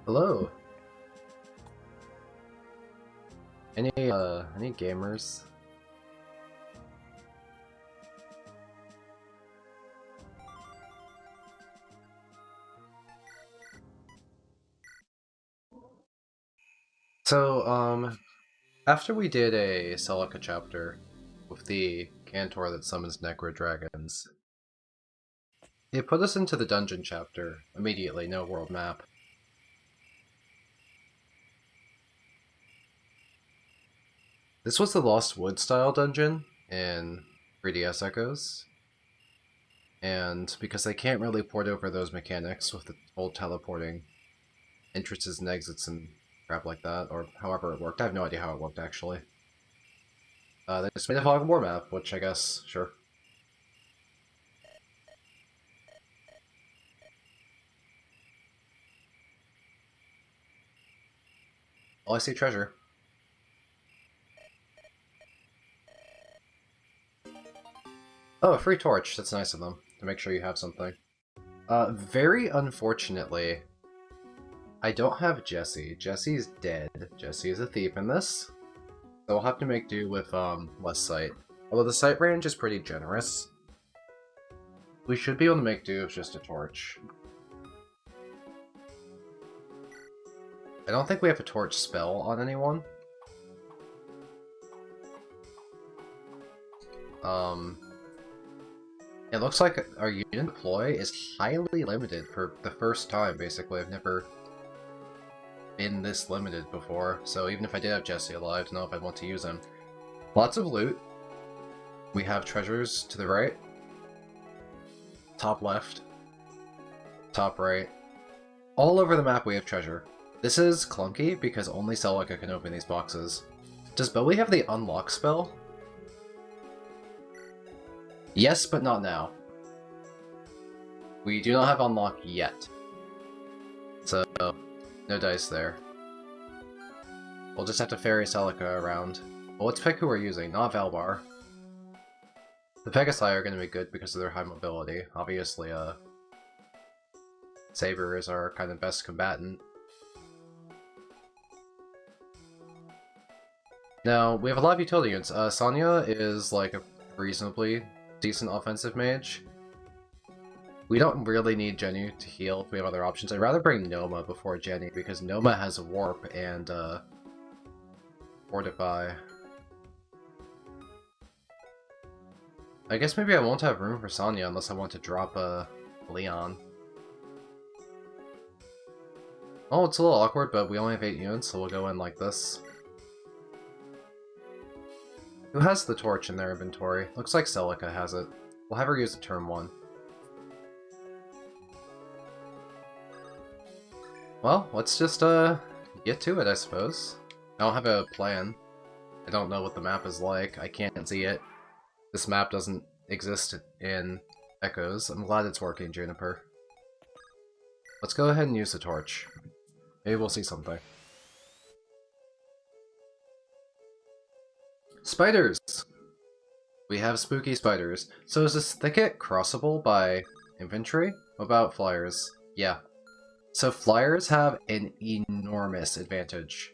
Hello. Any gamers? So, after we did a Celica chapter with the Cantor that summons Necro Dragons, it put us into the dungeon chapter immediately, no world map. This was the Lost Wood style dungeon in 3DS Echoes, and because they can't really port over those mechanics with the whole teleporting entrances and exits and crap like that, or however it worked. I have no idea how it worked, actually. They just made a Fog of War map, which I guess, sure. Oh, I see treasure. Oh, a free torch. That's nice of them, to make sure you have something. Very unfortunately, I don't have Jesse. Jesse's dead. Jesse is a thief in this. So we'll have to make do with, less sight. Although the sight range is pretty generous. We should be able to make do with just a torch. I don't think we have a torch spell on anyone. It looks like our unit deploy is highly limited for the first time, basically. I've never been this limited before, so even if I did have Jesse alive, I don't know if I'd want to use him. Lots of loot. We have treasures to the right, top left, top right. All over the map we have treasure. This is clunky because only Celica can open these boxes. Does Bowie have the unlock spell? Yes, but not now. We do not have unlock yet. So, no dice there. We'll just have to ferry Celica around. Well, let's pick who we're using, not Valbar. The Pegasi are going to be good because of their high mobility. Obviously, Saber is our kind of best combatant. Now, we have a lot of utility units. Sonya is like a reasonably decent offensive mage. We don't really need Jenny to heal if we have other options. I'd rather bring Noma before Jenny, because Noma has a warp and, fortify. I guess maybe I won't have room for Sonya unless I want to drop Leon. Oh, it's a little awkward, but we only have 8 units, so we'll go in like this. Who has the torch in their inventory? Looks like Celica has it. We'll have her use it turn 1. Well, let's just, get to it, I suppose. I don't have a plan. I don't know what the map is like. I can't see it. This map doesn't exist in Echoes. I'm glad it's working, Juniper. Let's go ahead and use the torch. Maybe we'll see something. Spiders! We have spooky spiders. So is this thicket crossable by infantry? What about flyers? Yeah. So flyers have an enormous advantage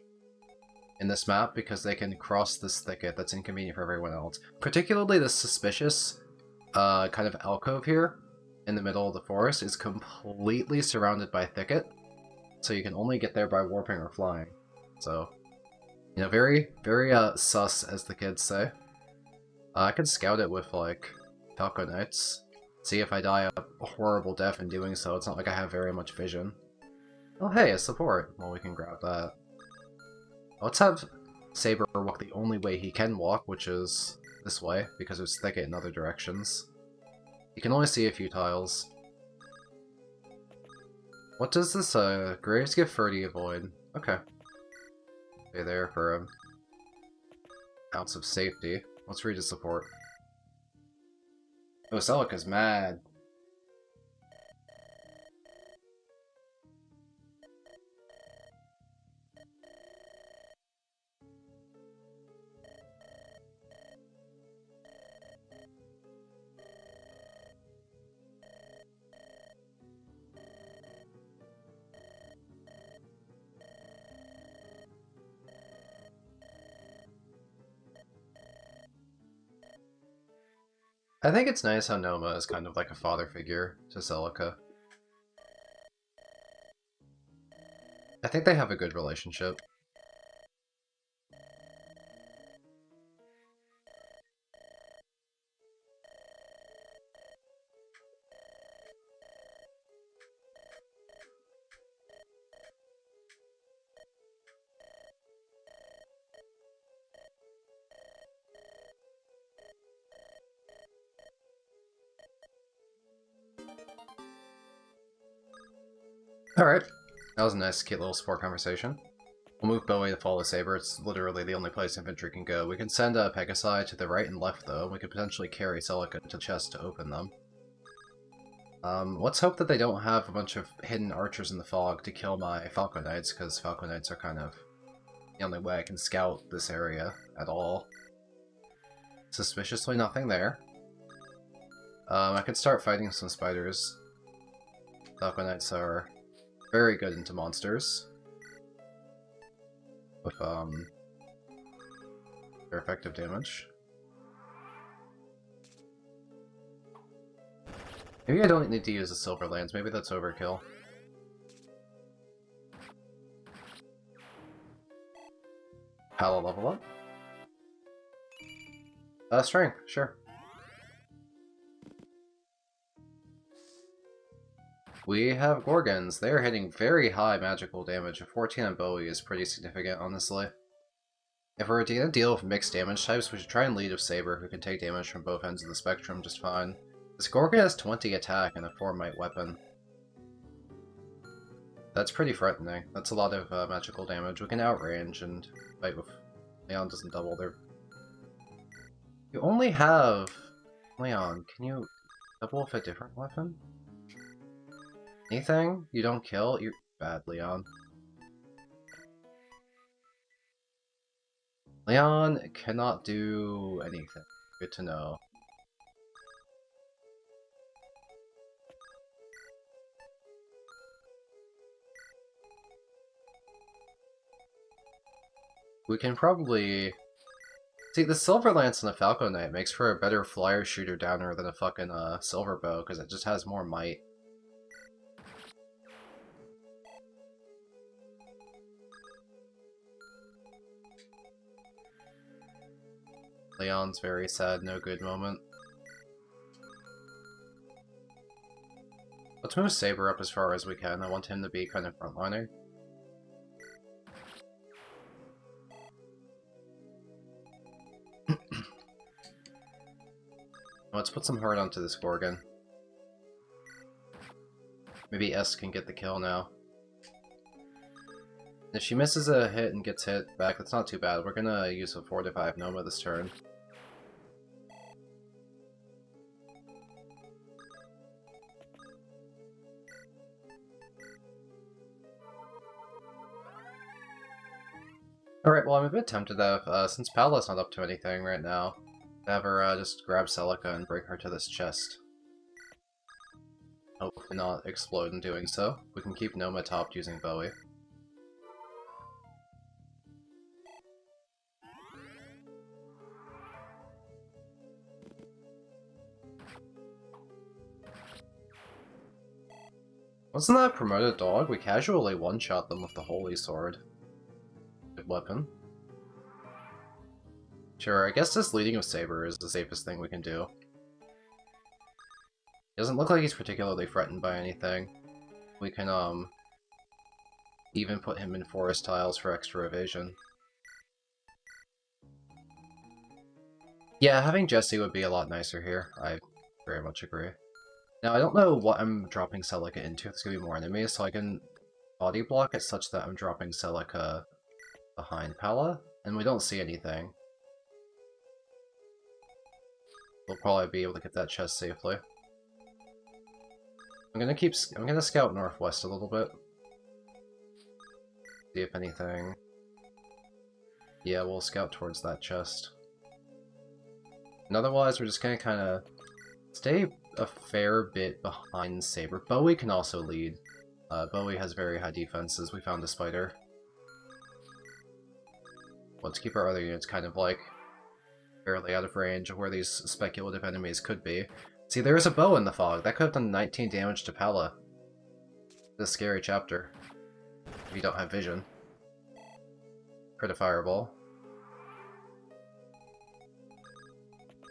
in this map because they can cross this thicket that's inconvenient for everyone else. Particularly the suspicious kind of alcove here in the middle of the forest is completely surrounded by thicket, so you can only get there by warping or flying. So, you know, very, very sus, as the kids say. I could scout it with, like, Falco Knights. See if I die a horrible death in doing so. It's not like I have very much vision. Oh hey, a support. Well, we can grab that. Let's have Saber walk the only way he can walk, which is this way, because there's thicket in other directions. You can only see a few tiles. What does this, Graves give 30 avoid? Okay. Stay there for an ounce of safety. Let's read his support. Oh, Celica's mad. I think it's nice how Noma is kind of like a father figure to Celica. I think they have a good relationship. Alright, that was a nice, cute little sport conversation. We'll move Bowie to follow Saber. It's literally the only place infantry can go. We can send Pegasi to the right and left, though. We could potentially carry Celica to the chest to open them. Let's hope that they don't have a bunch of hidden archers in the fog to kill my Falcon Knights, because Falcon Knights are kind of the only way I can scout this area at all. Suspiciously nothing there. I could start fighting some spiders. Falcon Knights are very good into monsters. With, their effective damage. Maybe I don't need to use the Silver Lance, maybe that's overkill. Pala level up? Strength, sure. We have Gorgons. They are hitting very high magical damage. A 14 on Bowie is pretty significant, honestly. If we're gonna deal with mixed damage types, we should try and lead with Saber, who can take damage from both ends of the spectrum just fine. This Gorgon has 20 attack and a 4-might weapon. That's pretty threatening. That's a lot of magical damage. We can outrange and fight with... Leon doesn't double their... You only have... Leon, can you double with a different weapon? Anything? You don't kill? You're bad, Leon. Leon cannot do anything. Good to know. We can probably... See, the Silver Lance and the Falco Knight makes for a better flyer shooter downer than a fucking Silver Bow, because it just has more might. Leon's very sad, no good moment. Let's move Saber up as far as we can. I want him to be kind of frontliner. Let's put some heart onto this Gorgon. Maybe S can get the kill now. If she misses a hit and gets hit back, that's not too bad. We're gonna use a 4-5 Noma this turn. Alright, well I'm a bit tempted that since Pala's not up to anything right now, have her just grab Celica and bring her to this chest. Hopefully not explode in doing so. We can keep Noma topped using Bowie. Wasn't that a promoted dog? We casually one-shot them with the Holy Sword. Good weapon. Sure, I guess just leading with Saber is the safest thing we can do. He doesn't look like he's particularly threatened by anything. We can, even put him in forest tiles for extra evasion. Yeah, having Jesse would be a lot nicer here. I very much agree. Now, I don't know what I'm dropping Celica into. There's gonna be more enemies, so I can body block it such that I'm dropping Celica behind Pala, and we don't see anything. We'll probably be able to get that chest safely. I'm gonna scout northwest a little bit. See if anything... Yeah, we'll scout towards that chest. And otherwise, we're just gonna kinda stay a fair bit behind Saber. Bowie can also lead. Bowie has very high defenses. We found a spider. Let's keep our other units kind of like Barely out of range of where these speculative enemies could be. See, there is a bow in the fog. That could have done 19 damage to Pala. This scary chapter. If you don't have vision. Crit a fireball.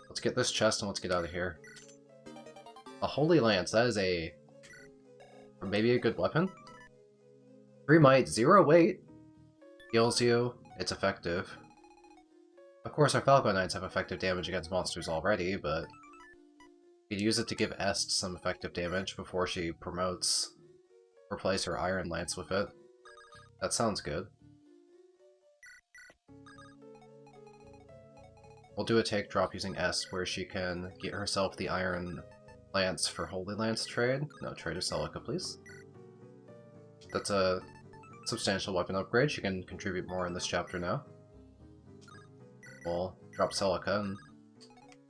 Let's get this chest and let's get out of here. A Holy Lance, that is a... or maybe a good weapon? 3 might, 0 weight. Heals you, it's effective. Of course, our Falco Knights have effective damage against monsters already, but... we could use it to give Est some effective damage before she promotes. Replace her Iron Lance with it. That sounds good. We'll do a take drop using Est where she can get herself the Iron Lance for Holy Lance trade. No, trade her Celica, please. That's a substantial weapon upgrade. She can contribute more in this chapter now. We'll drop Celica, and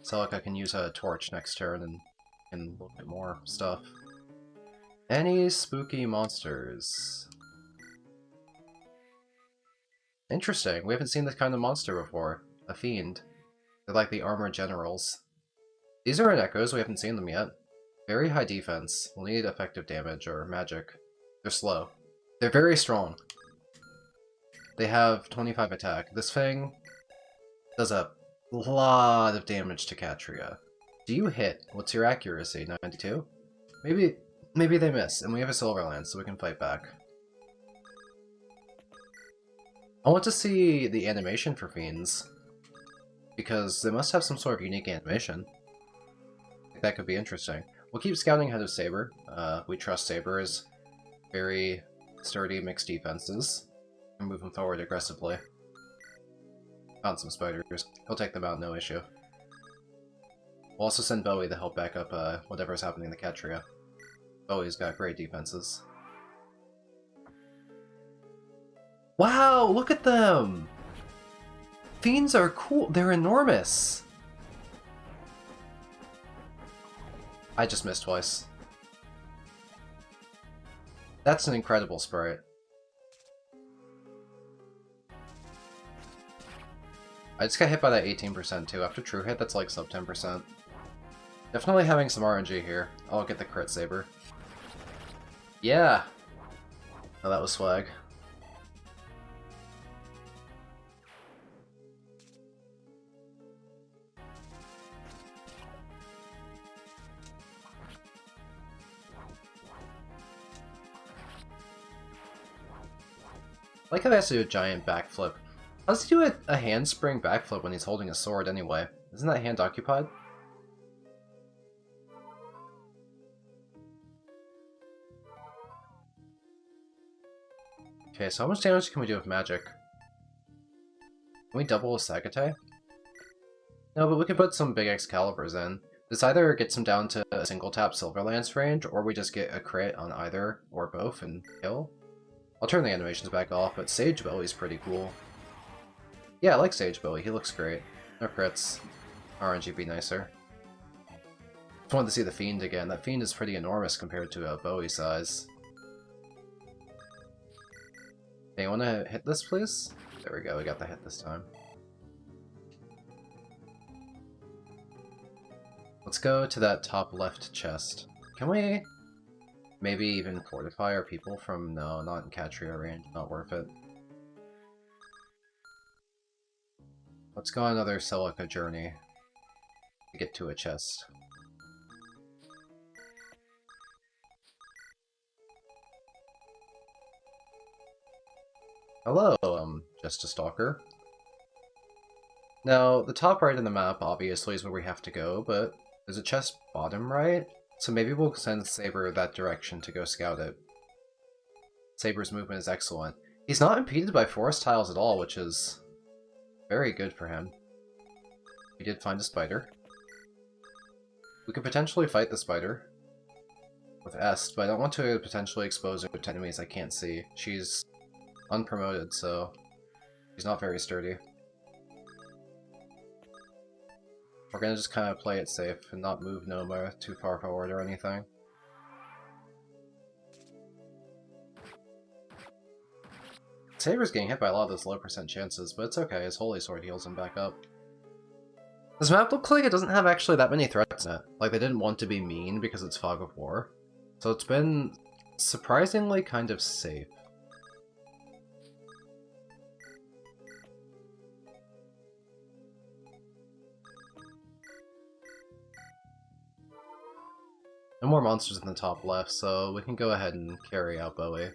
Celica can use a torch next turn and look at more stuff. Any spooky monsters? Interesting, we haven't seen this kind of monster before. A fiend. They're like the armored generals. These are in Echoes, we haven't seen them yet. Very high defense. We'll need effective damage or magic. They're slow. They're very strong. They have 25 attack. This thing does a lot of damage to Katria. Do you hit? What's your accuracy? 92? Maybe they miss, and we have a Silver Lance, so we can fight back. I want to see the animation for fiends, because they must have some sort of unique animation. I think that could be interesting. We'll keep scouting ahead of Saber. We trust Saber's very sturdy mixed defenses, and move him forward aggressively. Found some spiders. He'll take them out, no issue. We'll also send Bowie to help back up whatever's happening to Katria. Bowie's got great defenses. Wow, look at them! Fiends are cool. They're enormous. I just missed twice. That's an incredible sprite. I just got hit by that 18% too. After True Hit, that's like sub 10%. Definitely having some RNG here. I'll get the crit saber. Yeah! Oh, that was swag. I like how he has to do a giant backflip. How does he do a handspring backflip when he's holding a sword anyway? Isn't that hand occupied? Okay, so how much damage can we do with magic? Can we double a Sagate? No, but we could put some big Excaliburs in. This either gets him down to a single tap Silver Lance range, or we just get a crit on either or both and kill. I'll turn the animations back off, but Sage Bowie's pretty cool. Yeah, I like Sage Bowie, he looks great. No crits. RNG be nicer. Just wanted to see the Fiend again. That Fiend is pretty enormous compared to a Bowie size. Hey, you wanna hit this, please? There we go, we got the hit this time. Let's go to that top left chest. Can we maybe even fortify our people from... no, not in Katria range, not worth it. Let's go on another Celica journey to get to a chest. Hello, just a stalker. Now, the top right of the map obviously is where we have to go, but there's a chest bottom right, so maybe we'll send Saber that direction to go scout it. Saber's movement is excellent. He's not impeded by forest tiles at all, which is very good for him. We did find a spider. We could potentially fight the spider with Est, but I don't want to potentially expose her to enemies I can't see. She's unpromoted, so she's not very sturdy. We're gonna just kind of play it safe and not move Noma too far forward or anything. Saber's getting hit by a lot of those low percent chances, but it's okay, his Holy Sword heals him back up. This map looks like it doesn't have actually that many threats in it. Like, they didn't want to be mean because it's Fog of War. So it's been surprisingly kind of safe. No more monsters in the top left, so we can go ahead and carry out Bowie.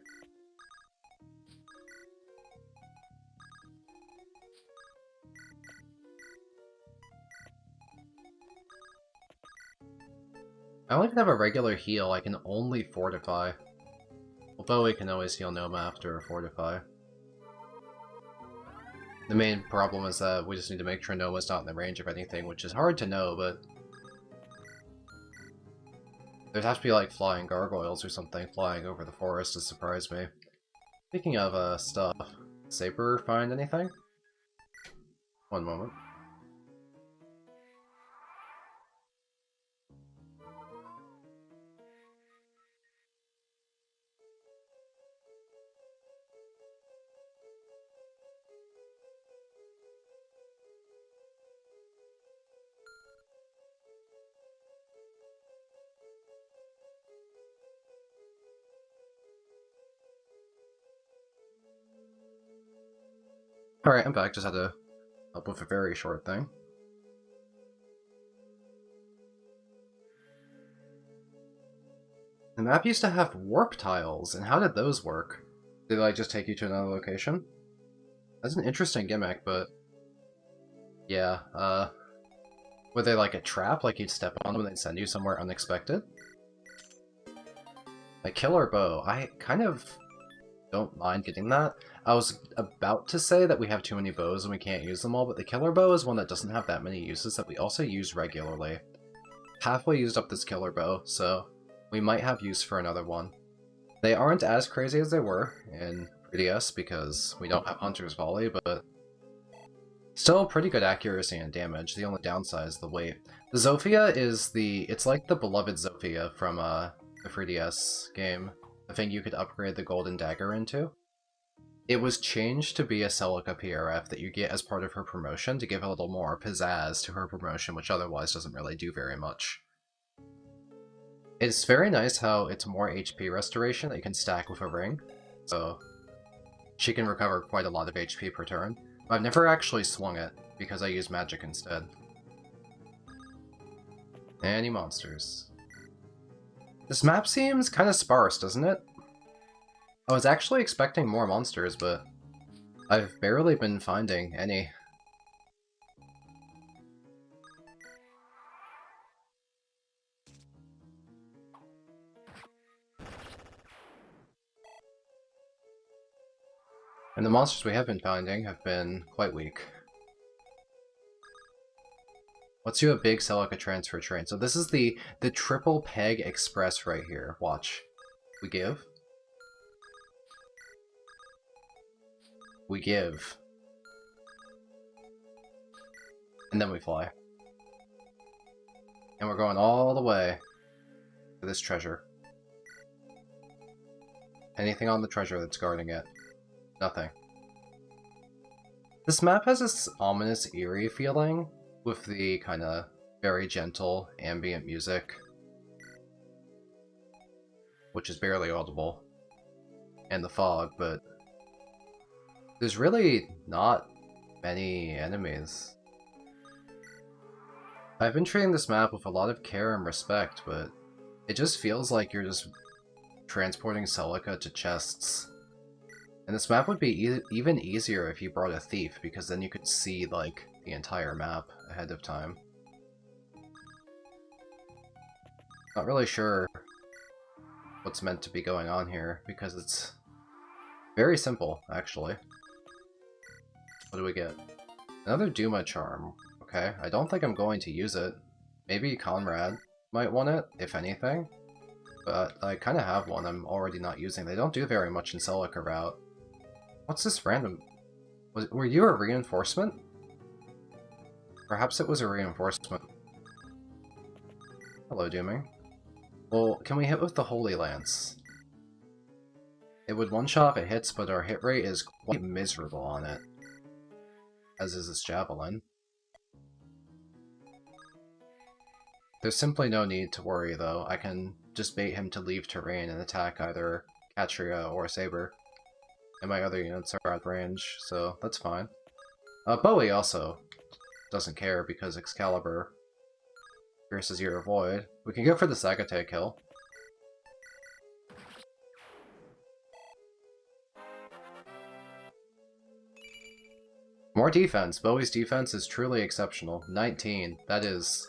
I don't even have a regular heal, I can only fortify. Well, Bowie can always heal Noma after a fortify. The main problem is that we just need to make sure Noma's not in the range of anything, which is hard to know, but... There'd have to be like flying gargoyles or something flying over the forest to surprise me. Speaking of stuff, Saber find anything? One moment. Alright, I'm back. Just had to help with a very short thing. The map used to have warp tiles, and how did those work? Did they like just take you to another location? That's an interesting gimmick, but... Yeah, were they like a trap, like you'd step on them and they'd send you somewhere unexpected? Like Killer Bow, I kind of don't mind getting that. I was about to say that we have too many bows and we can't use them all, but the Killer Bow is one that doesn't have that many uses that we also use regularly. Halfway used up this Killer Bow, so we might have use for another one. They aren't as crazy as they were in 3DS because we don't have Hunter's Volley, but still pretty good accuracy and damage. The only downside is the weight. The Zofia is it's like the beloved Zofia from the 3DS game. The thing you could upgrade the Golden Dagger into. It was changed to be a Celica PRF that you get as part of her promotion to give a little more pizzazz to her promotion, which otherwise doesn't really do very much. It's very nice how it's more HP restoration that you can stack with a ring, so she can recover quite a lot of HP per turn. I've never actually swung it, because I use magic instead. Any monsters. This map seems kind of sparse, doesn't it? I was actually expecting more monsters, but I've barely been finding any. And the monsters we have been finding have been quite weak. Let's do a big Celica transfer train. So this is the triple peg express right here. Watch. We give. We give. And then we fly. And we're going all the way to this treasure. Anything on the treasure that's guarding it? Nothing. This map has this ominous, eerie feeling with the kind of very gentle ambient music, which is barely audible, and the fog, but there's really not many enemies. I've been treating this map with a lot of care and respect, but it just feels like you're just transporting Celica to chests. And this map would be even easier if you brought a thief, because then you could see, like, the entire map ahead of time. Not really sure what's meant to be going on here, because it's very simple, actually. What do we get? Another Duma charm. Okay, I don't think I'm going to use it. Maybe Conrad might want it, if anything. But I kind of have one I'm already not using. They don't do very much in Celica route. What's this random... Were you a reinforcement? Perhaps it was a reinforcement. Hello, Dooming. Well, can we hit with the Holy Lance? It would one-shot if it hits, but our hit rate is quite miserable on it. As is this Javelin. There's simply no need to worry, though. I can just bait him to leave terrain and attack either Catria or Saber. And my other units are out of range, so that's fine. Bowie also doesn't care because Excalibur pierces your Void. We can go for the Sagate kill. More defense. Bowie's defense is truly exceptional. 19. That is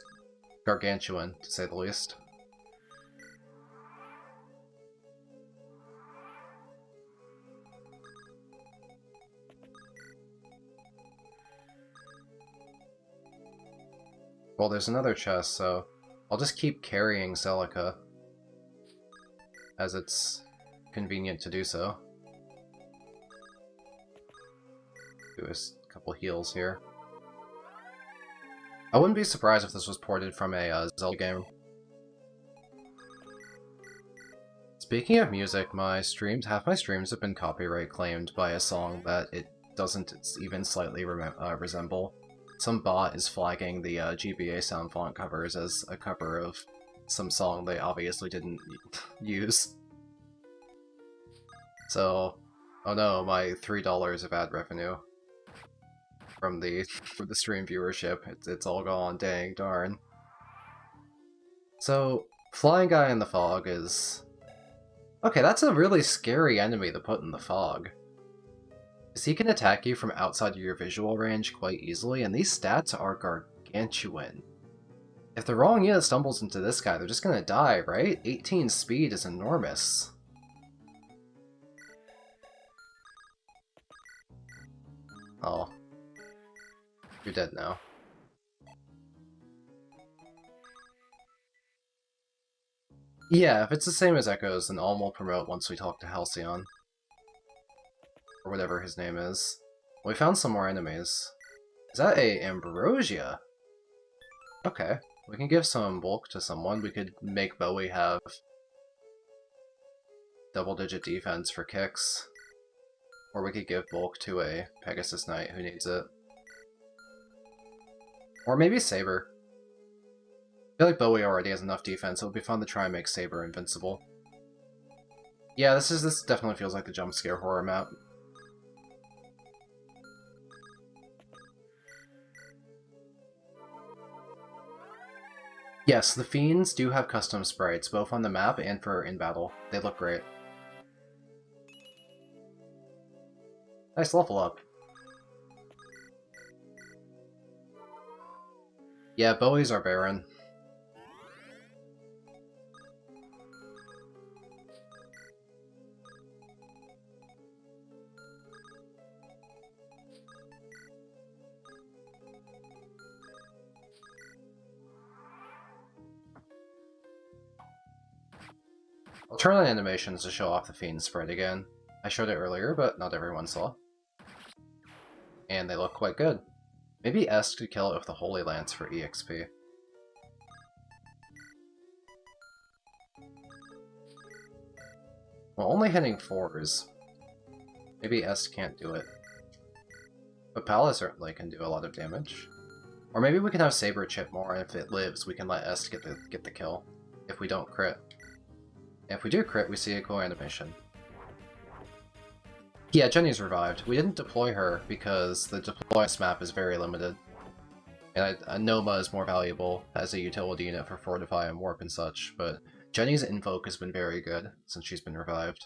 gargantuan, to say the least. Well, there's another chest, so I'll just keep carrying Celica, as it's convenient to do so. Do a couple heals here. I wouldn't be surprised if this was ported from a Zelda game. Speaking of music, half my streams have been copyright claimed by a song that it doesn't even slightly resemble. Some bot is flagging the GBA sound font covers as a cover of some song they obviously didn't use. So, oh no, my $3 of ad revenue from the stream viewership, it's all gone, dang darn. So, Flying Guy in the Fog is... Okay, that's a really scary enemy to put in the fog. Because he can attack you from outside of your visual range quite easily, and these stats are gargantuan. If the wrong unit stumbles into this guy, they're just gonna die, right? 18 speed is enormous. Oh. You're dead now. Yeah, if it's the same as Echoes, then Alm will promote once we talk to Halcyon. Or whatever his name is. We found some more enemies. Is that a Ambrosia? Okay. We can give some bulk to someone. We could make Bowie have double-digit defense for kicks. Or we could give bulk to a Pegasus Knight who needs it. Or maybe Saber. I feel like Bowie already has enough defense, so it would be fun to try and make Saber invincible. Yeah, this definitely feels like the jump scare horror map. Yes, the Fiends do have custom sprites, both on the map and for in-battle. They look great. Nice level up. Yeah, Bowie's our Baron. I'll turn on animations to show off the Fiend sprite again. I showed it earlier, but not everyone saw. And they look quite good. Maybe S could kill it with the Holy Lance for EXP. Well, only hitting 4s. Maybe S can't do it. But Palace certainly can do a lot of damage. Or maybe we can have Saber chip more, and if it lives, we can let S get the kill. If we don't crit. And if we do crit, we see a cool animation. Yeah, Jenny's revived. We didn't deploy her because the deployment map is very limited. And Noma is more valuable as a utility unit for Fortify and Warp and such, but Jenny's Invoke has been very good since she's been revived.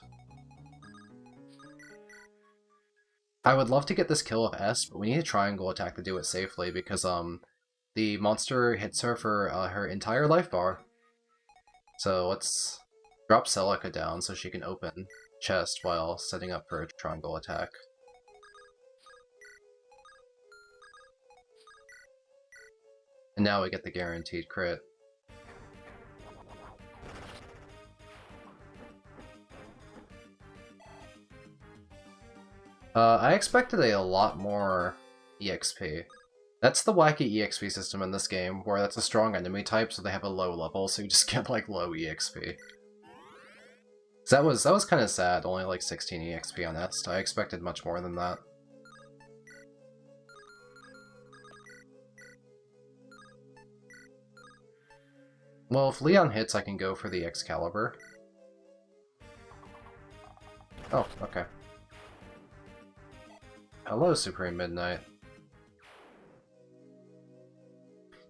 I would love to get this kill of S, but we need a triangle attack to do it safely because the monster hits her for her entire life bar. So let's drop Celica down so she can open chest while setting up for a triangle attack. And now we get the guaranteed crit. I expected a lot more EXP. That's the wacky EXP system in this game, where that's a strong enemy type, so they have a low level, so you just get, like, low EXP. That was kind of sad, only like 16 EXP on Est. I expected much more than that. Well, if Leon hits, I can go for the Excalibur. Oh, okay. Hello, Supreme Midnight.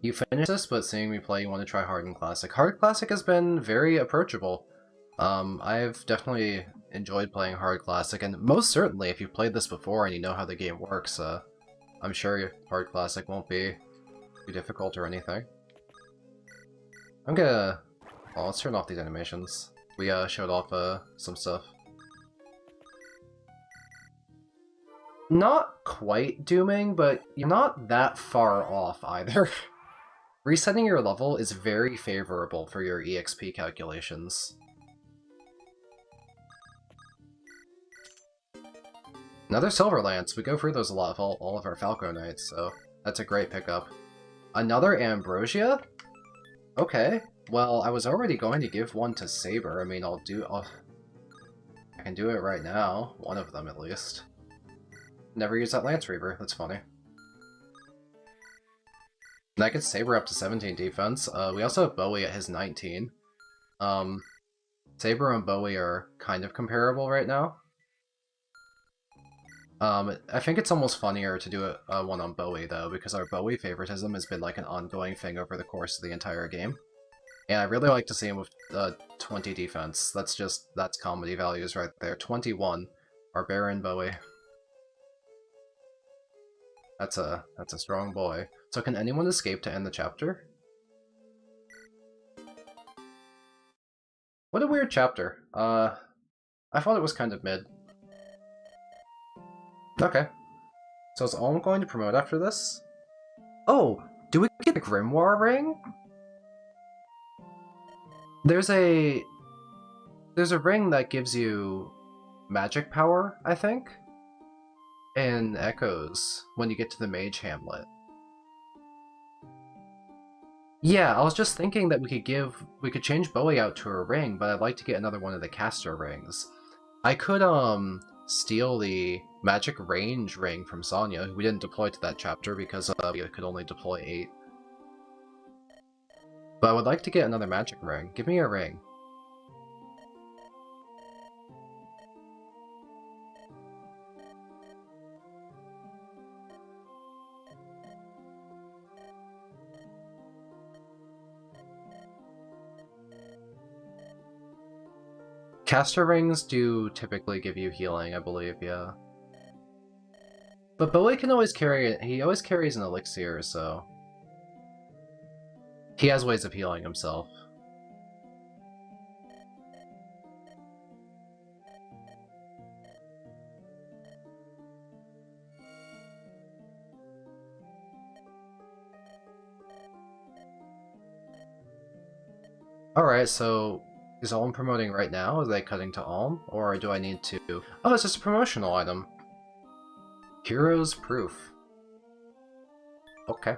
You finished this, but seeing me play, you want to try Hard and Classic. Hard Classic has been very approachable. I've definitely enjoyed playing Hard Classic, and most certainly, if you've played this before and you know how the game works, I'm sure Hard Classic won't be too difficult or anything. I'm gonna... Well, let's turn off these animations. We, showed off, some stuff. Not quite dooming, but you're not that far off either. Resetting your level is very favorable for your EXP calculations. Another Silver Lance. We go through those a lot of all of our Falco Knights, so that's a great pickup. Another Ambrosia? Okay. Well, I was already going to give one to Saber. I mean, I can do it right now. One of them, at least. Never use that Lance Reaver. That's funny. And I can Saber up to 17 defense. We also have Bowie at his 19. Saber and Bowie are kind of comparable right now. I think it's almost funnier to do one on Bowie, though, because our Bowie favoritism has been like an ongoing thing over the course of the entire game. And I really like to see him with 20 defense. That's comedy values right there. 21, Barbarian Bowie. That's a strong boy. So can anyone escape to end the chapter? What a weird chapter. I thought it was kind of mid. Okay. So is Olm going to promote after this? Oh, do we get a Grimoire ring? There's a ring that gives you magic power, I think, and echoes when you get to the Mage Hamlet. Yeah, I was just thinking that we could change Bowie out to a ring, but I'd like to get another one of the caster rings. I could steal the magic range ring from Sonya. We didn't deploy to that chapter because we could only deploy 8. But I would like to get another magic ring. Give me a ring. Caster rings do typically give you healing, I believe, yeah. But Bowie can always carry it. He always carries an elixir, so he has ways of healing himself. Alright, so is Alm promoting right now? Are they cutting to Alm? Or do I need to... Oh, it's just a promotional item. Heroes Proof. Okay.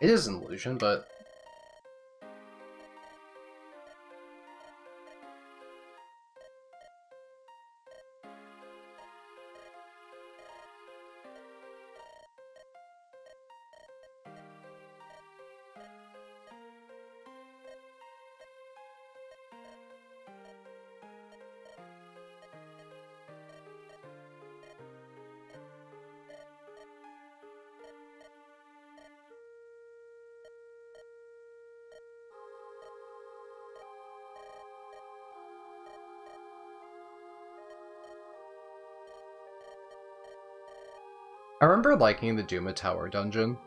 It is an illusion, but... I remember liking the Duma Tower dungeon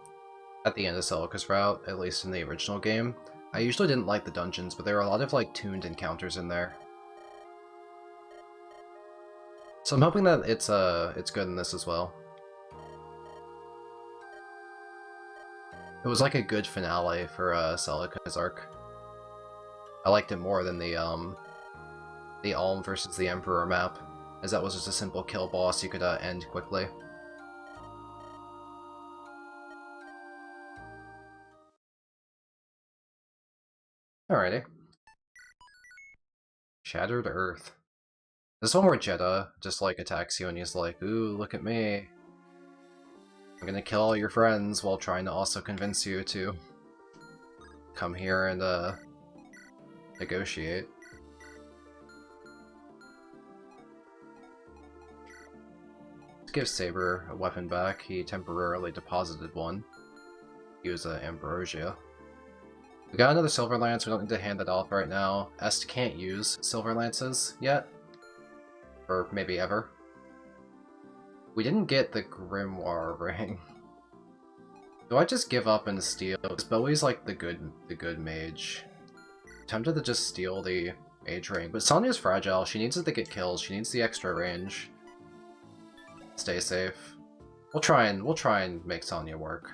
at the end of Celica's route, at least in the original game. I usually didn't like the dungeons, but there were a lot of like tuned encounters in there. So I'm hoping that it's good in this as well. It was like a good finale for Celica's arc. I liked it more than the Alm versus the Emperor map, as that was just a simple kill boss you could end quickly. Alrighty. Shattered Earth. This one where Jeddah just like attacks you and he's like, ooh, look at me. I'm gonna kill all your friends while trying to also convince you to come here and negotiate. Let's give Saber a weapon back. He temporarily deposited one. He was Ambrosia. We got another Silver Lance, we don't need to hand that off right now. Est can't use Silver Lances yet. Or maybe ever. We didn't get the Grimoire ring. Do I just give up and steal? Because Bowie's like the good mage. I'm tempted to just steal the mage ring, but Sonya's fragile. She needs it to get kills. She needs the extra range. Stay safe. We'll try and make Sonya work.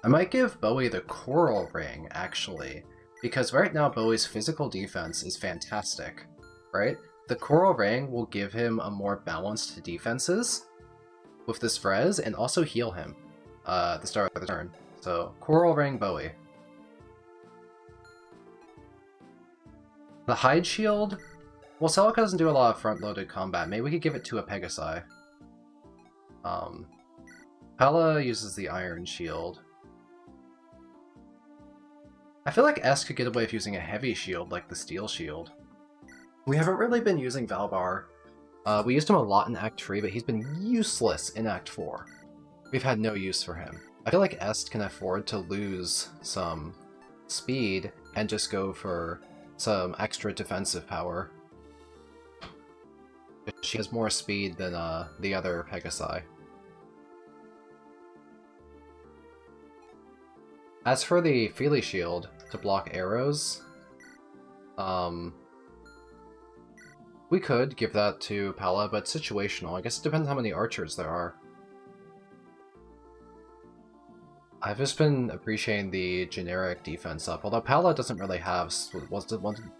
I might give Bowie the Coral Ring, actually, because right now Bowie's physical defense is fantastic, right? The Coral Ring will give him a more balanced defenses with this res, and also heal him at the start of the turn. So, Coral Ring Bowie. The Hide Shield? Well, Celica doesn't do a lot of front-loaded combat. Maybe we could give it to a Pegasi. Pella uses the Iron Shield. I feel like S could get away with using a heavy shield like the Steel Shield. We haven't really been using Valbar. We used him a lot in Act 3, but he's been useless in Act 4. We've had no use for him. I feel like Est can afford to lose some speed and just go for some extra defensive power. She has more speed than the other Pegasi. As for the Feely Shield, to block arrows, we could give that to Palla, but it's situational. I guess it depends how many archers there are. I've just been appreciating the generic defense up, although Palla doesn't really have,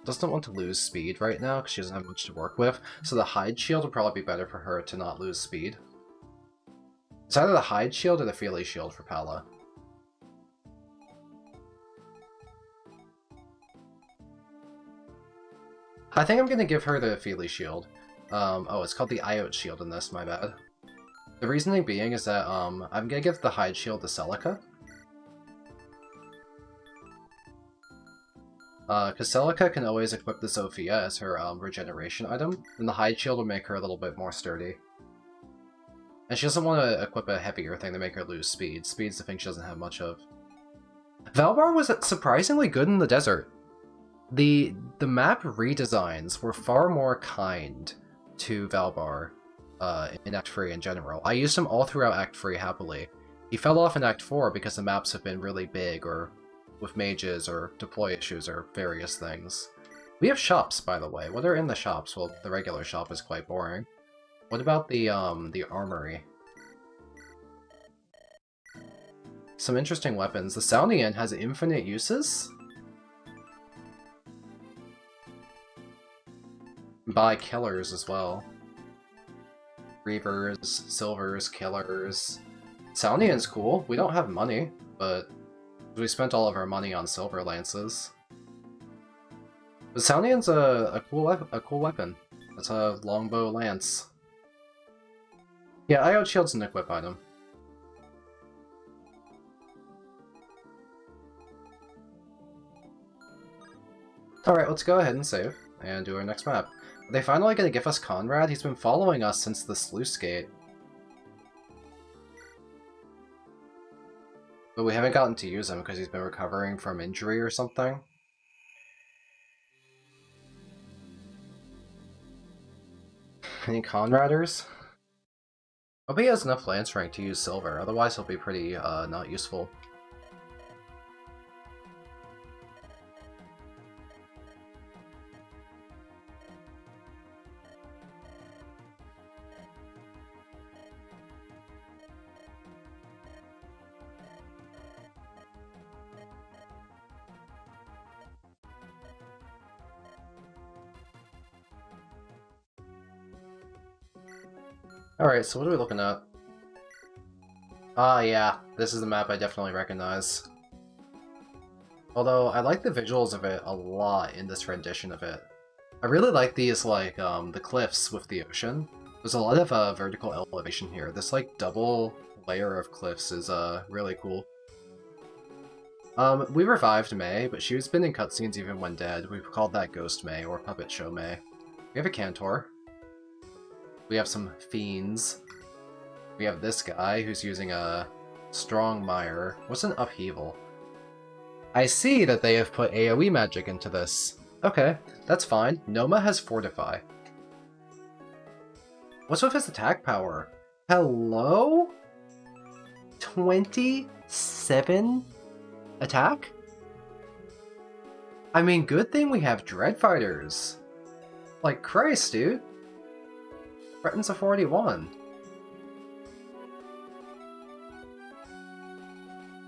doesn't want to lose speed right now, because she doesn't have much to work with, so the Hide Shield would probably be better for her to not lose speed. It's either the Hide Shield or the Feely Shield for Palla. I think I'm gonna give her the Feely Shield. Oh, it's called the Iot Shield in this, my bad. The reasoning being is that, I'm gonna give the Hide Shield to Celica. Because Celica can always equip the Sophia as her, regeneration item, and the Hide Shield will make her a little bit more sturdy. And she doesn't want to equip a heavier thing to make her lose speed. Speed's the thing she doesn't have much of. Valbar was surprisingly good in the desert. The map redesigns were far more kind to Valbar in Act 3 in general. I used him all throughout Act 3 happily. He fell off in Act 4 because the maps have been really big, or with mages, or deploy issues, or various things. We have shops, by the way. What are in the shops? Well, the regular shop is quite boring. What about the armory? Some interesting weapons. The Soundian has infinite uses? Buy killers as well. Reavers, silvers, killers. Soundian's cool. We don't have money, but we spent all of our money on silver lances. But Soundian's a cool weapon. It's a longbow lance. Yeah, Iot Shield's an equip item. Alright, let's go ahead and save, and do our next map. Are they finally gonna give us Conrad? He's been following us since the sluice gate. But we haven't gotten to use him because he's been recovering from injury or something. Any Conraders? Hope he has enough lance rank to use silver, otherwise he'll be pretty not useful. Alright, so what are we looking at? Ah, yeah, this is the map I definitely recognize. Although, I like the visuals of it a lot in this rendition of it. I really like these, like, the cliffs with the ocean. There's a lot of vertical elevation here. This, like, double layer of cliffs is, really cool. We revived May, but she's been in cutscenes even when dead. We've called that Ghost May, or Puppet Show May. We have a Cantor. We have some Fiends. We have this guy who's using a Strong Mire. What's an Upheaval? I see that they have put AoE magic into this. Okay, that's fine. Noma has Fortify. What's with his attack power? Hello? 27 attack? I mean, good thing we have Dread Fighters. Like, Christ, dude. Threatens a 41.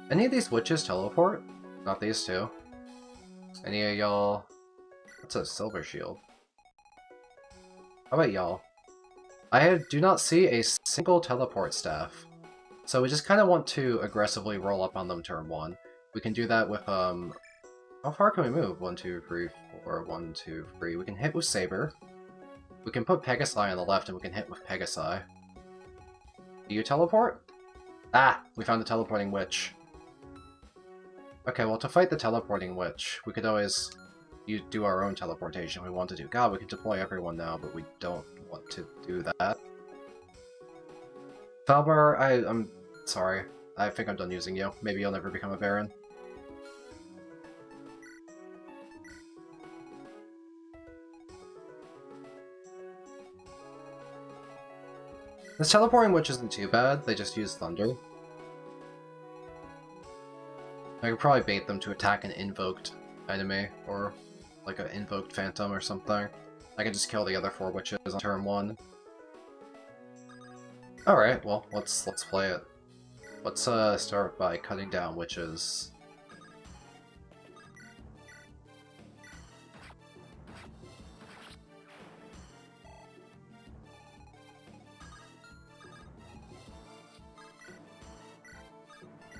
Any of these witches teleport? Not these two. Any of y'all... What's a Silver Shield? How about y'all? I do not see a single teleport staff. So we just kind of want to aggressively roll up on them turn 1. We can do that with, how far can we move? 1, 2, 3, 4, 1, 2, 3. We can hit with Saber. We can put Pegasi on the left and we can hit with Pegasi. Do you teleport? Ah! We found the teleporting witch. Okay, well, to fight the teleporting witch, we could always do our own teleportation if we want to do. God, we can deploy everyone now, but we don't want to do that. Falbar, I'm sorry. I think I'm done using you. Maybe you'll never become a Baron. This teleporting witch isn't too bad, they just use Thunder. I could probably bait them to attack an invoked enemy, or like an invoked phantom or something. I can just kill the other 4 witches on turn 1. Alright, well, let's play it. Let's start by cutting down witches.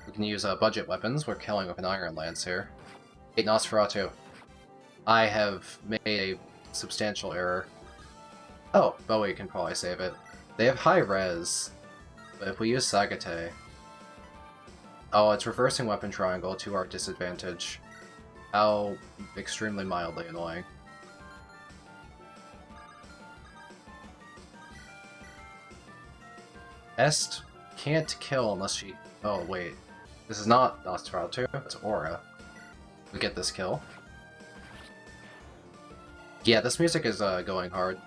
We can use budget weapons. We're killing with an Iron Lance here. Hey, Nosferatu. I have made a substantial error. Oh, Bowie can probably save it. They have high res, but if we use Sagate... Oh, it's reversing weapon triangle to our disadvantage. How extremely mildly annoying. Est can't kill unless she... Oh, wait. This is not Nosferatu, it's Aura. We get this kill. Yeah, this music is going hard.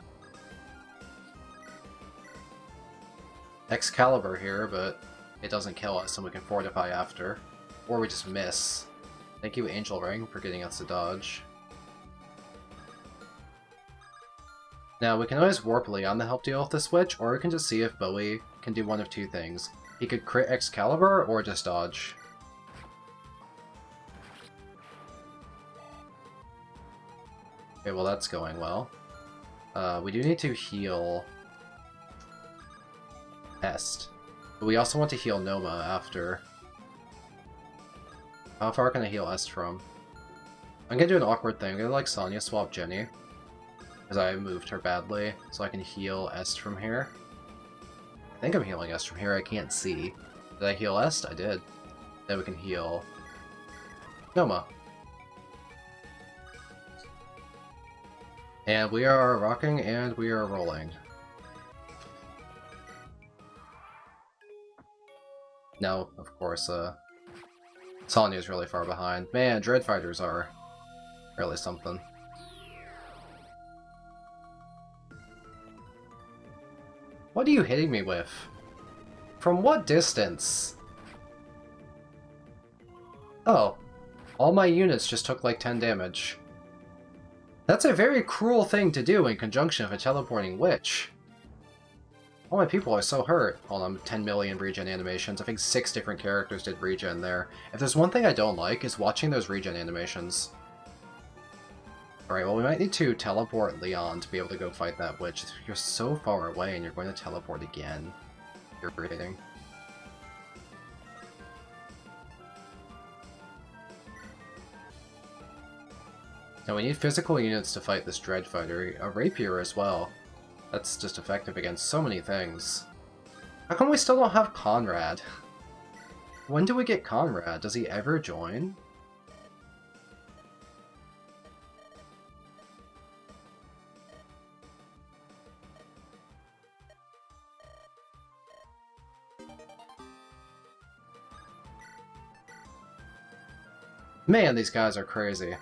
Excalibur here, but it doesn't kill us and we can fortify after. Or we just miss. Thank you, Angel Ring, for getting us to dodge. Now, we can always warp Leon to help deal with this witch, or we can just see if Bowie can do one of 2 things. He could crit Excalibur, or just dodge. Okay, well that's going well. We do need to heal Est. But we also want to heal Noma after. How far can I heal Est from? I'm gonna do an awkward thing. I'm gonna like Sonya swap Jenny. Because I moved her badly, so I can heal Est from here. I think I'm healing Est from here, I can't see. Did I heal Est? I did. Then we can heal Noma. And we are rocking and we are rolling. No, of course, Sonya's really far behind. Man, Dread Fighters are really something. What are you hitting me with? From what distance? Oh, all my units just took like 10 damage. That's a very cruel thing to do in conjunction with a teleporting witch. All my people are so hurt. Hold on, 10 million regen animations. I think 6 different characters did regen there. If there's one thing I don't like, is watching those regen animations. Alright, well we might need to teleport Leon to be able to go fight that witch. You're so far away and you're going to teleport again. You're irritating. Now we need physical units to fight this Dread Fighter. A Rapier as well. That's just effective against so many things. How come we still don't have Conrad? When do we get Conrad? Does he ever join? Man, these guys are crazy.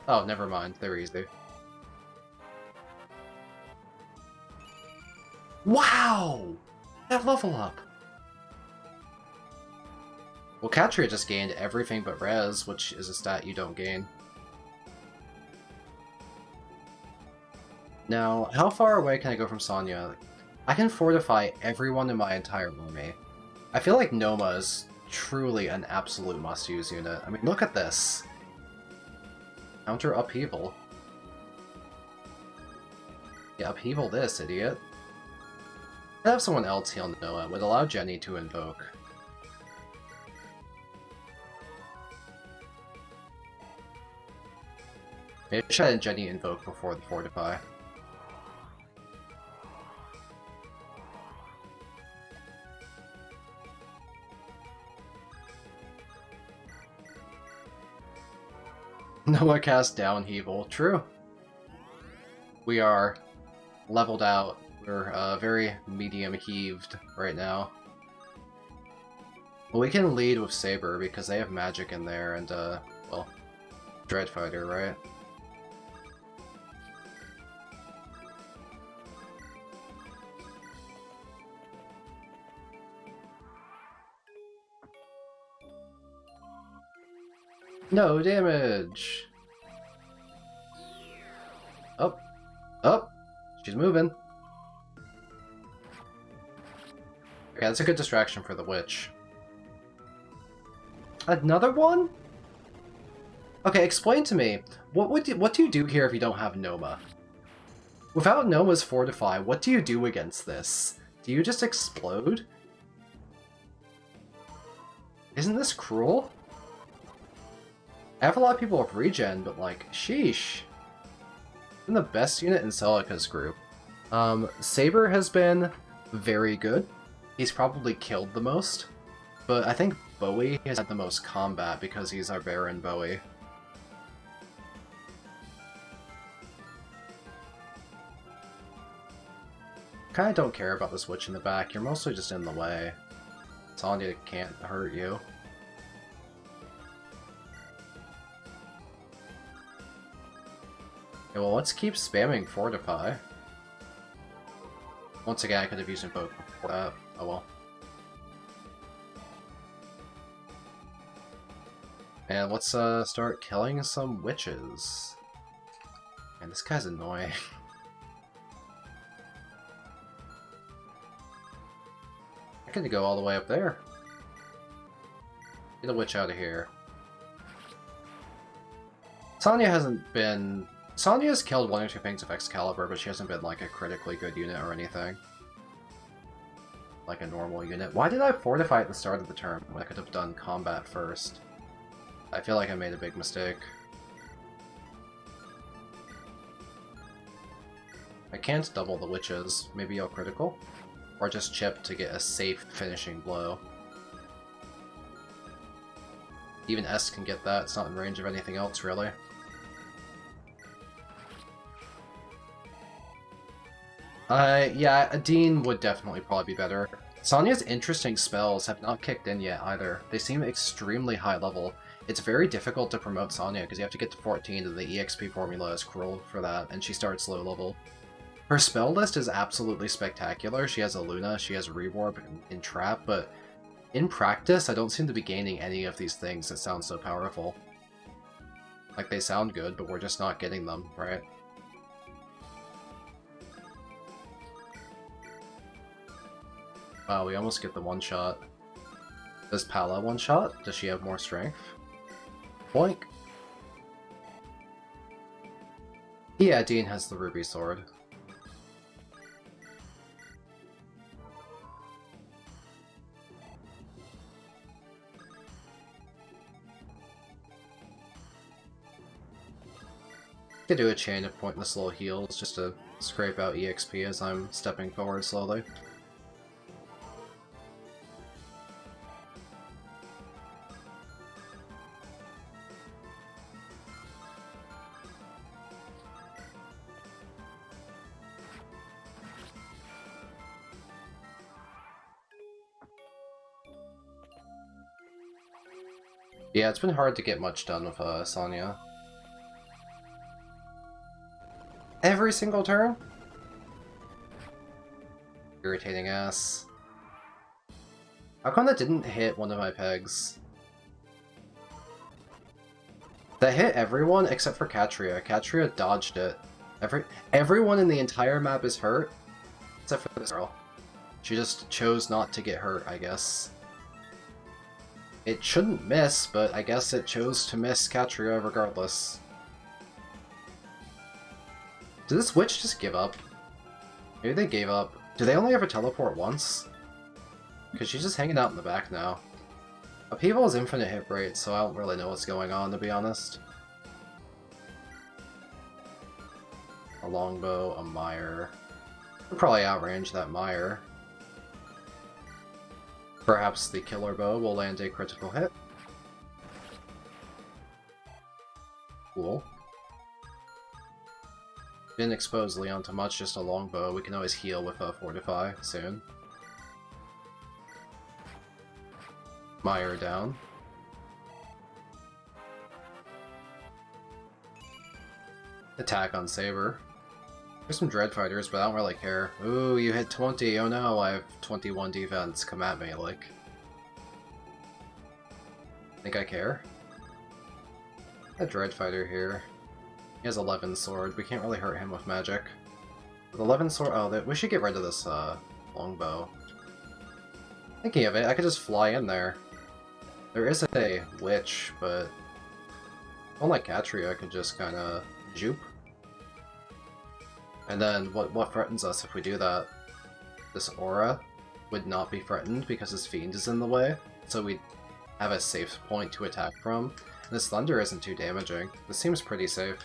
Oh, never mind. They're easy. Wow! That level up! Well, Katria just gained everything but res, which is a stat you don't gain. Now, how far away can I go from Sonya? I can fortify everyone in my entire army. I feel like Noma is truly an absolute must-use unit. I mean, look at this. Counter Upheaval. Yeah, Upheaval this, idiot. I'd have someone else heal Noah. It would allow Jenny to invoke. Maybe I should have Jenny invoke before the Fortify. Noah cast Downheaval. True. We are leveled out. We're very medium heaved right now. Well, we can lead with Saber because they have magic in there and, well, Dread Fighter, right? No damage! Up! Up! She's moving! Okay, that's a good distraction for the witch. Another one? Okay, explain to me, what do you do here if you don't have Noma? Without Noma's Fortify, what do you do against this? Do you just explode? Isn't this cruel? I have a lot of people with regen, but like, sheesh. I'm the best unit in Celica's group. Saber has been very good. He's probably killed the most, but I think Bowie has had the most combat because he's our Baron Bowie. Kinda don't care about this witch in the back, you're mostly just in the way. Sonya can't hurt you. Okay, well, let's keep spamming Fortify. Once again, I could have used Invoke before that. Oh well. And let's start killing some witches. Man, this guy's annoying. I could go all the way up there. Get a witch out of here. Sonya hasn't been... Sonya's killed one or two things with Excalibur, but she hasn't been like a critically good unit or anything. Like a normal unit. Why did I fortify at the start of the turn when I could have done combat first? I feel like I made a big mistake. I can't double the witches. Maybe I'll critical? Or just chip to get a safe finishing blow. Even S can get that, it's not in range of anything else really. Yeah, a Dean would definitely probably be better. Sonya's interesting spells have not kicked in yet either. They seem extremely high level. It's very difficult to promote Sonya because you have to get to 14 and the EXP formula is cruel for that, and she starts low level. Her spell list is absolutely spectacular. She has a Luna, she has Rewarp and Trap, but in practice I don't seem to be gaining any of these things that sound so powerful. Like, they sound good, but we're just not getting them, right? Wow, we almost get the one-shot. Does Pala one-shot? Does she have more strength? Boink! Yeah, Dean has the ruby sword. Could do a chain of pointless little heals just to scrape out EXP as I'm stepping forward slowly. Yeah, it's been hard to get much done with Sonya. Every single turn? Irritating ass. How come that didn't hit one of my pegs? That hit everyone except for Katria. Katria dodged it. Everyone in the entire map is hurt, except for this girl. She just chose not to get hurt, I guess. It shouldn't miss, but I guess it chose to miss Katria regardless. Did this witch just give up? Maybe they gave up. Do they only ever teleport once? Because she's just hanging out in the back now. Upheaval has infinite hit rate, so I don't really know what's going on, to be honest. A longbow, a mire. We'll probably outrange that mire. Perhaps the killer bow will land a critical hit. Cool. Didn't expose Leon to much, just a longbow. We can always heal with a Fortify soon. Mire down. Attack on Saber. There's some Dread Fighters, but I don't really care. Ooh, you hit 20. Oh no, I have 21 defense. Come at me, like. Think I care? A Dread Fighter here. He has 11 sword. We can't really hurt him with magic. With 11 sword, oh, we should get rid of this longbow. Thinking of it, I could just fly in there. There is a witch, but unlike Katria, I could just kind of jupe. And then what threatens us if we do that? This aura would not be threatened because his fiend is in the way, so we'd have a safe point to attack from. And this thunder isn't too damaging. This seems pretty safe.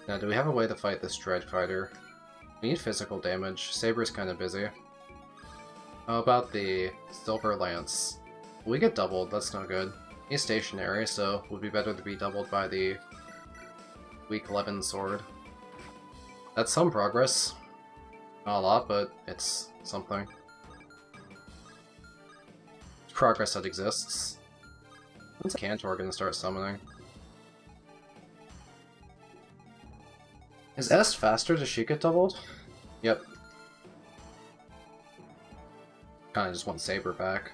Now, do we have a way to fight this Dread Fighter? We need physical damage. Saber's kind of busy. How about the Silver Lance? We get doubled, that's not good. He's stationary, so it would be better to be doubled by the weak 11 sword. That's some progress. Not a lot, but it's something. It's progress that exists. When's Cantor gonna start summoning? Is Est faster? Does she get doubled? Yep. Kinda just want Saber back.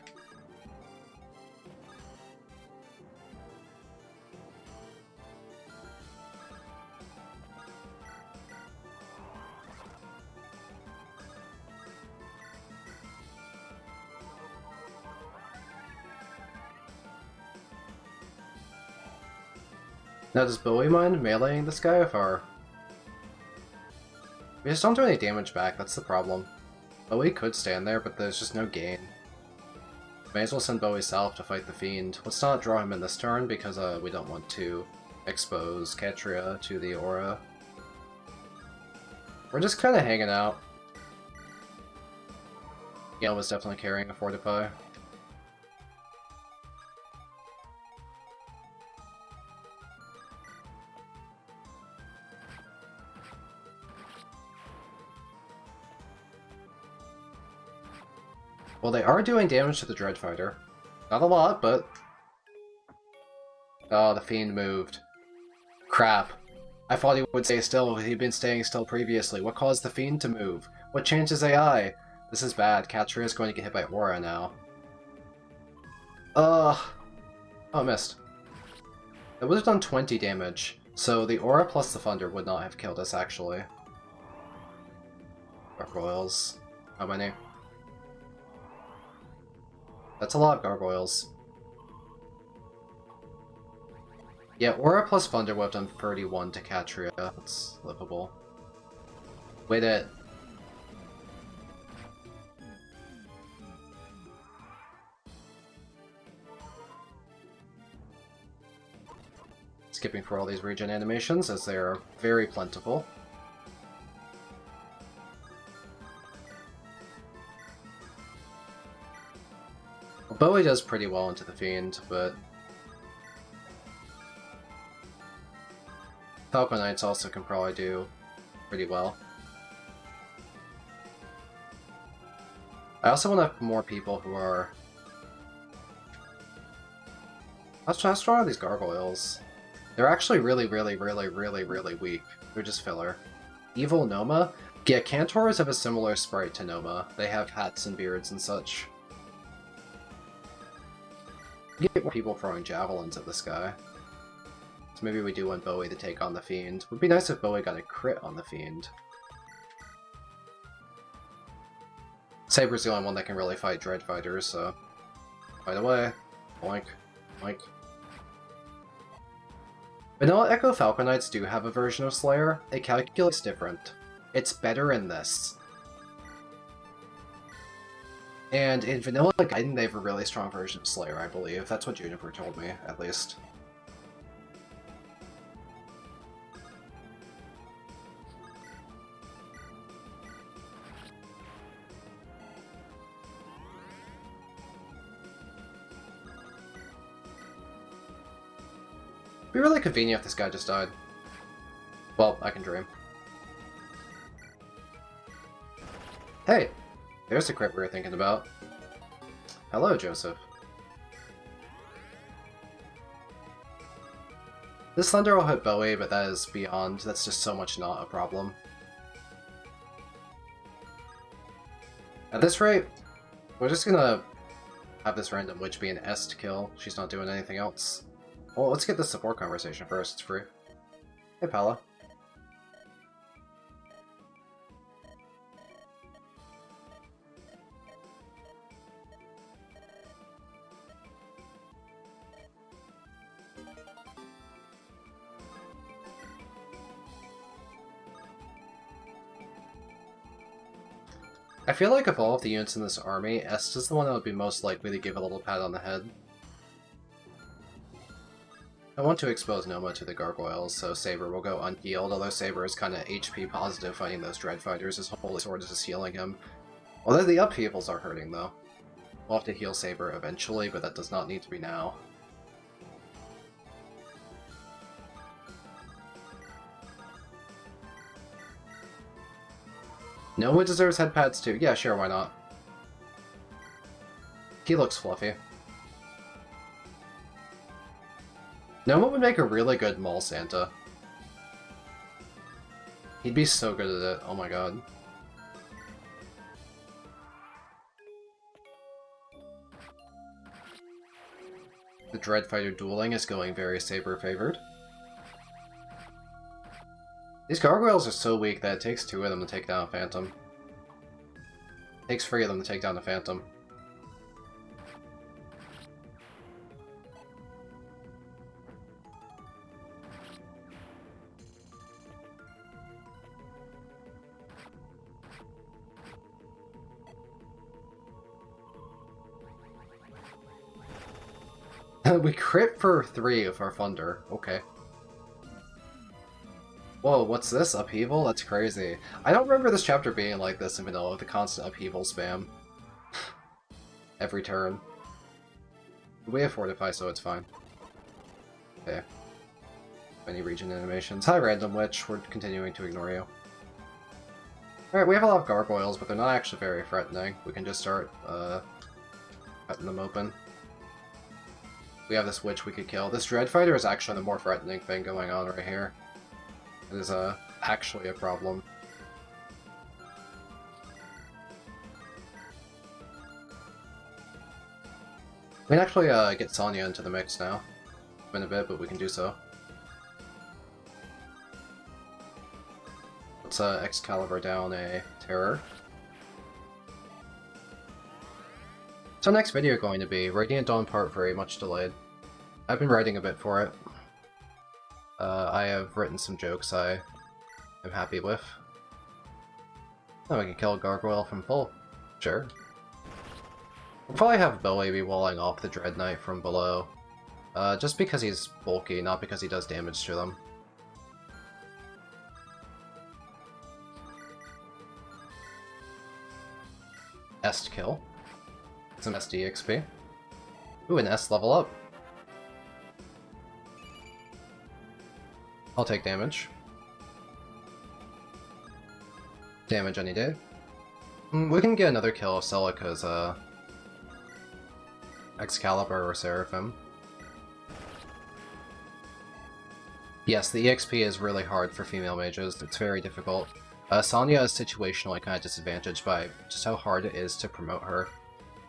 Now does Bowie mind meleeing this guy with our... We just don't do any damage back, that's the problem. Bowie could stand there, but there's just no gain. May as well send Bowie south to fight the Fiend. Let's not draw him in this turn, because we don't want to expose Katria to the aura. We're just kind of hanging out. Gale was definitely carrying a Fortify. Well, they are doing damage to the Dread Fighter. Not a lot, but... Oh, the Fiend moved. Crap. I thought he would stay still, he'd been staying still previously. What caused the Fiend to move? What changed his AI? This is bad. Katria is going to get hit by Aura now. Oh, I missed. It would have done 20 damage, so the Aura plus the Thunder would not have killed us, actually. Gargoyles. How many? That's a lot of gargoyles. Yeah, Aura plus Thunder Whip on 31 to Katria. That's livable. Wait it. Skipping for all these regen animations as they are very plentiful. Well, Bowie does pretty well into the Fiend, but Falcon Knights also can probably do pretty well. I also want to have more people who are... How strong are these gargoyles? They're actually really weak. They're just filler. Evil Noma? Yeah, Cantors have a similar sprite to Noma. They have hats and beards and such. Get more people throwing javelins at this guy. So maybe we do want Bowie to take on the Fiend. Would be nice if Bowie got a crit on the Fiend. Saber's the only one that can really fight Dread Fighters, so... Fight away. Boink. Boink. Vanilla Echo Falcon Knights do have a version of Slayer. It calculates different. It's better in this. And in Vanilla Gaiden, they have a really strong version of Slayer, I believe. That's what Juniper told me, at least. It'd be really convenient if this guy just died. Well, I can dream. Hey! There's the crit we were thinking about. Hello, Joseph. This Thunder will hit Bowie, but that is beyond. That's just so much not a problem. At this rate, we're just gonna have this random witch be an S to kill. She's not doing anything else. Well, let's get the support conversation first. It's free. Hey, Pala. I feel like of all of the units in this army, Est is the one that would be most likely to give a little pat on the head. I want to expose Noma to the gargoyles, so Saber will go unhealed, although Saber is kind of HP positive fighting those Dread Fighters. His Holy Sword is just healing him. Although the upheavals are hurting, though. We'll have to heal Saber eventually, but that does not need to be now. Noma deserves head pads too. Yeah, sure, why not? He looks fluffy. Noma would make a really good Mall Santa. He'd be so good at it, oh my god. The Dread Fighter dueling is going very Saber-favored. These gargoyles are so weak that it takes 2 of them to take down a Phantom. It takes 3 of them to take down a Phantom. We crit for 3 of our Thunder. Okay. Whoa, what's this? Upheaval? That's crazy. I don't remember this chapter being like this in vanilla, with the constant upheaval spam. Every turn. We have Fortify, so it's fine. Okay. Any region animations? Hi, Random Witch. We're continuing to ignore you. Alright, we have a lot of gargoyles, but they're not actually very threatening. We can just start, cutting them open. We have this witch we could kill. This Dread Fighter is actually the more threatening thing going on right here. It is actually a problem. We can actually get Sonya into the mix now. It's been a bit, but we can do so. Let's Excalibur down a Terror. So next video going to be Radiant Dawn Part 3, much delayed. I've been writing a bit for it. I have written some jokes I am happy with. Oh, we can kill a Gargoyle from full. Sure. We'll probably have Bowie be walling off the Dread Knight from below. Just because he's bulky, not because he does damage to them. Est kill. Some SD XP. Ooh, an S level up. I'll take damage. Damage any day. We can get another kill of Celica's Excalibur or Seraphim. Yes, the EXP is really hard for female mages. It's very difficult. Sonya is situationally kind of disadvantaged by just how hard it is to promote her.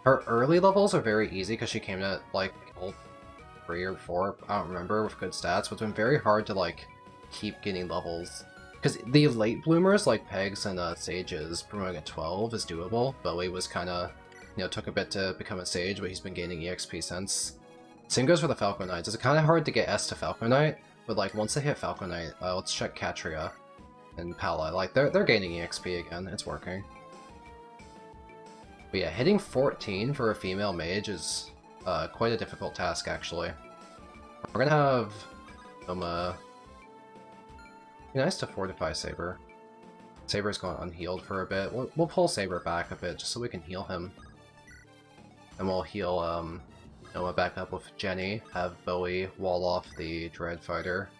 Her early levels are very easy because she came in at like level 3 or 4, I don't remember, with good stats, but it's been very hard to like keep getting levels. Because the late bloomers like Pegs and Sages promoting at 12 is doable. Bowie was kind of, you know, took a bit to become a Sage, but he's been gaining EXP since. Same goes for the Falco Knights. It's kind of hard to get S to Falco Knight, but like once they hit Falco Knight, let's check Katria and Pala. Like they're gaining EXP again. It's working. But yeah, hitting 14 for a female mage is quite a difficult task actually. We're gonna have be nice to fortify Saber. Saber's going unhealed for a bit. We'll pull Saber back a bit just so we can heal him. And we'll heal Noma back up with Jenny, have Bowie wall off the Dread Fighter.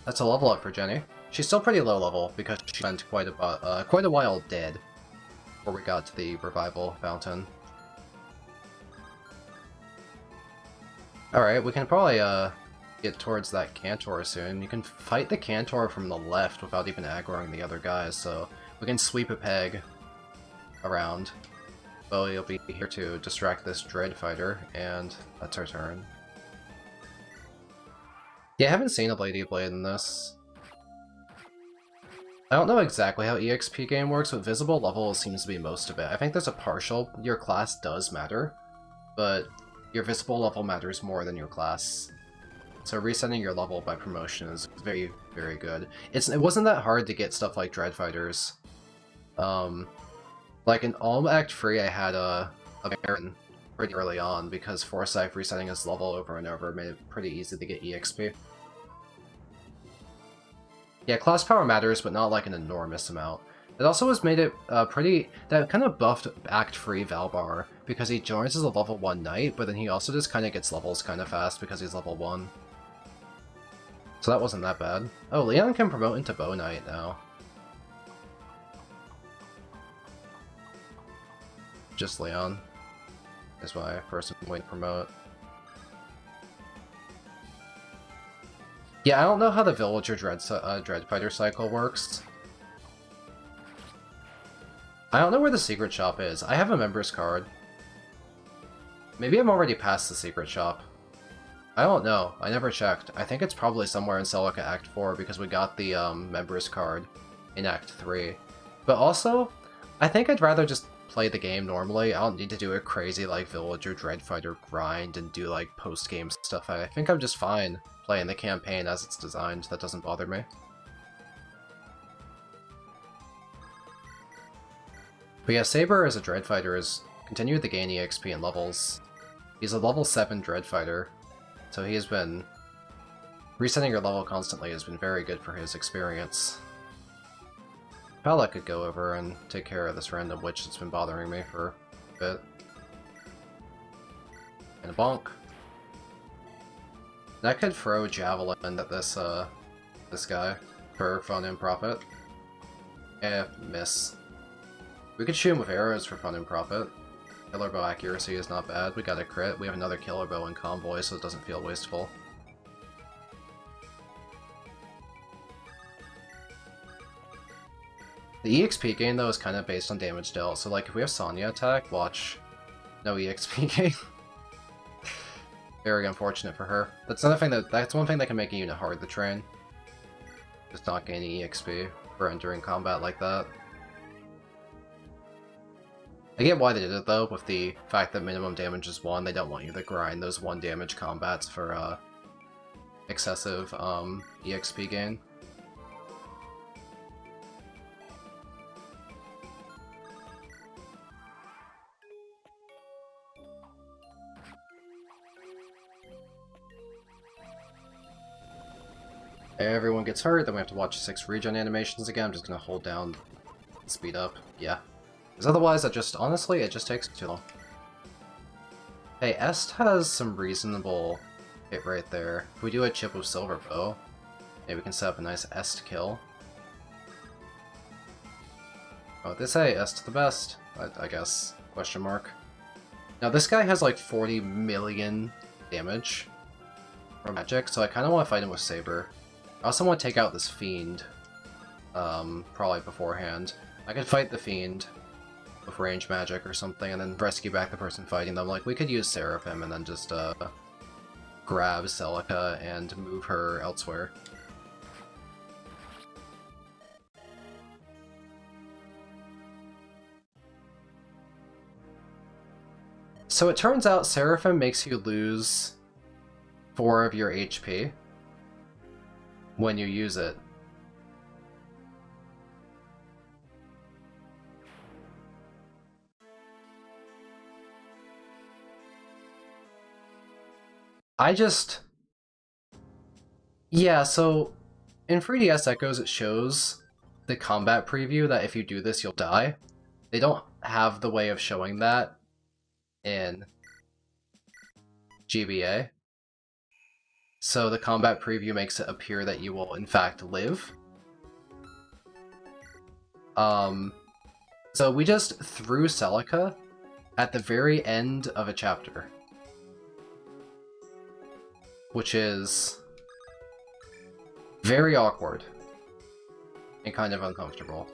That's a level up for Jenny. She's still pretty low level because she spent quite a while dead before we got to the revival fountain. Alright, we can probably get towards that Cantor soon. You can fight the Cantor from the left without even aggroing the other guys, so we can sweep a peg around. Bowie will be here to distract this Dread Fighter, and that's our turn. Yeah, I haven't seen a Lady Blade in this. I don't know exactly how EXP game works, but visible level seems to be most of it. I think there's a partial. Your class does matter, but your visible level matters more than your class. So resetting your level by promotion is very, very good. It wasn't that hard to get stuff like Dread Fighters. Like in Alm Act 3, I had a Baron pretty early on because Forsyth resetting his level over and over made it pretty easy to get EXP. Yeah, class power matters, but not like an enormous amount. It also has made it that kind of buffed Act 3 Valbar, because he joins as a level 1 knight, but then he also just kind of gets levels kind of fast because he's level 1. So that wasn't that bad. Oh, Leon can promote into Bow Knight now. Just Leon is my person way to promote. Yeah, I don't know how the Villager Dread Fighter cycle works. I don't know where the secret shop is. I have a member's card. Maybe I'm already past the secret shop. I don't know. I never checked. I think it's probably somewhere in Celica Act 4 because we got the member's card in Act 3. But also, I think I'd rather just play the game normally. I don't need to do a crazy like Villager Dread Fighter grind and do like post-game stuff. I think I'm just fine playing the campaign as it's designed. That doesn't bother me. But yeah, Saber as a Dread Fighter has continued to gain EXP and levels. He's a level 7 Dread Fighter, so he has been... Resetting your level constantly has been very good for his experience. Pala could go over and take care of this random witch that's been bothering me for a bit. And a bonk. That could throw Javelin at this, this guy for fun and profit. Eh, miss. We could shoot him with arrows for fun and profit. Killer bow accuracy is not bad. We got a crit. We have another killer bow in convoy, so it doesn't feel wasteful. The EXP gain, though, is kind of based on damage dealt, so like if we have Sonya attack, watch, no EXP gain. Very unfortunate for her. That's one thing that can make a unit hard to train. Just not gaining EXP for entering combat like that. I get why they did it though, with the fact that minimum damage is 1, they don't want you to grind those 1 damage combats for excessive EXP gain. Everyone gets hurt, then we have to watch 6 regen animations again. I'm just gonna hold down and speed up. Yeah. Because otherwise, honestly, it just takes too long. Hey, Est has some reasonable hit right there. If we do a chip with Silver Bow, maybe we can set up a nice Est kill. Oh, they say Est the best, I guess, question mark. Now, this guy has like 40 million damage from magic, so I kind of want to fight him with Saber. I also want to take out this Fiend, probably beforehand. I could fight the Fiend with range magic or something, and then rescue back the person fighting them. Like, we could use Seraphim and then just, grab Celica and move her elsewhere. So it turns out Seraphim makes you lose 4 of your HP when you use it. Yeah, so in 3DS Echoes it shows the combat preview that if you do this you'll die. They don't have the way of showing that in GBA. So the combat preview makes it appear that you will in fact live. So we just threw Celica at the very end of a chapter, which is very awkward and kind of uncomfortable.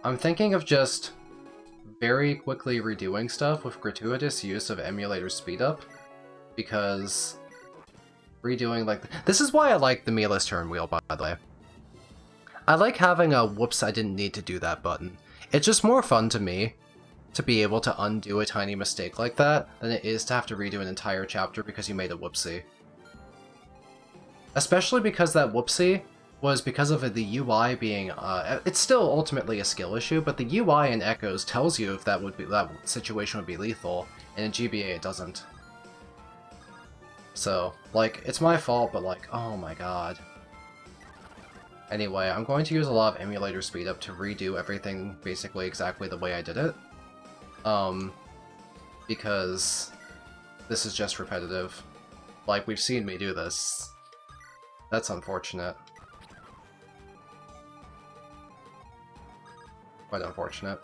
I'm thinking of just very quickly redoing stuff with gratuitous use of emulator speedup, because redoing like this is why I like the meatless turn wheel, by the way. I like having a whoops I didn't need to do that button. It's just more fun to me to be able to undo a tiny mistake like that than it is to have to redo an entire chapter because you made a whoopsie. Especially because that whoopsie was because of the UI being, it's still ultimately a skill issue, but the UI in Echoes tells you if that situation would be lethal, and in GBA it doesn't. So, like, it's my fault, but like, oh my god. Anyway, I'm going to use a lot of emulator speedup to redo everything basically exactly the way I did it. Because this is just repetitive. Like, we've seen me do this. That's unfortunate. Quite unfortunate.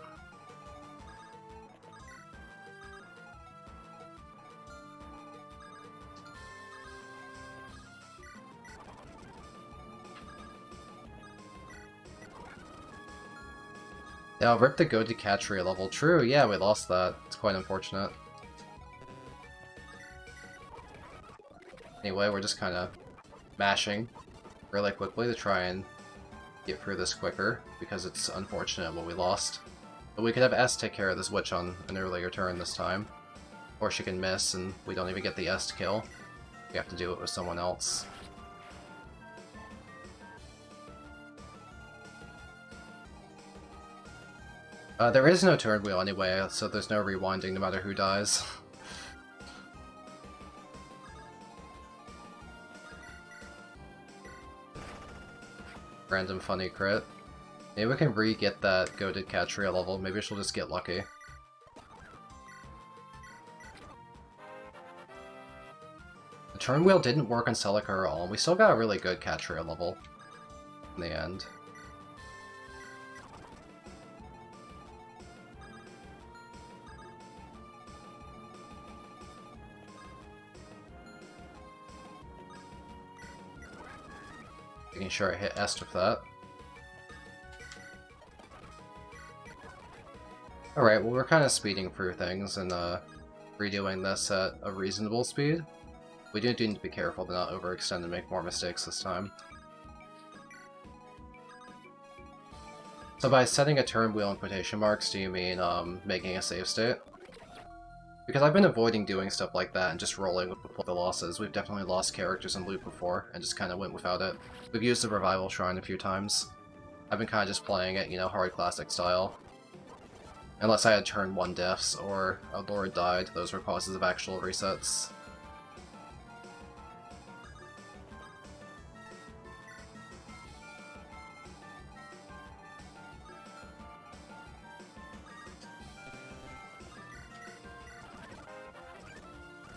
Yeah, rip the go to Catria level. True, yeah, we lost that. It's quite unfortunate. Anyway, we're just kind of mashing really quickly to try and get through this quicker, because it's unfortunate what we lost. But we could have S take care of this witch on an earlier turn this time. Or she can miss and we don't even get the S kill. We have to do it with someone else. There is no turn wheel anyway, so there's no rewinding no matter who dies. Random funny crit. Maybe we can re-get that goated Catria level, maybe she'll just get lucky. The turn wheel didn't work on Celica at all, and we still got a really good Catria level in the end. Making sure I hit Est with that. Alright, well we're kind of speeding through things and redoing this at a reasonable speed. We do need to be careful to not overextend and make more mistakes this time. So by setting a turn wheel in quotation marks, do you mean making a save state? Because I've been avoiding doing stuff like that and just rolling with the losses. We've definitely lost characters in loot before and just kind of went without it. We've used the Revival Shrine a few times. I've been kind of just playing it, you know, hard classic style. Unless I had turn 1 deaths or a lord died, those were causes of actual resets.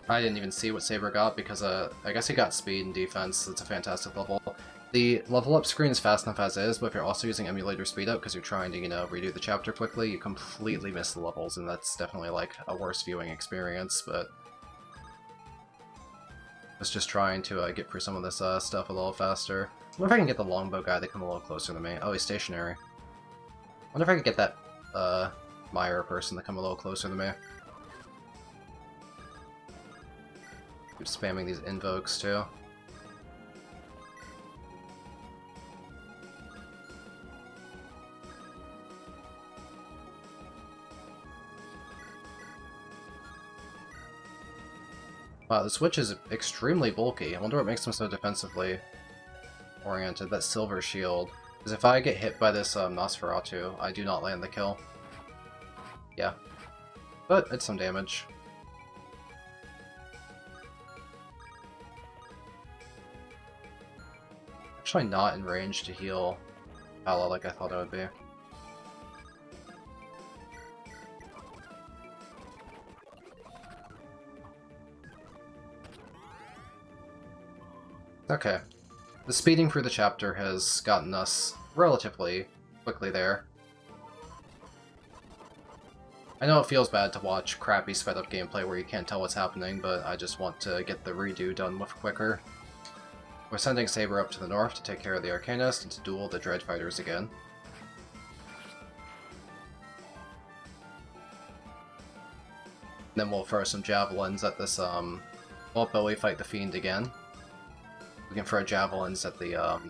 I didn't even see what Saber got because I guess he got speed and defense. It's a fantastic level. The level up screen is fast enough as is, but if you're also using emulator speed up because you're trying to, you know, redo the chapter quickly, you completely miss the levels, and that's definitely like a worse viewing experience, but I was just trying to get through some of this stuff a little faster. I wonder if I can get the longbow guy to come a little closer to me. Oh, he's stationary. I wonder if I could get that Meyer person to come a little closer to me. Keep spamming these invokes too. Wow, the Switch is extremely bulky. I wonder what makes them so defensively oriented. That silver shield. Because if I get hit by this Nosferatu, I do not land the kill. Yeah. But it's some damage. Actually not in range to heal Pala like I thought it would be. Okay. The speeding through the chapter has gotten us relatively quickly there. I know it feels bad to watch crappy sped up gameplay where you can't tell what's happening, but I just want to get the redo done with quicker. We're sending Saber up to the north to take care of the Arcanist and to duel the Dread Fighters again. Then we'll throw some javelins at this, well, Bowie fight the Fiend again. We can throw javelins at the,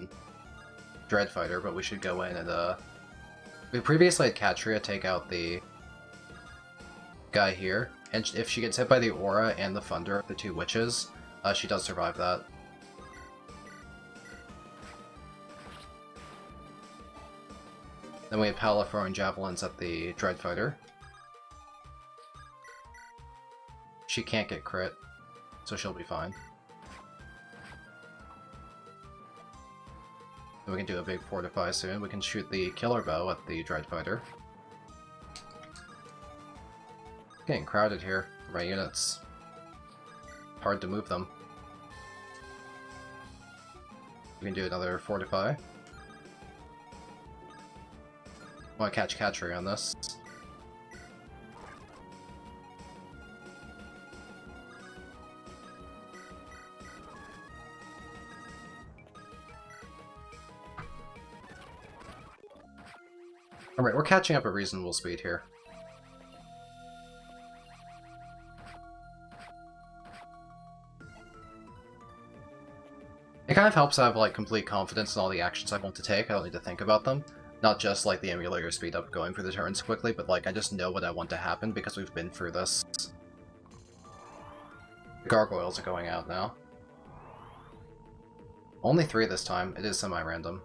Dread Fighter, but we should go in and, we previously had Katria take out the guy here, and if she gets hit by the Aura and the Thunder of the two witches, she does survive that. Then we have Pala throwing javelins at the Dread Fighter. She can't get crit, so she'll be fine. Then we can do a big fortify soon. We can shoot the Killer Bow at the Dread Fighter. Getting crowded here. My units. Hard to move them. We can do another fortify. I want to catch Katri on this. Alright, we're catching up at reasonable speed here. It kind of helps I have, like, complete confidence in all the actions I want to take. I don't need to think about them. Not just, like, the emulator speed up going for the turns quickly, but, like, I just know what I want to happen because we've been through this. The gargoyles are going out now. Only 3 this time. It is semi-random.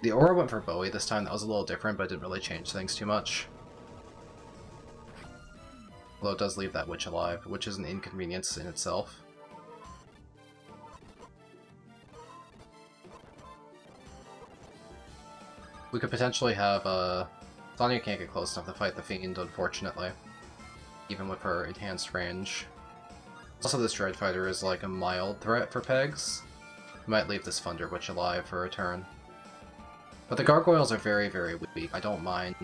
The Aura went for Bowie this time. That was a little different, but it didn't really change things too much. Although it does leave that witch alive, which is an inconvenience in itself. We could potentially have, Sonya can't get close enough to fight the Fiend, unfortunately. Even with her enhanced range. Also, this Dread Fighter is like a mild threat for pegs. We might leave this Thunder Witch alive for a turn. But the gargoyles are very, very weak. I don't mind,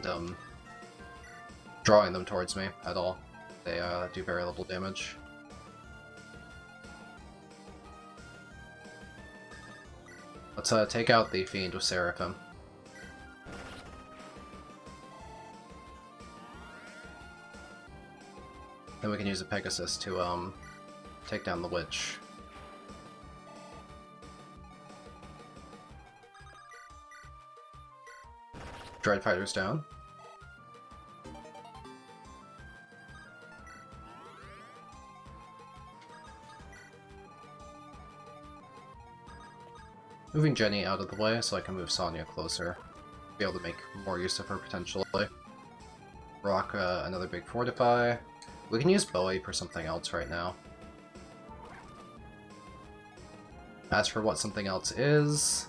drawing them towards me at all. They, do very little damage. Let's, take out the Fiend with Seraphim. Then we can use a Pegasus to take down the witch. Dread Fighter's down. Moving Jenny out of the way so I can move Sonya closer. Be able to make more use of her potentially. Rock another big fortify. We can use Bowie for something else right now. As for what something else is,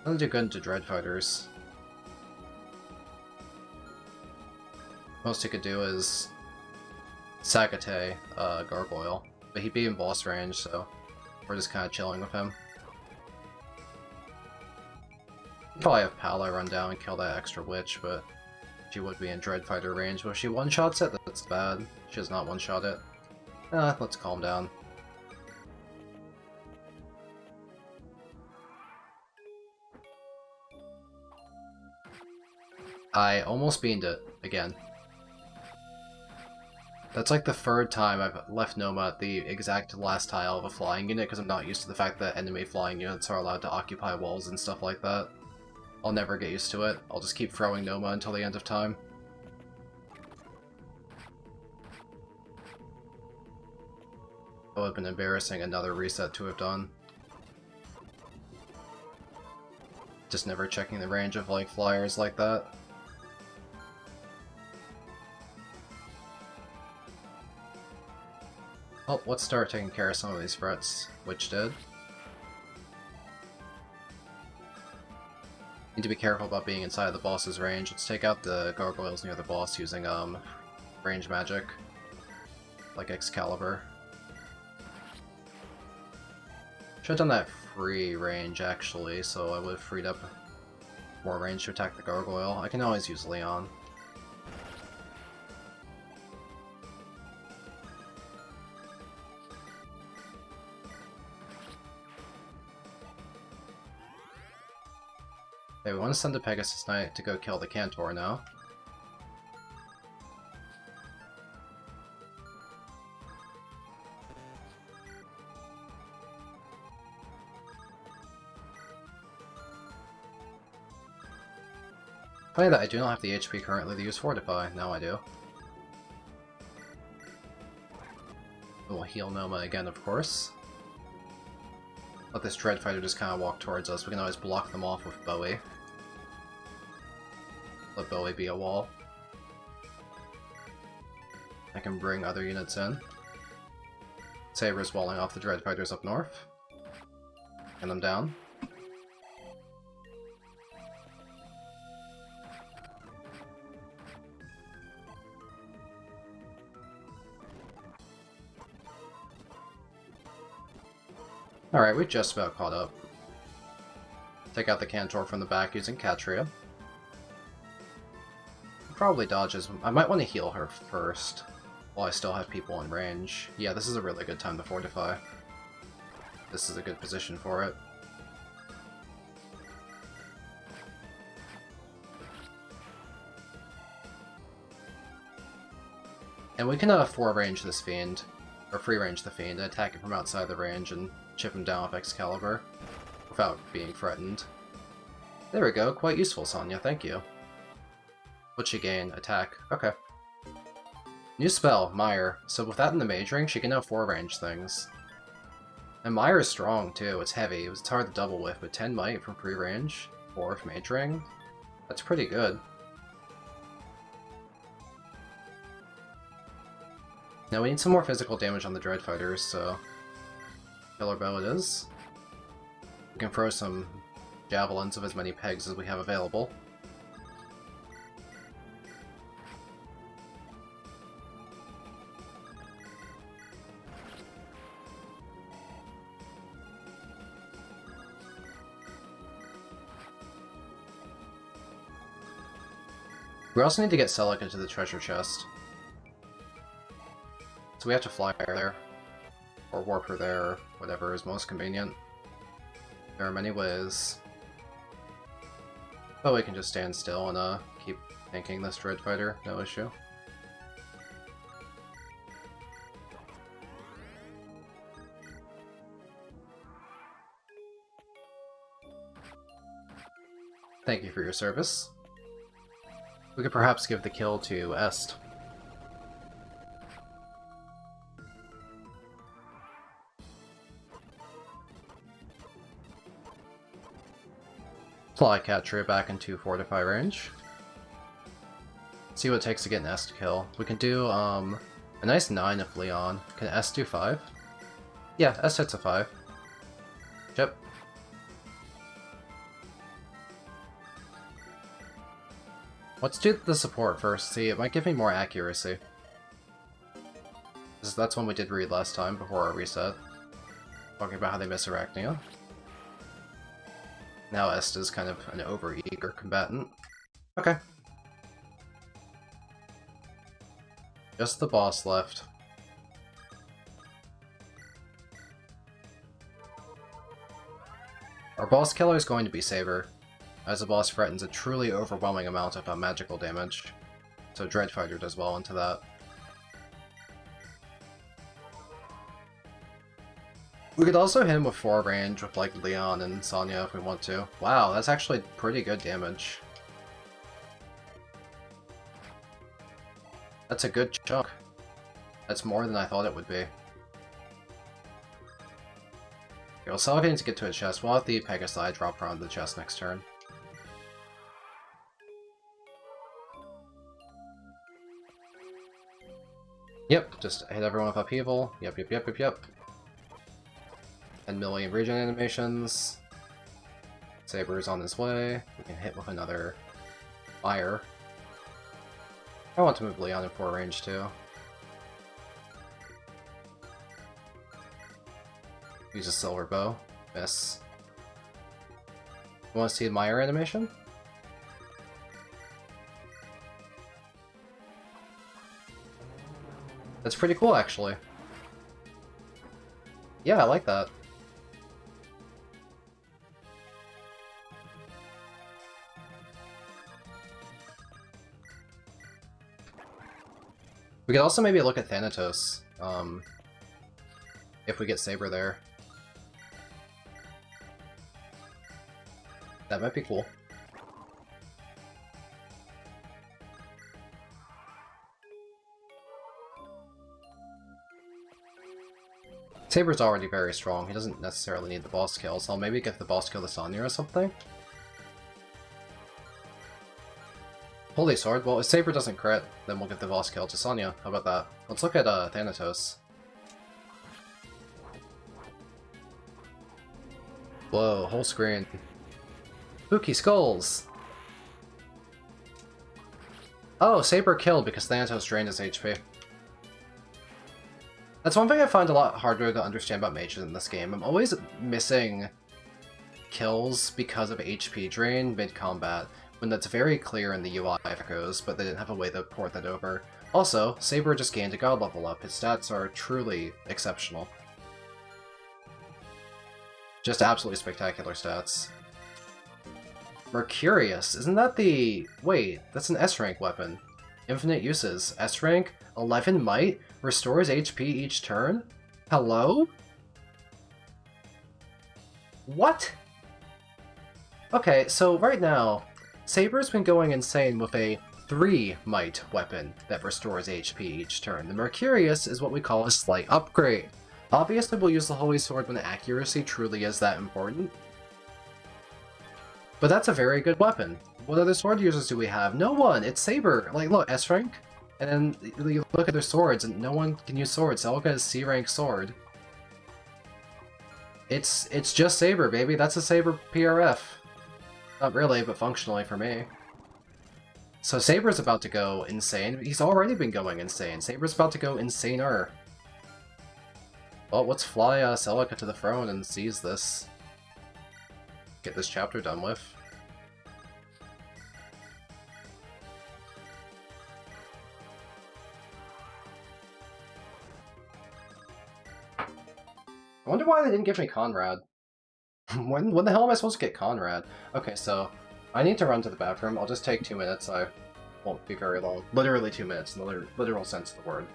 I'm gonna do good into Dread Fighters. Most he could do is Sagate, Gargoyle, but he'd be in boss range, so we're just kind of chilling with him. Probably have Pala run down and kill that extra witch, but she would be in Dread Fighter range. But if she one-shots it, that's bad. She does not one-shot it. Let's calm down. I almost beamed it again. That's like the third time I've left Noma at the exact last tile of a flying unit because I'm not used to the fact that enemy flying units are allowed to occupy walls and stuff like that. I'll never get used to it. I'll just keep throwing Noma until the end of time. It would have been embarrassing another reset to have done. Just never checking the range of like flyers like that. Oh, let's start taking care of some of these threats, which did. Need to be careful about being inside the boss's range. Let's take out the gargoyles near the boss using range magic, like Excalibur. Should have done that free range actually, so I would have freed up more range to attack the gargoyle. I can always use Leon. Okay, we want to send the Pegasus Knight to go kill the Cantor now. Funny that I do not have the HP currently to use Fortify. Now I do. We'll heal Noma again, of course. Let this Dread Fighter just kind of walk towards us. We can always block them off with Bowie. Let Bowie be a wall. I can bring other units in. Saber's walling off the Dread Fighters up north. And them down. Alright, we just about caught up. Take out the Cantor from the back using Catria. Probably dodges. I might want to heal her first, while I still have people in range. Yeah, this is a really good time to fortify. This is a good position for it. And we can 4-range this Fiend, or free-range the Fiend, and attack him from outside the range and chip him down with Excalibur, without being threatened. There we go, quite useful, Sonya, thank you. What'd she gain? Attack. Okay. New spell, Mire. So with that in the mage ring, she can now 4-range things. And Mire is strong, too. It's heavy. It's hard to double with, but 10 might from free range, 4 from mage ring. That's pretty good. Now we need some more physical damage on the Dread Fighters, so... Killer Bow it is. We can throw some javelins of as many pegs as we have available. We also need to get Selleck into the treasure chest. So we have to fly her there. Or warp her there, or whatever is most convenient. There are many ways. But we can just stand still and keep tanking this Dread Fighter, no issue. Thank you for your service. We could perhaps give the kill to Est. Flycatcher back into Fortify range. See what it takes to get an S to kill. We can do a nice 9 if Leon. Can S do 5? Yeah, S hits a 5. Yep. Let's do the support first. See, it might give me more accuracy. That's one we did read last time before our reset. Talking about how they miss Arachnia. Now Est is kind of an over-eager combatant. Okay. Just the boss left. Our boss killer is going to be Saber, as the boss threatens a truly overwhelming amount of magical damage. So Dreadfighter does well into that. We could also hit him with 4 range with like Leon and Sonya if we want to. Wow, that's actually pretty good damage. That's a good chunk. That's more than I thought it would be. Okay, well, Celica needs to get to a chest. We'll have the Pegasi drop her onto the chest next turn. Yep, just hit everyone with upheaval. Yep. 10 million regen animations. Saber's on his way. We can hit with another fire. I want to move Leon in 4 range too. Use a silver bow. Miss. You want to see the Meyer animation? That's pretty cool, actually. Yeah, I like that. We could also maybe look at Thanatos, if we get Saber there. That might be cool. Saber's already very strong, he doesn't necessarily need the boss kill, so I'll maybe get the boss kill to Sonya or something. Holy Sword? Well, if Saber doesn't crit, then we'll get the boss kill to Sonya. How about that? Let's look at Thanatos. Whoa, whole screen. Spooky skulls! Oh, Saber killed because Thanatos drained his HP. That's one thing I find a lot harder to understand about mages in this game. I'm always missing kills because of HP drain mid-combat, when that's very clear in the UI echoes, but they didn't have a way to port that over. Also, Saber just gained a god level up. His stats are truly exceptional. Just absolutely spectacular stats. Mercurius, isn't that the... Wait, that's an S-rank weapon. Infinite uses. S-rank, 11 might, restores HP each turn? Hello? What? Okay, so right now, Saber's been going insane with a 3 might weapon that restores HP each turn. The Mercurius is what we call a slight upgrade. Obviously we'll use the Holy Sword when accuracy truly is that important. But that's a very good weapon. What other sword users do we have? No one! It's Saber! Like, look, S rank, and then you look at their swords, and no one can use swords. Celica has C rank sword. It's just Saber, baby. That's a Saber PRF. Not really, but functionally for me. So Saber's about to go insane. He's already been going insane. Saber's about to go insaner. Well, let's fly Celica to the throne and seize this. Get this chapter done with. I wonder why they didn't give me Conrad. when the hell am I supposed to get Conrad? Okay, so I need to run to the bathroom. I'll just take 2 minutes. I won't be very long. Literally 2 minutes in the literal sense of the word.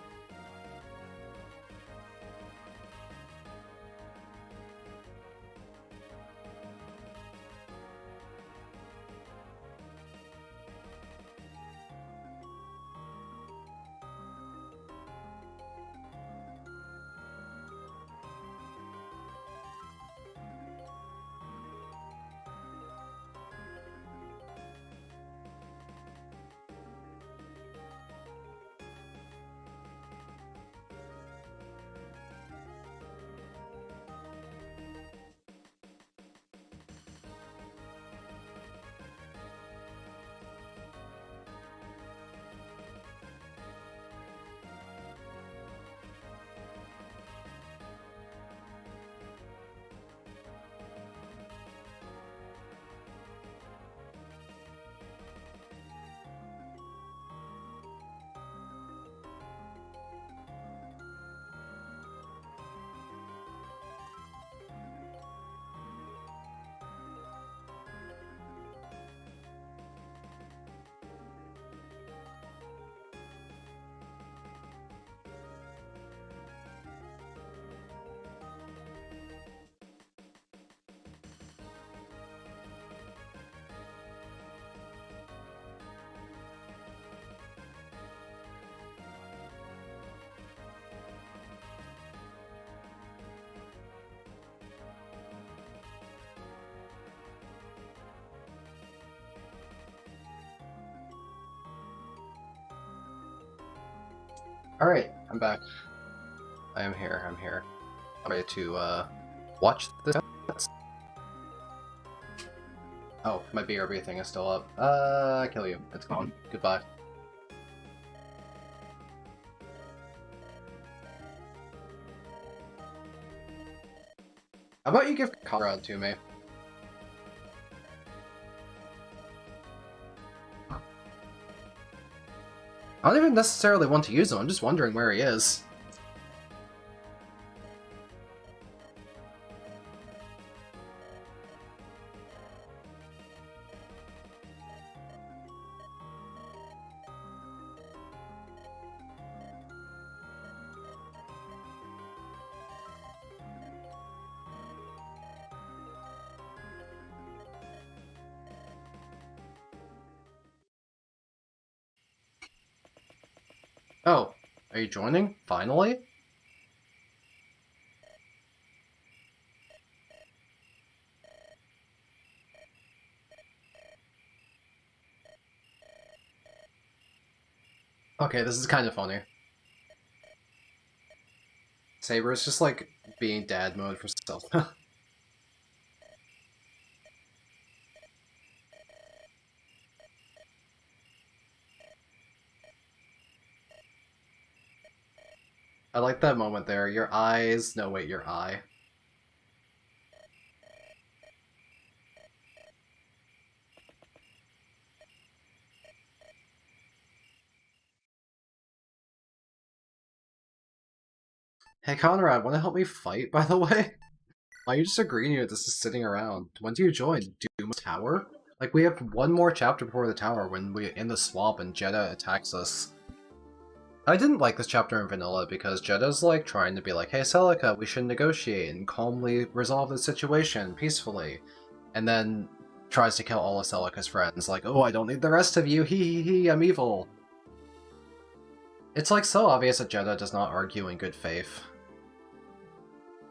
Alright, I'm back. I am here, I'm here. I'm ready to, watch this. Oh, my BRB thing is still up. I kill you. It's gone. Goodbye. How about you give Conrad to me? I don't even necessarily want to use him, I'm just wondering where he is. Oh, are you joining? Finally? Okay, this is kind of funny. Saber is just like being dad mode for stealth. I like that moment there. Your eyes... No, wait, your eye. Hey Conrad, wanna help me fight, by the way? Why are you just agreeing with this is sitting around? When do you join? Duma Tower? Like, we have one more chapter before the tower when we're in the swamp and Jeddah attacks us. I didn't like this chapter in vanilla because Jeddah's like trying to be like, hey Celica, we should negotiate and calmly resolve the situation peacefully. And then tries to kill all of Celica's friends, like, oh, I don't need the rest of you, hee, I'm evil. It's like so obvious that Jeddah does not argue in good faith.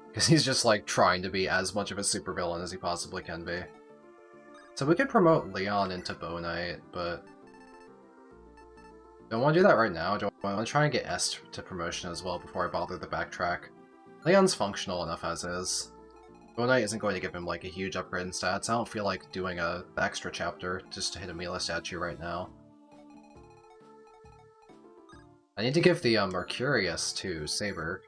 Because he's just like trying to be as much of a supervillain as he possibly can be. So we could promote Leon into Bow Knight, but don't want to do that right now. I want to try and get S to promotion as well before I bother to backtrack. Leon's functional enough as is. Bow Knight isn't going to give him like a huge upgrade in stats. I don't feel like doing a extra chapter just to hit a melee statue right now. I need to give the Mercurius to Saber.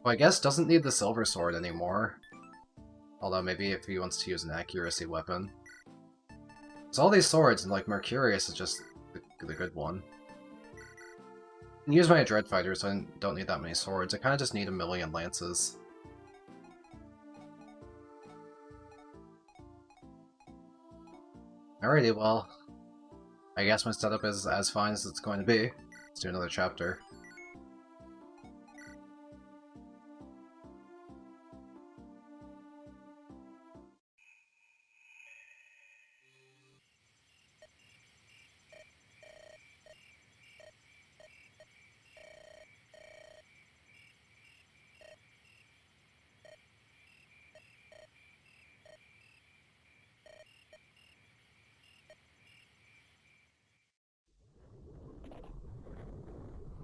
Well, I guess doesn't need the Silver Sword anymore. Although maybe if he wants to use an accuracy weapon. There's all these swords, and like Mercurius is just the good one. I can use my Dread Fighter, so I don't need that many swords. I kind of just need a million lances. Alrighty, well, I guess my setup is as fine as it's going to be. Let's do another chapter.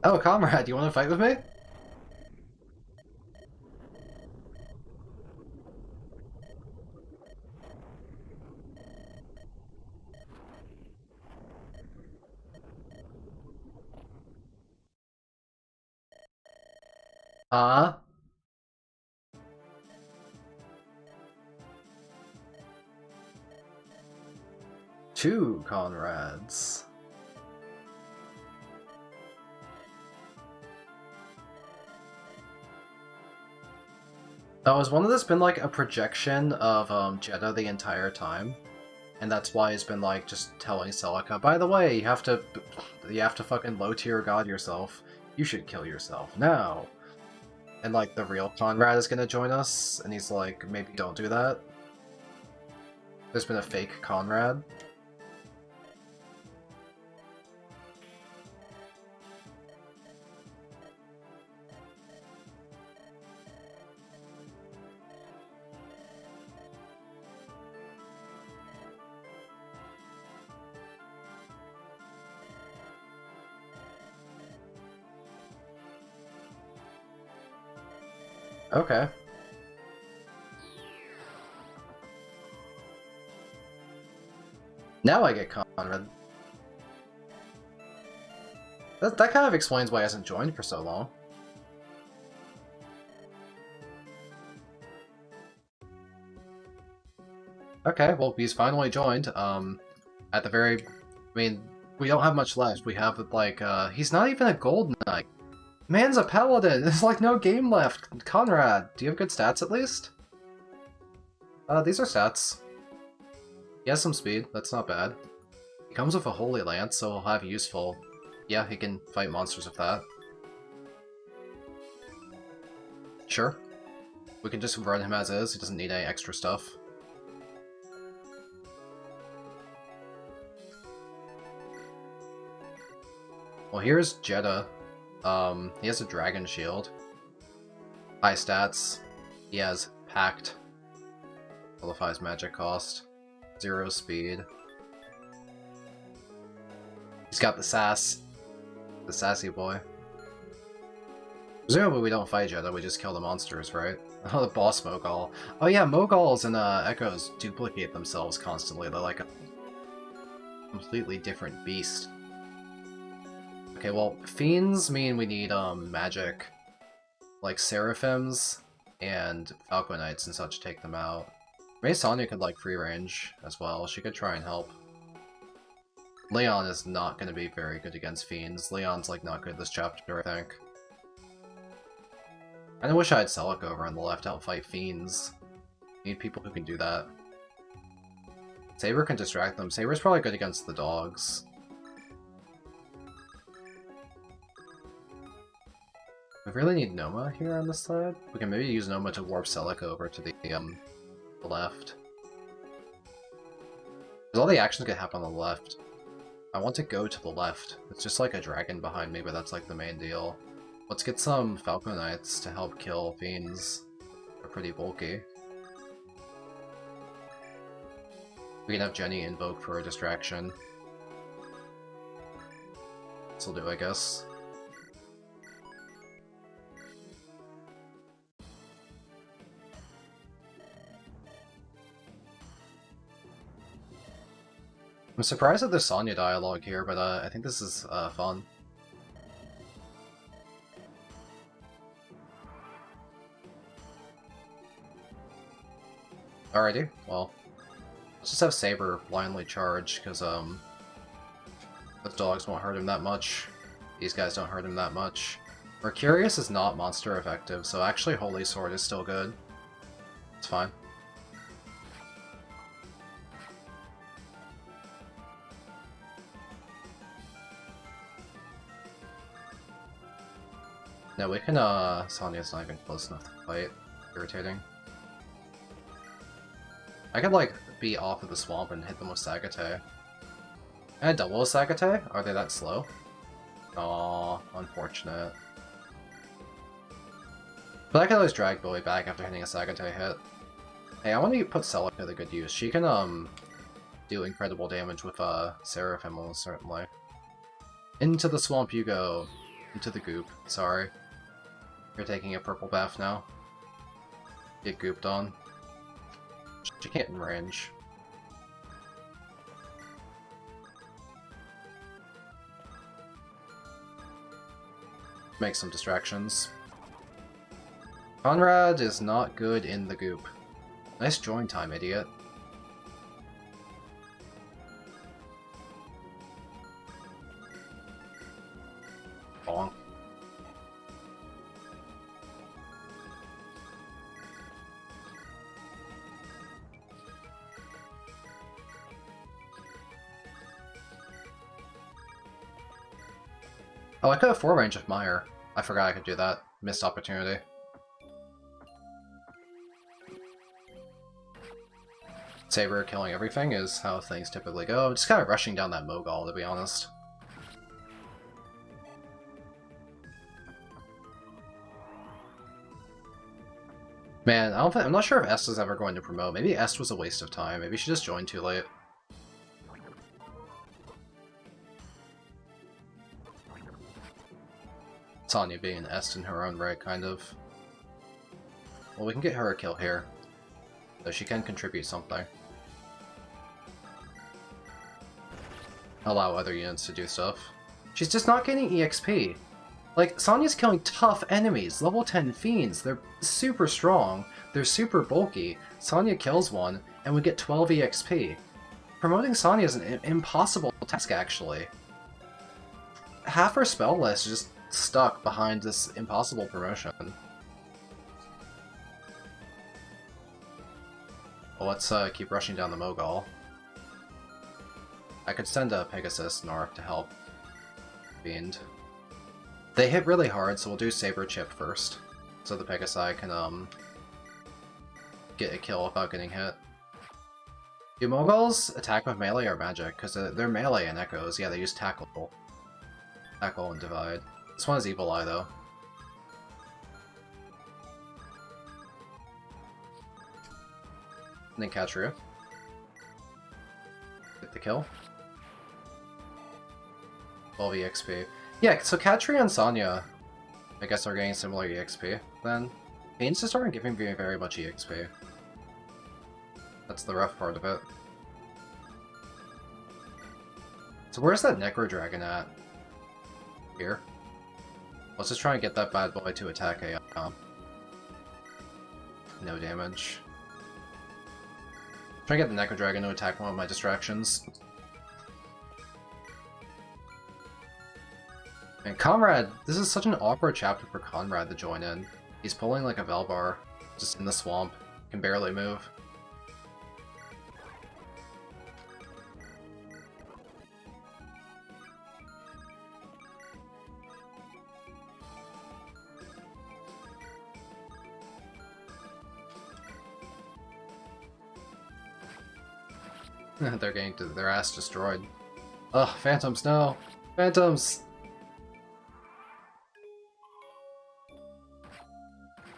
Oh, comrade, do you want to fight with me? Two Conrads. Oh, has one of this been like a projection of Jeddah the entire time? And that's why he's been like just telling Celica, by the way, you have to fucking low tier god yourself. You should kill yourself now. And like the real Conrad is gonna join us, and he's like, maybe don't do that. There's been a fake Conrad. Okay. Now I get Conrad. That kind of explains why he hasn't joined for so long. Okay, well, he's finally joined. At the very... I mean, we don't have much left. We have, like, he's not even a gold knight. Man's a paladin! There's, like, no game left. Conrad, do you have good stats, at least? These are stats. He has some speed. That's not bad. He comes with a Holy Lance, so he'll have useful... Yeah, he can fight monsters with that. Sure. We can just run him as is. He doesn't need any extra stuff. Well, here's Jeddah. He has a dragon shield. High stats. He has Pact. Qualifies magic cost. 0 speed. He's got the sass. The sassy boy. Presumably we don't fight Jeddah, we just kill the monsters, right? Oh, the boss Mogul. Oh yeah, Moguls and Echoes duplicate themselves constantly. They're like a completely different beast. Okay, well, Fiends mean we need, magic. Like Seraphims and Falconites and such to take them out. Maybe Sonya could, like, free range as well. She could try and help. Leon is not going to be very good against Fiends. Leon's, like, not good this chapter, I think. I wish I had Celica over on the left to help fight Fiends. Need people who can do that. Saber can distract them. Saber's probably good against the dogs. We really need Noma here on this side. We can maybe use Noma to warp Celica over to the left. Because all the action's gonna happen on the left. I want to go to the left. It's just like a dragon behind me, but that's like the main deal. Let's get some Falconites to help kill Fiends. They're pretty bulky. We can have Jenny invoke for a distraction. This'll do, I guess. I'm surprised at the Sonya dialogue here, but I think this is fun. Alrighty, well, let's just have Saber blindly charge, because the dogs won't hurt him that much. These guys don't hurt him that much. Mercurius is not monster effective, so actually Holy Sword is still good. It's fine. No, we can, Sonya's not even close enough to fight. Irritating. I could, like, be off of the swamp and hit them with Sagate. Can I double a Sagate? Are they that slow? Aw, unfortunate. But I can always drag Billy back after hitting a Sagate hit. Hey, I want to put Celica to good use. She can, do incredible damage with, Seraphim, almost certainly. Into the swamp you go. Into the goop. Sorry. You're taking a purple bath now. Get gooped on. She can't in range. Make some distractions. Conrad is not good in the goop. Nice join time, idiot. Bonk. Oh, I could have 4-range with Meyer. I forgot I could do that. Missed opportunity. Saber killing everything is how things typically go. Just kind of rushing down that Mogul, to be honest. Man, I'm not sure if Est is ever going to promote. Maybe Est was a waste of time. Maybe she just joined too late. Sonya being Est in her own right, kind of. Well, we can get her a kill here. So she can contribute something. Allow other units to do stuff. She's just not getting EXP. Like, Sonya's killing tough enemies, level 10 fiends. They're super strong, they're super bulky. Sonya kills one, and we get 12 EXP. Promoting Sonya is an impossible task, actually. Half her spell list is just stuck behind this impossible promotion. Well, let's keep rushing down the Mogul. I could send a Pegasus Narc to help Fiend. They hit really hard, so we'll do Saber Chip first. So the Pegasi can get a kill without getting hit. Do Moguls attack with melee or magic? Because they're melee and echoes. Yeah, they use tackle. Tackle and divide. This one is Evil Eye, though. And then Katria. Get the kill. 12 EXP. Yeah, so Katria and Sonya, I guess, are getting similar EXP. Then Fiends just aren't giving me very much EXP. That's the rough part of it. So where's that Necro Dragon at? Here. Let's just try and get that bad boy to attack a no damage. Try and get the Necro Dragon to attack one of my distractions. And Conrad, this is such an awkward chapter for Conrad to join in. He's pulling like a Velbar, just in the swamp, can barely move. They're getting their ass destroyed. Ugh, Phantoms, no! Phantoms!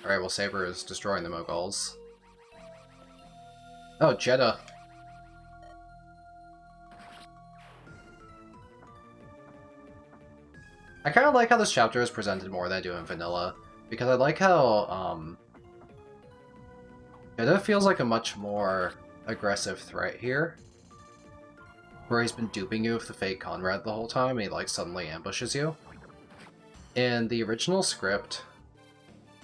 Alright, well, Saber is destroying the Moguls. Oh, Jeddah! I kind of like how this chapter is presented more than I do in vanilla, because I like how, Jeddah feels like a much more aggressive threat here. Where he's been duping you with the fake Conrad the whole time, and he, like, suddenly ambushes you. In the original script,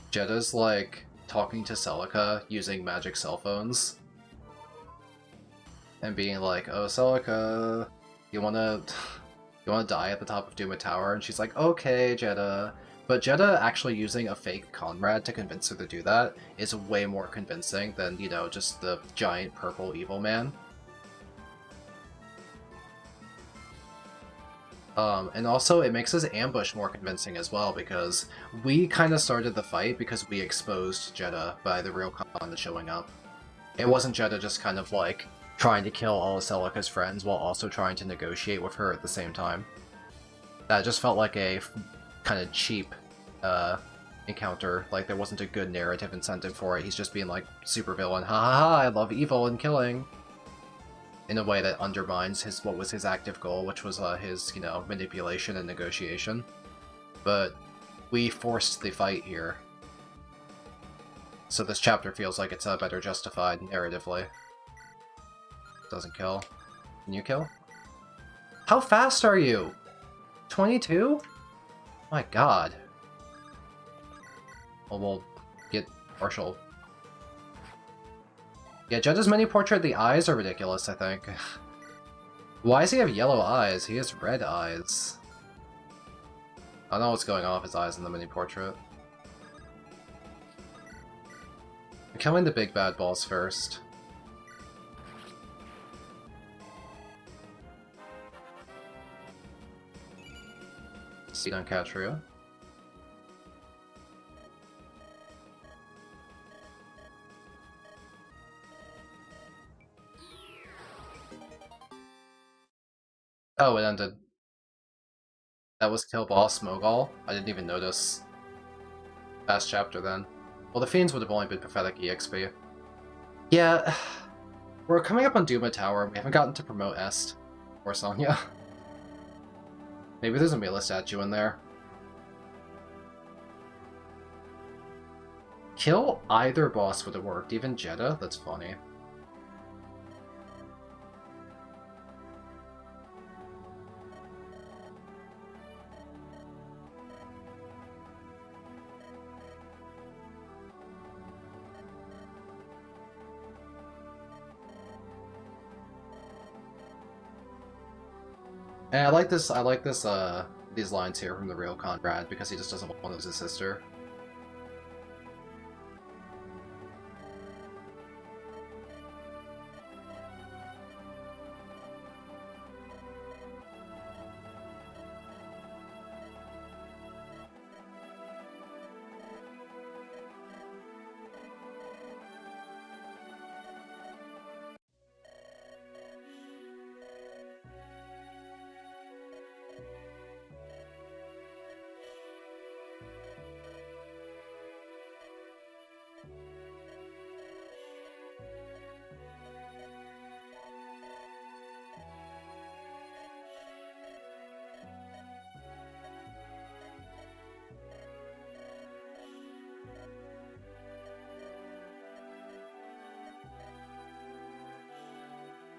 Jeddah's, like, talking to Celica using magic cell phones. And being like, oh, Celica, you wanna die at the top of Duma Tower? And she's like, okay, Jeddah. But Jeddah actually using a fake Conrad to convince her to do that is way more convincing than, you know, just the giant purple evil man. And also, it makes his ambush more convincing as well, because we kind of started the fight because we exposed Jeddah by the real Khan showing up. It wasn't Jeddah just kind of, like, trying to kill all of Celica's friends while also trying to negotiate with her at the same time. That just felt like a kind of cheap encounter. Like, there wasn't a good narrative incentive for it. He's just being like, super villain, ha ha ha, I love evil and killing. In a way that undermines what was his active goal, which was his, you know, manipulation and negotiation. But we forced the fight here. So this chapter feels like it's better justified narratively. Doesn't kill. Can you kill? How fast are you? 22? My god. Well, we'll get partial. Yeah, Jeddah's mini portrait, the eyes are ridiculous, I think. Why does he have yellow eyes? He has red eyes. I don't know what's going on with his eyes in the mini portrait. We're killing the big bad balls first. Seed on Katria. Oh, it ended. That was Kill Boss Mogul? I didn't even notice. Fast chapter then. Well, the Fiends would have only been Prophetic EXP. Yeah, we're coming up on Duma Tower. We haven't gotten to promote Est or Sonya. Maybe there's a Mila statue in there. Kill either boss would have worked, even Jeddah? That's funny. And I like this, these lines here from the real Conrad, because he just doesn't want to lose his sister.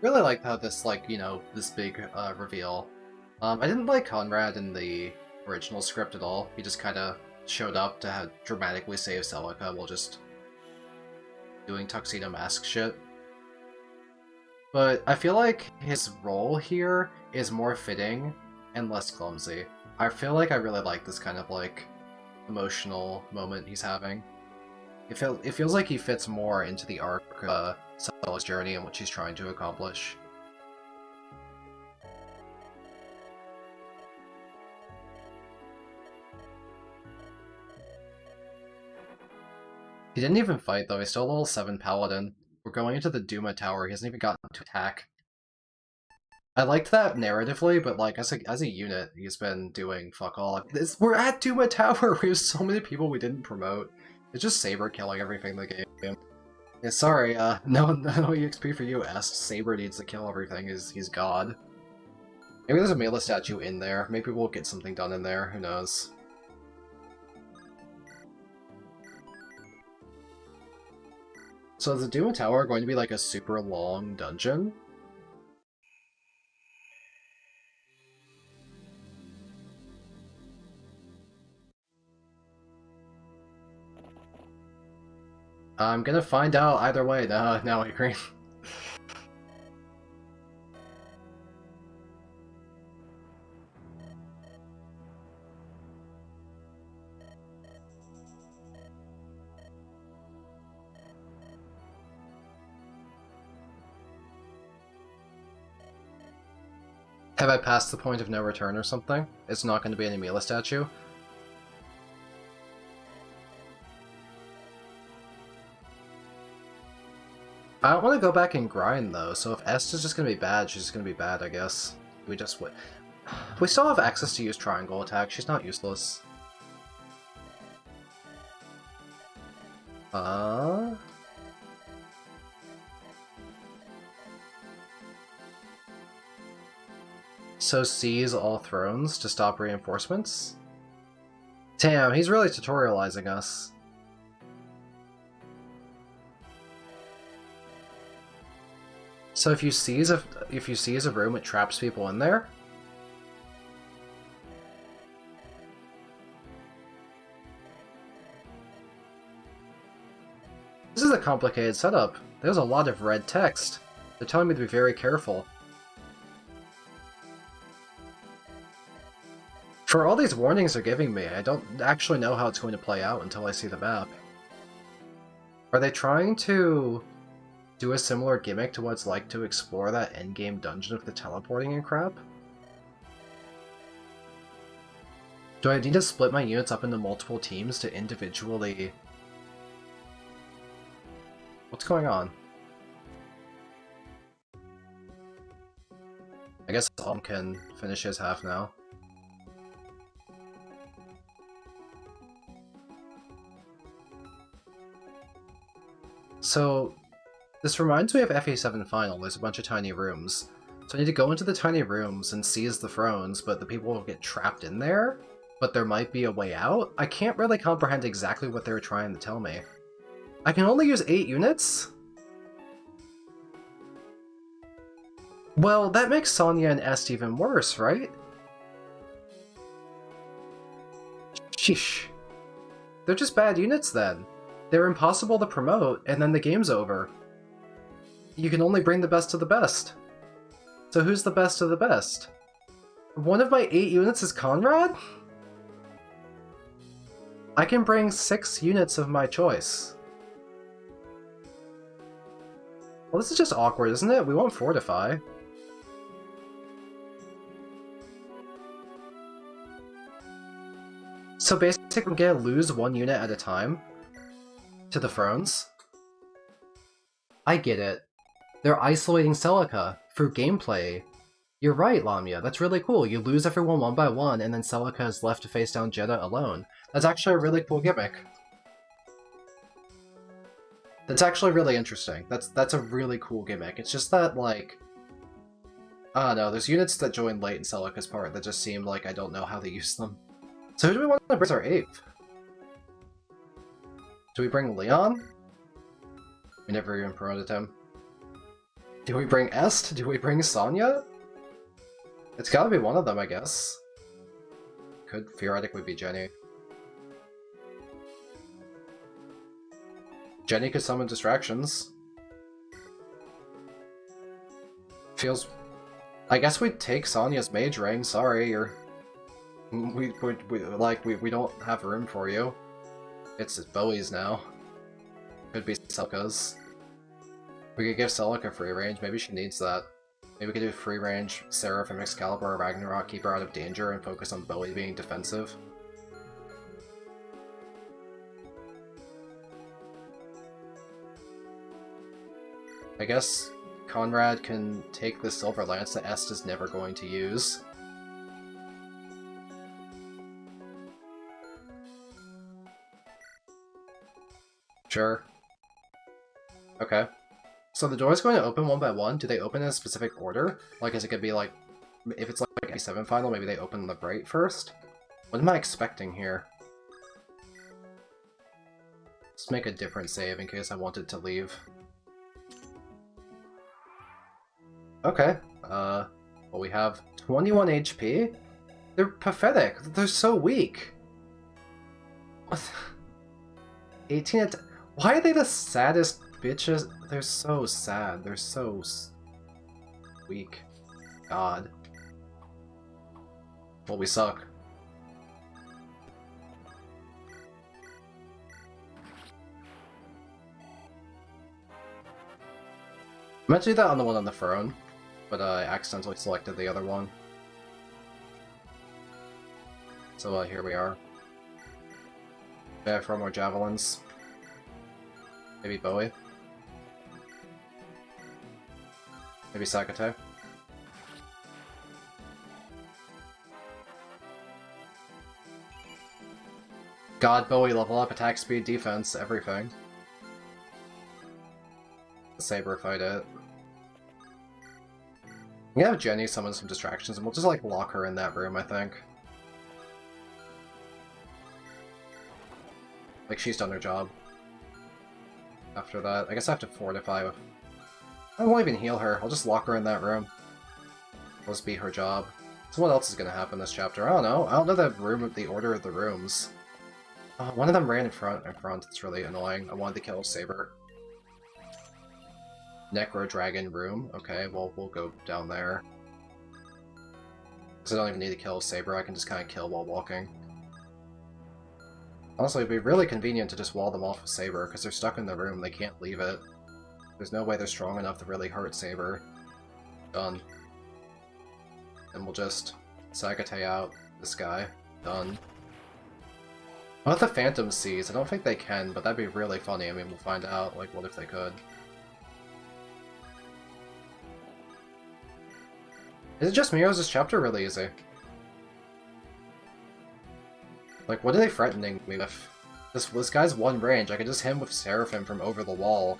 Really like how this, like, you know, this big reveal. I didn't like Conrad in the original script at all. He just kind of showed up to have dramatically save Celica while just doing tuxedo mask shit. But I feel like his role here is more fitting and less clumsy. I feel like I really like this kind of, like, emotional moment he's having. It feels like he fits more into the arc of Celica's journey and what she's trying to accomplish. He didn't even fight though, he's still a level 7 paladin. We're going into the Duma Tower, he hasn't even gotten to attack. I liked that narratively, but like as a unit, he's been doing fuck all. We're at Duma Tower! We have so many people we didn't promote. It's just Saber killing everything in the game. Yeah, sorry, no EXP for you, S. Saber needs to kill everything, he's god. Maybe there's a Mela statue in there, maybe we'll get something done in there, who knows. So is the Duma Tower going to be like a super long dungeon? I'm gonna find out either way now, I agree. Have I passed the point of no return or something? It's not going to be any Mila statue? I don't want to go back and grind though, so if S is just going to be bad, she's just going to be bad, I guess. We just wait. We still have access to use triangle attack, she's not useless. So seize all thrones to stop reinforcements? Damn, he's really tutorializing us. So if you seize a room, it traps people in there? This is a complicated setup. There's a lot of red text. They're telling me to be very careful. For all these warnings they're giving me, I don't actually know how it's going to play out until I see the map. Are they trying to do a similar gimmick to what it's like to explore that endgame dungeon with the teleporting and crap? Do I need to split my units up into multiple teams to individually... What's going on? I guess Alm can finish his half now. So, this reminds me of FA7 Final, there's a bunch of tiny rooms. So I need to go into the tiny rooms and seize the thrones, but the people will get trapped in there? But there might be a way out? I can't really comprehend exactly what they were trying to tell me. I can only use 8 units? Well, that makes Sonya and Est even worse, right? Sheesh. They're just bad units then. They're impossible to promote, and then the game's over. You can only bring the best of the best. So who's the best of the best? One of my 8 units is Conrad? I can bring 6 units of my choice. Well, this is just awkward, isn't it? We won't fortify. So basically, I'm gonna lose 1 unit at a time to the Thrones. I get it. They're isolating Celica through gameplay. You're right, Lamia. That's really cool. You lose everyone 1 by 1, and then Celica is left to face down Jeddah alone. That's actually a really cool gimmick. That's actually really interesting. That's a really cool gimmick. It's just that, like... I don't know, there's units that join late in Celica's part that just seem like I don't know how to use them. So who do we want to bring as our 8th? Do we bring Leon? We never even promoted him. Do we bring Est? Do we bring Sonya? It's gotta be one of them, I guess. Could theoretically be Jenny. Jenny could summon distractions. Feels... I guess we'd take Sonya's mage ring, sorry, or... We don't have room for you. It's Bowie's now. Could be Celica's. We could give Celica free range, maybe she needs that. Maybe we could do free range Seraphim, Excalibur, or Ragnarok, keep her out of danger, and focus on Bowie being defensive. I guess Conrad can take the Silver Lance that Est is never going to use. Sure. Okay. So the door's going to open 1 by 1. Do they open in a specific order? Like, is it going to be like... If it's like A7 final, maybe they open the right first? What am I expecting here? Let's make a different save in case I wanted to leave. Okay. Well, we have 21 HP? They're pathetic. They're so weak. What? 18 at... Why are they the saddest bitches? They're so sad. They're so... weak. God. Well, we suck. I meant to do that on the one on the throne, but I accidentally selected the other one. So here we are. I have 4 more javelins. Maybe Bowie. Maybe Sakate. God, Bowie, level up, attack speed, defense, everything. The Saber fight it. We have Jenny summon some distractions, and we'll just, like, lock her in that room, I think. Like, she's done her job. After that, I guess I have to fortify with... I won't even heal her, I'll just lock her in that room. It'll just be her job. So what else is gonna happen this chapter? I don't know. I don't know the order of the rooms. One of them ran in front. It's really annoying. I wanted to kill Saber. Necro Dragon room. Okay, well, we'll go down there. Because I don't even need to kill Saber, I can just kind of kill while walking. Honestly, it'd be really convenient to just wall them off with Saber, because they're stuck in the room, they can't leave it. There's no way they're strong enough to really hurt Saber. Done. And we'll just Sagate out this guy. Done. What if the Phantom sees? I don't think they can, but that'd be really funny. I mean, we'll find out, like, what if they could. Is it just me, or is this chapter really easy? Like, what are they threatening me with? This guy's one range, I could just hit him with Seraphim from over the wall.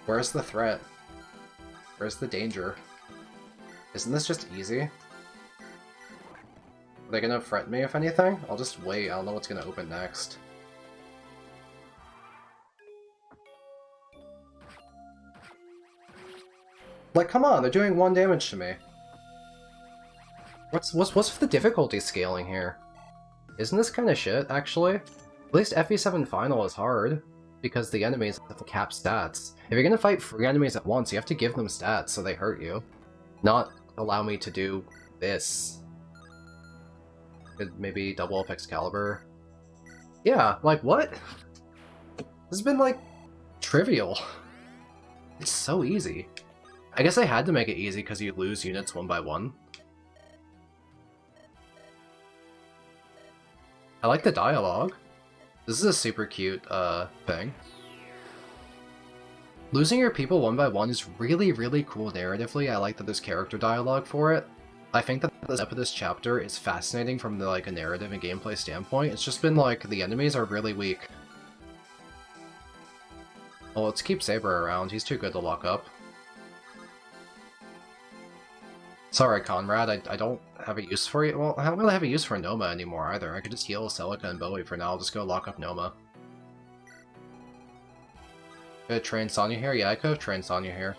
Where's the threat? Where's the danger? Isn't this just easy? Are they gonna threaten me, if anything? I'll just wait, I don't know what's gonna open next. Like, come on, they're doing 1 damage to me. What's with the difficulty scaling here? Isn't this kind of shit, actually? At least FE7 Final is hard, because the enemies have cap stats. If you're gonna fight 3 enemies at once, you have to give them stats so they hurt you. Not allow me to do this. Could maybe double up Excalibur. Yeah, like, what? This has been, like, trivial. It's so easy. I guess I had to make it easy because you lose units 1 by 1. I like the dialogue. This is a super cute, thing. Losing your people 1 by 1 is really, really cool narratively. I like that there's character dialogue for it. I think that the step of this chapter is fascinating from the, like, a narrative and gameplay standpoint. It's just been, like, the enemies are really weak. Well, let's keep Saber around. He's too good to lock up. Sorry, Conrad, I don't have a use for you. Well, I don't really have a use for Noma anymore either. I could just heal Celica and Bowie for now. I'll just go lock up Noma. Could I train Sonya here? Yeah, I could have trained Sonya here.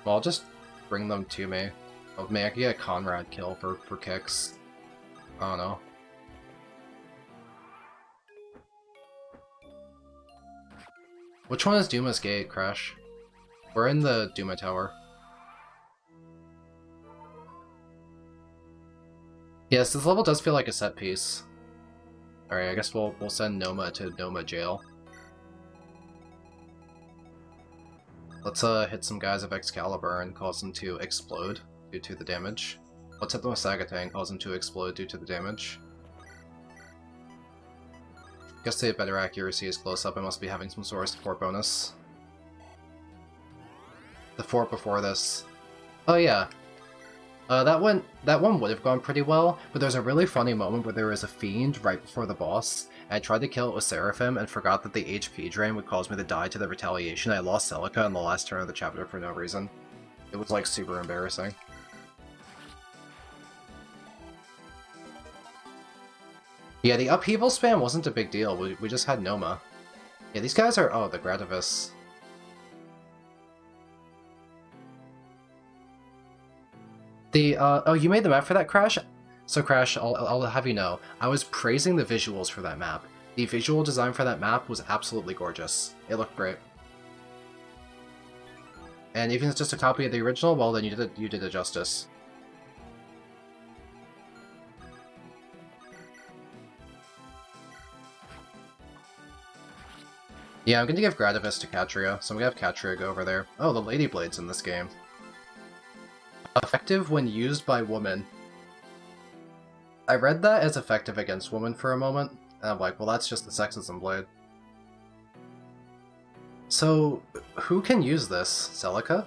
Well, I'll just bring them to me. Oh, maybe I could get a Conrad kill for kicks. I don't know. Which one is Duma's gate, Crash? We're in the Duma Tower. Yes, this level does feel like a set piece. Alright, I guess we'll send Noma to Noma jail. Let's hit some guys of Excalibur and cause them to explode due to the damage. Let's hit them with Sagatay and cause them to explode due to the damage. Guess they have better accuracy as close up. I must be having some sort of support bonus. The fort before this. Oh yeah. That one would have gone pretty well, but there's a really funny moment where there was a fiend right before the boss, and I tried to kill it with Seraphim and forgot that the HP drain would cause me to die to the retaliation. I lost Celica in the last turn of the chapter for no reason. It was, like, super embarrassing. Yeah, the upheaval spam wasn't a big deal. We just had Noma. Yeah, these guys are... oh, the Gradivis. Oh, you made the map for that, Crash? So, Crash, I'll have you know, I was praising the visuals for that map. The visual design for that map was absolutely gorgeous. It looked great. And even if it's just a copy of the original, well, then you did it justice. Yeah, I'm gonna give Gradivis to Catria, so I'm gonna have Catria go over there. Oh, the Lady Blade's in this game. Effective when used by women. I read that as effective against women for a moment, and I'm like, well, that's just the sexism blade. So, who can use this? Celica?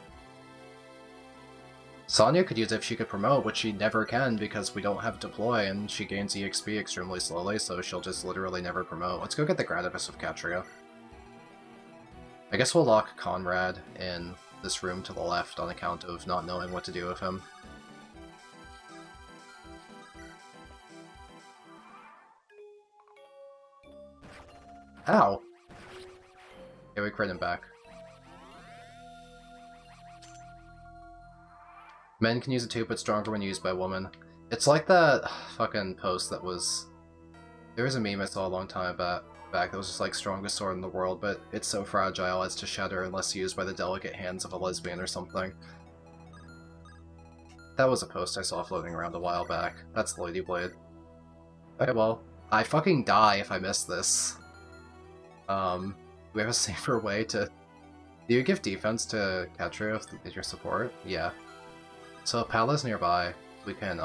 Sonya could use it if she could promote, which she never can because we don't have deploy, and she gains EXP extremely slowly, so she'll just literally never promote. Let's go get the Gradivis of Catria. I guess we'll lock Conrad in this room to the left on account of not knowing what to do with him. Ow! Okay, we crit him back. Men can use it too, but stronger when used by women. It's like that fucking post that was... There was a meme I saw a long time back that was just like strongest sword in the world, but it's so fragile as to shatter unless used by the delicate hands of a lesbian or something. That was a post I saw floating around a while back. That's the Lady Blade. Okay, well, I fucking die if I miss this. Do we have a safer way to... Do you give defense to Catria as your support? Yeah. So if Pala's nearby, we can,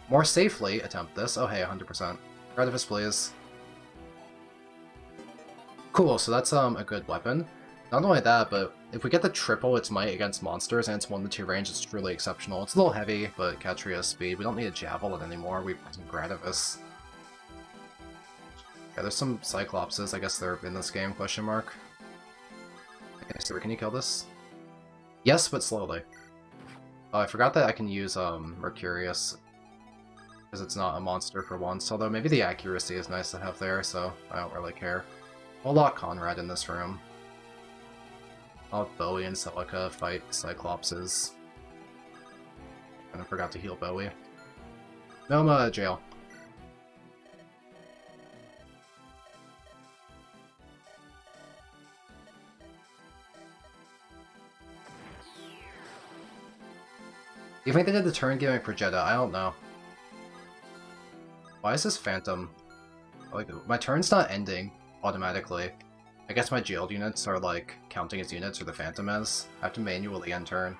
more safely attempt this. Oh hey, 100%. Gradivis, please. Cool, so that's, a good weapon. Not only that, but if we get the triple its might against monsters and it's 1-2 range, it's truly exceptional. It's a little heavy, but Catria's speed. We don't need a Javelin anymore, we have some Gradivis. Yeah, there's some Cyclopses, I guess they're in this game, question mark. Okay, so can you kill this? Yes, but slowly. Oh, I forgot that I can use, Mercurius, because it's not a monster for once, although maybe the accuracy is nice to have there, so I don't really care. We'll lock Conrad in this room. I'll have Bowie and Celica fight Cyclopses. And I forgot to heal Bowie. Noma, jail. You think they did the turn gimmick for Jeddah? I don't know. Why is this Phantom? Like, my turn's not ending automatically. I guess my jailed units are like counting as units, or the Phantom is. I have to manually end turn.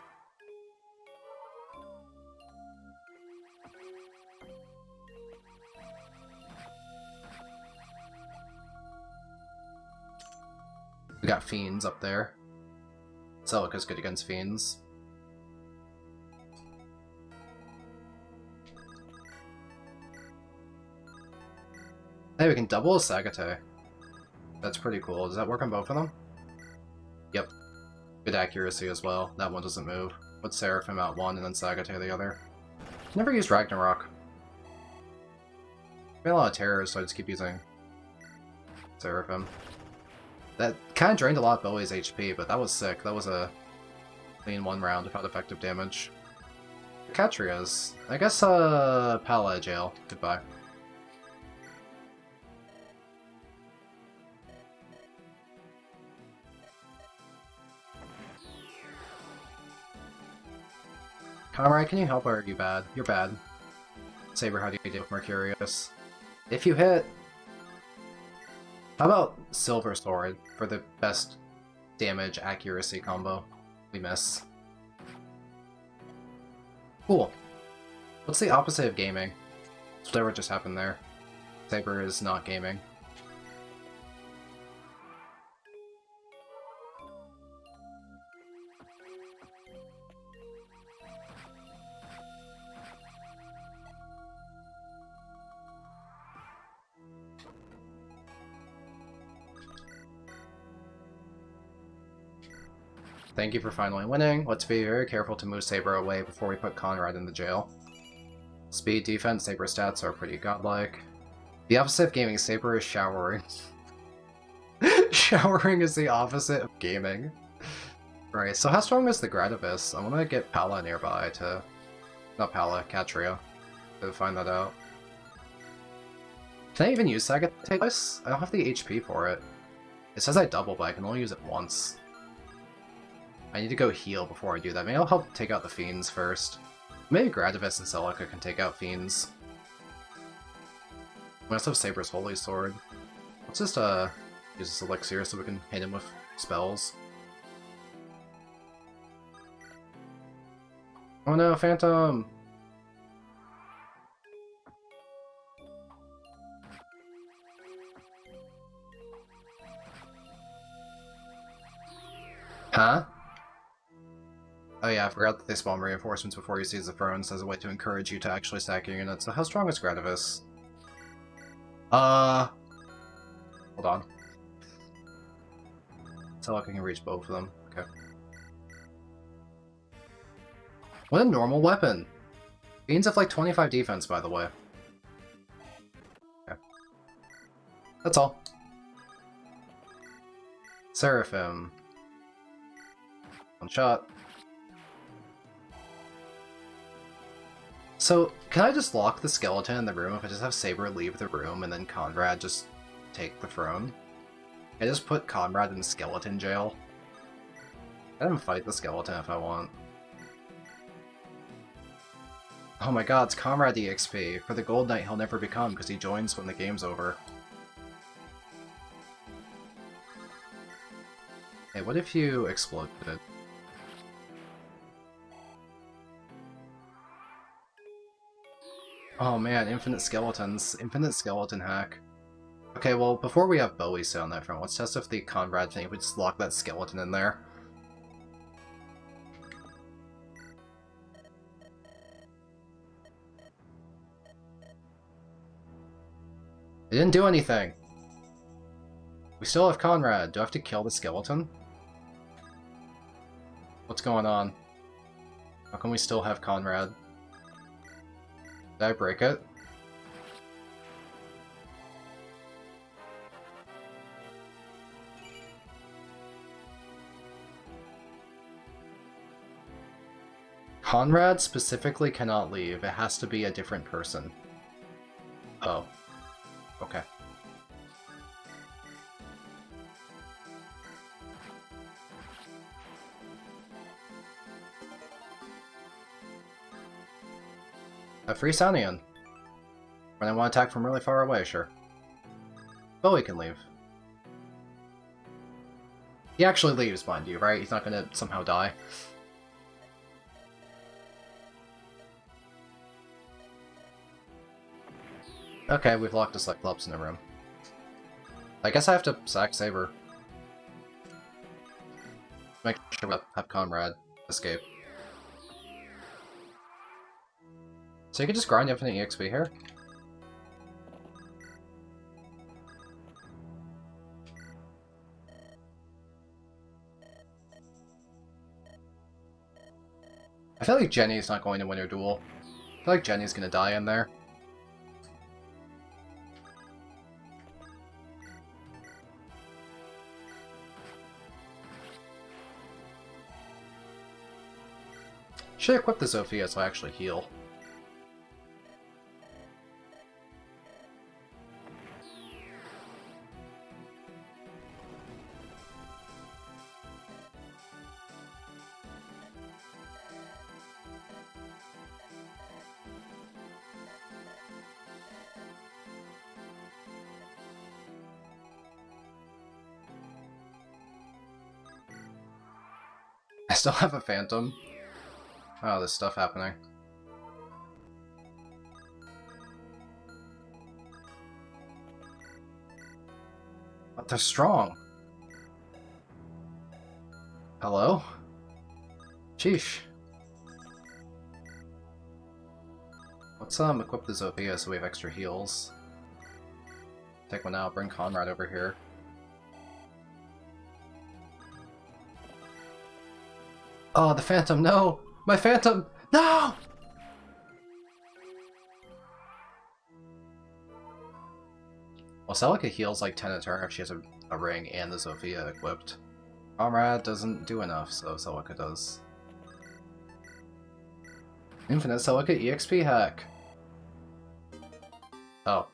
We got Fiends up there. Celica's good against Fiends. Hey, we can double a Sagate. That's pretty cool. Does that work on both of them? Yep. Good accuracy as well. That one doesn't move. Put Seraphim out one and then Sagate the other. Never used Ragnarok. I made a lot of terrors, so I just keep using Seraphim. That kind of drained a lot of Bowie's HP, but that was sick. That was a clean one round without effective damage. Catrias. I guess, Pala jail. Goodbye. Comrade, can you help, or are you bad? You're bad. Saber, how do you deal with Mercurius? If you hit... How about Silver Sword for the best damage accuracy combo? We miss. Cool. What's the opposite of gaming? It's whatever just happened there. Saber is not gaming. Thank you for finally winning. Let's be very careful to move Saber away before we put Conrad in the jail. Speed, defense, Saber stats are pretty godlike. The opposite of gaming, Saber is showering. Showering is the opposite of gaming. Right, so how strong is the Gradivis? I'm gonna get Pala nearby to... Not Pala, Catria. To find that out. Can I even use Sagate twice? I don't have the HP for it. It says I double, but I can only use it once. I need to go heal before I do that. Maybe I'll help take out the Fiends first. Maybe Gradivis and Celica can take out Fiends. We also have Saber's Holy Sword. Let's just use this elixir so we can hit him with spells. Oh no, Phantom! Huh? Oh yeah, I forgot that they spawn reinforcements before you seize the thrones as a way to encourage you to actually stack your units. So how strong is Gradivis? Hold on. So I can reach both of them. Okay. What a normal weapon! Fiends have like 25 defense, by the way. Okay. That's all. Seraphim. One shot. So, can I just lock the skeleton in the room if I just have Saber leave the room and then Conrad just take the throne? I just put Conrad in skeleton jail. I can fight the skeleton if I want. Oh my god, it's Conrad EXP. For the Gold Knight he'll never become because he joins when the game's over. Hey, what if you exploded it? Oh man, infinite skeletons. Infinite skeleton hack. Okay, well, before we have Bowie sit on that front, let's test if the Conrad thing, we just lock that skeleton in there. It didn't do anything! We still have Conrad. Do I have to kill the skeleton? What's going on? How can we still have Conrad? Did I break it? Conrad specifically cannot leave. It has to be a different person. Oh. Okay. A free Sanian. When I want to attack from really far away, sure. But we can leave. He actually leaves, mind you, right? He's not gonna somehow die. Okay, we've locked a Cyclops in the room. I guess I have to sack Saber. Make sure we have Comrade escape. So you can just grind infinite EXP here? I feel like Jenny's not going to win her duel. I feel like Jenny's gonna die in there. Should equip the Zofia so I actually heal. I still have a Phantom. Oh, there's stuff happening. But they're strong. Hello? Sheesh. Let's equip the Zofia so we have extra heals. Take one out, bring Conrad over here. Oh, the Phantom, no! My Phantom! No! Well, Celica heals like 10 a turn if she has a ring and the Zofia equipped. Comrade doesn't do enough, so Celica does. Infinite Celica EXP hack! Oh.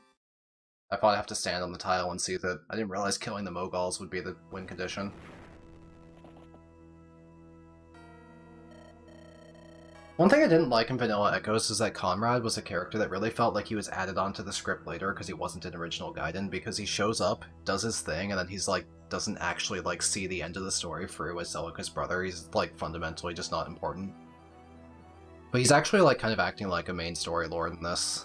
I thought I'd have to stand on the tile and see that. I didn't realize killing the Moguls would be the win condition. One thing I didn't like in Vanilla Echoes is that Conrad was a character that really felt like he was added onto the script later because he wasn't an original Gaiden, because he shows up, does his thing, and then he's like, doesn't actually like see the end of the story through as Celica's brother. He's like fundamentally just not important. But he's actually like kind of acting like a main story lord in this.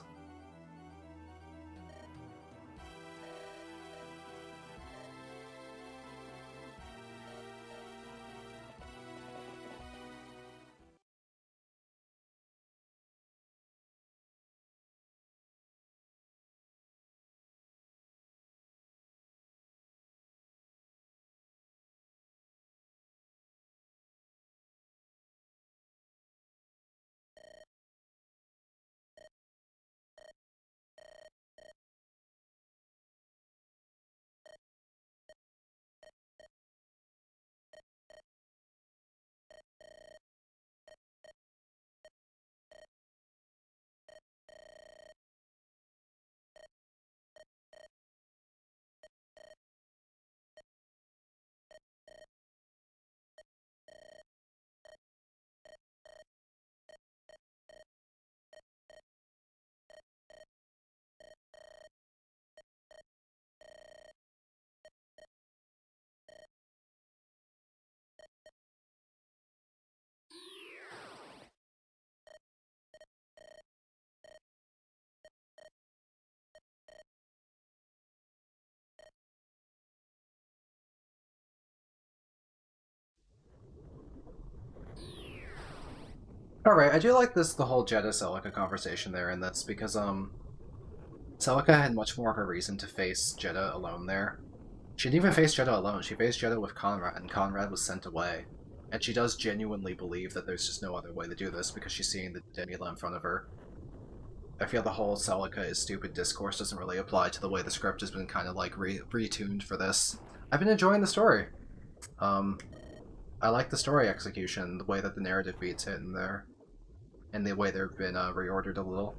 Alright, I do like the whole Jeddah-Celica conversation there, and that's because, Celica had much more of a reason to face Jeddah alone there. She didn't even face Jeddah alone, she faced Jeddah with Conrad, and Conrad was sent away. And she does genuinely believe that there's just no other way to do this because she's seeing the Demula in front of her. I feel the whole Celica is stupid discourse doesn't really apply to the way the script has been kind of like retuned for this. I've been enjoying the story. I like the story execution, the way that the narrative beats hit in there. and the way they've been reordered a little.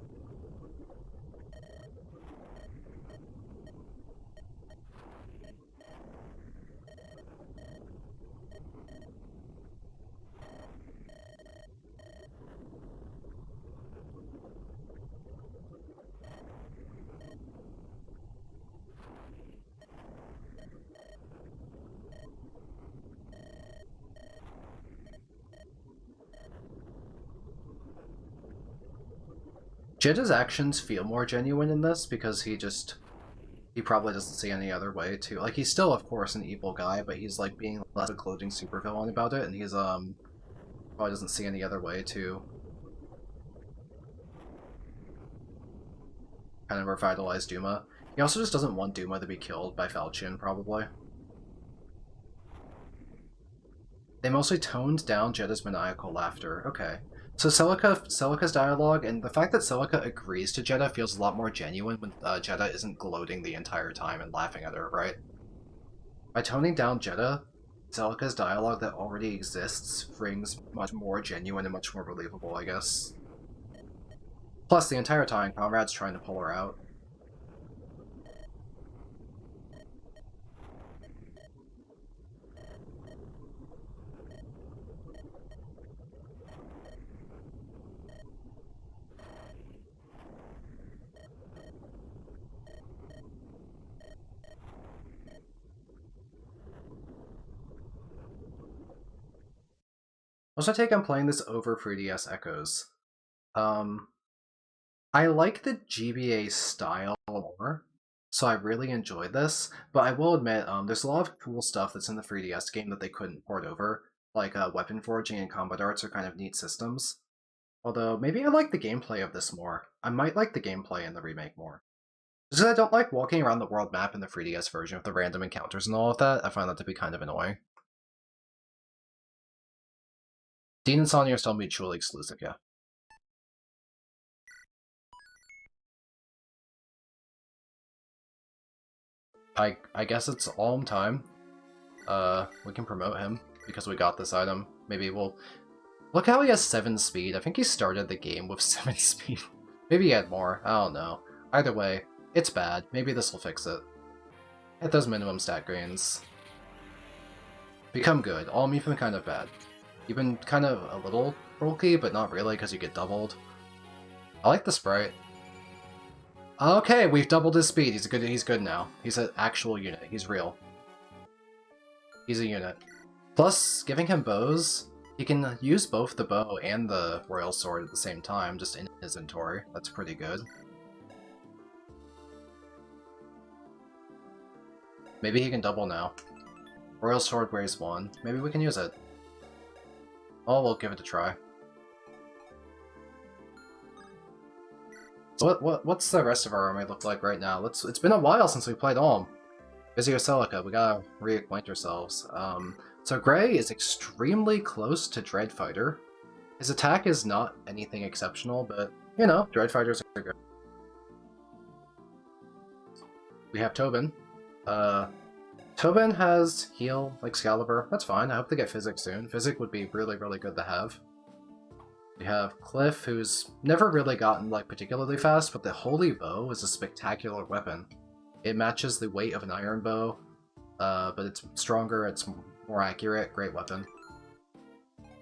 Jedda's actions feel more genuine in this because he probably doesn't see any other way to, like, he's still of course an evil guy, but he's like being less a gloating supervillain about it, and he's probably doesn't see any other way to kind of revitalize Duma. He also just doesn't want Duma to be killed by Falchion, probably. They mostly toned down Jedda's maniacal laughter. Okay. So Celica's dialogue, and the fact that Celica agrees to Jedda feels a lot more genuine when Jedda isn't gloating the entire time and laughing at her, right? By toning down Jedda, Celica's dialogue that already exists rings much more genuine and much more believable, I guess. Plus, the entire time, Conrad's trying to pull her out. Also take on playing this over 3DS Echoes. I like the GBA style more, so I really enjoyed this, but I will admit, there's a lot of cool stuff that's in the 3DS game that they couldn't port over, like weapon forging and combat arts are kind of neat systems. Although, maybe I like the gameplay of this more. I might like the gameplay in the remake more. Just because I don't like walking around the world map in the 3DS version with the random encounters and all of that, I find that to be kind of annoying. Dean and Sonya are still mutually exclusive, yeah. I guess it's all in time. We can promote him, because we got this item. Maybe we'll... Look how he has 7 speed. I think he started the game with 7 speed. Maybe he had more. I don't know. Either way, it's bad. Maybe this will fix it. Hit those minimum stat gains. Become good. Alm, you've been kind of bad. You've been kind of a little bulky, but not really, because you get doubled. I like the sprite. Okay, we've doubled his speed. He's good now. He's an actual unit. He's real. He's a unit. Plus, giving him bows, he can use both the bow and the royal sword at the same time, just in his inventory. That's pretty good. Maybe he can double now. Royal sword weighs 1. Maybe we can use it. Oh, we'll give it a try. So what's the rest of our army look like right now? It's been a while since we played Ulm. Vizio Celica, we gotta reacquaint ourselves. So Gray is extremely close to Dread Fighter. His attack is not anything exceptional, but, you know, Dread Fighters are good. We have Tobin. Tobin has heal, like Excalibur. That's fine. I hope they get Physic soon. Physic would be really, really good to have. We have Cliff, who's never really gotten, like, particularly fast, but the Holy Bow is a spectacular weapon. It matches the weight of an iron bow, but it's stronger, it's more accurate, great weapon.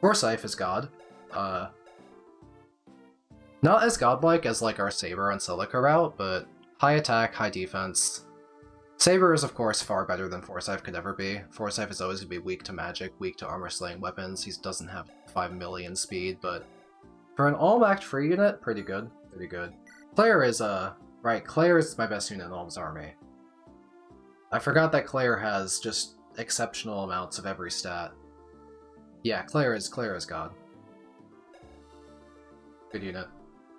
Forsyth is God. Not as godlike as, like, our Saber and Celica route, but high attack, high defense. Saber is, of course, far better than Forsyth could ever be. Forsyth is always going to be weak to magic, weak to armor-slaying weapons. He doesn't have 5 million speed, but for an all-max free unit, pretty good. Pretty good. Claire is, right, Claire is my best unit in Ulm's army. I forgot that Claire has just exceptional amounts of every stat. Yeah, Claire is God. Good unit.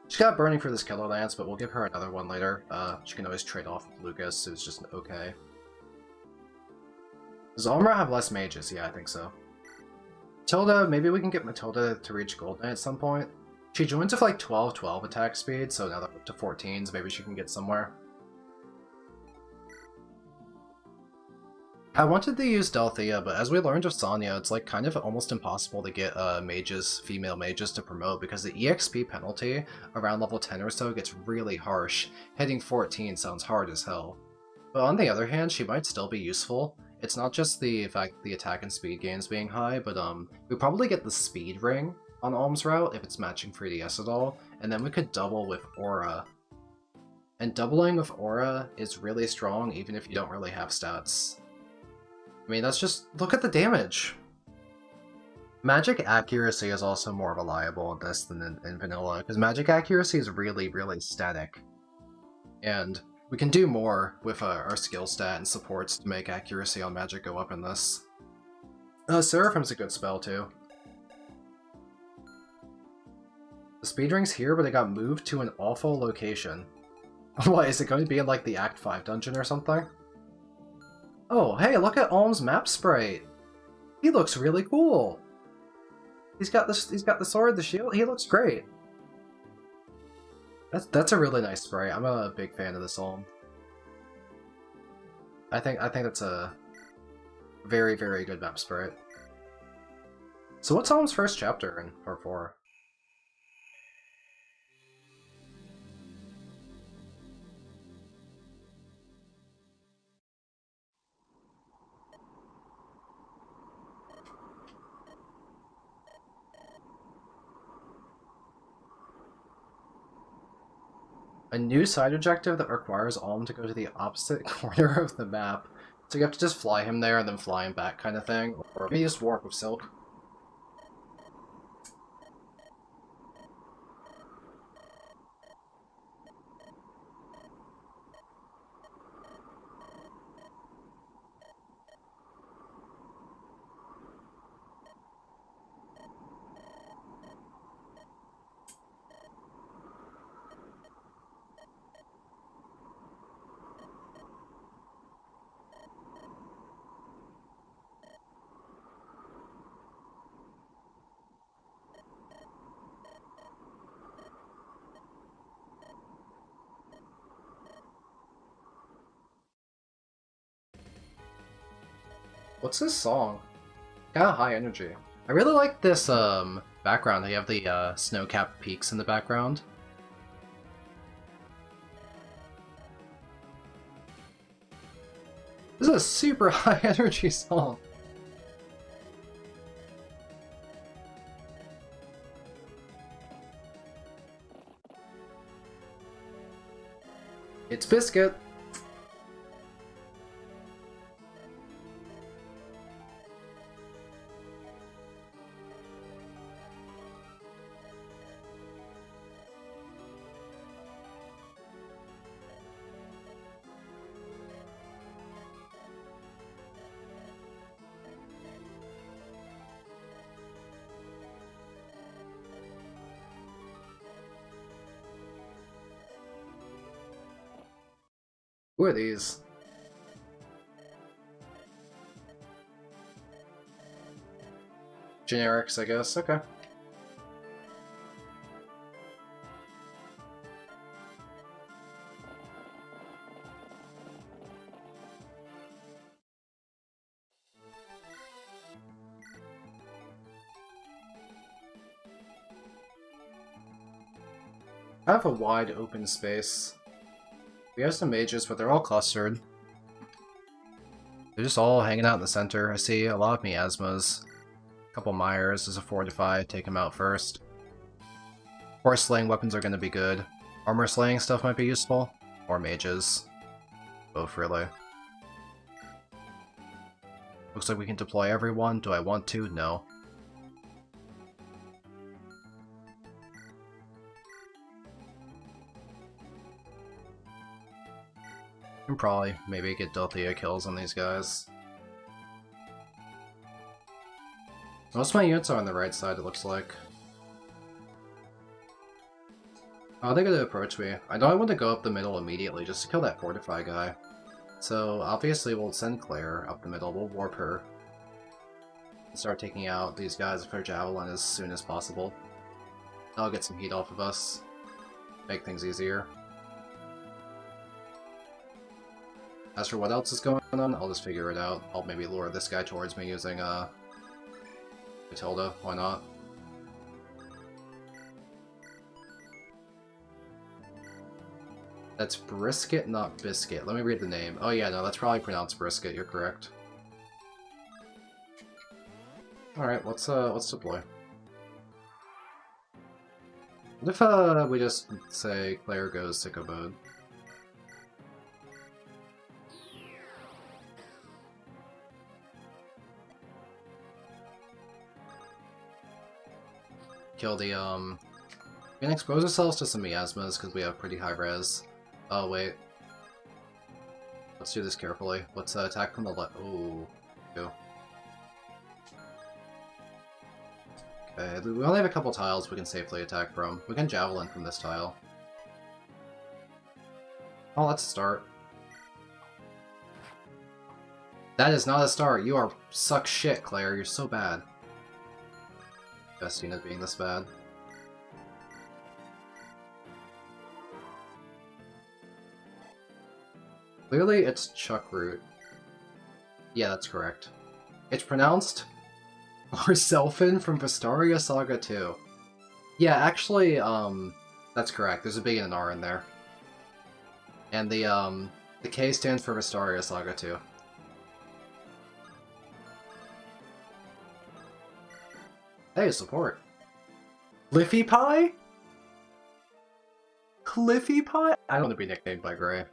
She got Burning for this Killer Lance, but we'll give her another one later. She can always trade off with Lucas, who's just okay. Does Ulmra have less mages? Yeah, I think so. Matilda, maybe we can get Matilda to reach Gold Knight at some point. She joins with like 12 attack speed, so now they're up to 14, so maybe she can get somewhere. I wanted to use Delthea, but as we learned with Sonya, it's like kind of almost impossible to get female mages to promote because the EXP penalty around level 10 or so gets really harsh. Hitting 14 sounds hard as hell. But on the other hand, she might still be useful. It's not just the fact the attack and speed gains being high, but we probably get the speed ring on Alm's route if it's matching 3DS at all, and then we could double with Aura. And doubling with Aura is really strong even if you don't really have stats. I mean, that's just... look at the damage! Magic accuracy is also more reliable in this than in vanilla, because magic accuracy is really, really static. And we can do more with our skill stat and supports to make accuracy on magic go up in this. Seraphim's a good spell too. The speed ring's here, but it got moved to an awful location. What, is it going to be in like the Act 5 dungeon or something? Oh, hey, look at Alm's map sprite! He looks really cool! He's got the sword, the shield, he looks great! That's a really nice sprite. I'm a big fan of this Alm. I think that's a very, very good map sprite. So what's Alm's first chapter in Part 4? A new side objective that requires Alm to go to the opposite corner of the map. So you have to just fly him there and then fly him back kind of thing. Or maybe just warp with Silk. What's this song? Kinda high energy. I really like this background. They have the snow-capped peaks in the background. This is a super high energy song. It's Biscuit. Who are these? Generics, I guess. Okay. I have a wide open space. We have some mages, but they're all clustered. They're just all hanging out in the center. I see a lot of miasmas. A couple Myers. There's a Fortify. Take him out first. Horse slaying weapons are going to be good. Armor slaying stuff might be useful. Or mages. Both, really. Looks like we can deploy everyone. Do I want to? No. Can probably maybe get Delthea kills on these guys. Most of my units are on the right side, it looks like. Oh, they're gonna approach me. I know I want to go up the middle immediately just to kill that Fortify guy. So obviously we'll send Claire up the middle, we'll warp her. And start taking out these guys with her Javelin as soon as possible. That'll get some heat off of us. Make things easier. As for what else is going on, I'll just figure it out. I'll maybe lure this guy towards me using, Matilda. Why not? That's brisket, not biscuit. Let me read the name. Oh yeah, no, that's probably pronounced brisket. You're correct. Alright, let's deploy. What if, we just say player goes sicko mode? Kill the, we can expose ourselves to some miasmas because we have pretty high res. Oh, wait. Let's do this carefully. Let's attack from the left. Ooh. Go. Okay, we only have a couple tiles we can safely attack from. We can javelin from this tile. Oh, that's a start. That is not a start. You are suck shit, Claire. You're so bad. Best seen it being this bad. Clearly, it's Chuckroot. Yeah, that's correct. It's pronounced Orselfin from Pastaria Saga 2. Yeah, actually, that's correct. There's a B and an R in there. And the K stands for Pastaria Saga 2. Hey, support. Cliffy Pie? Cliffy Pie? I don't want to be nicknamed by Gray.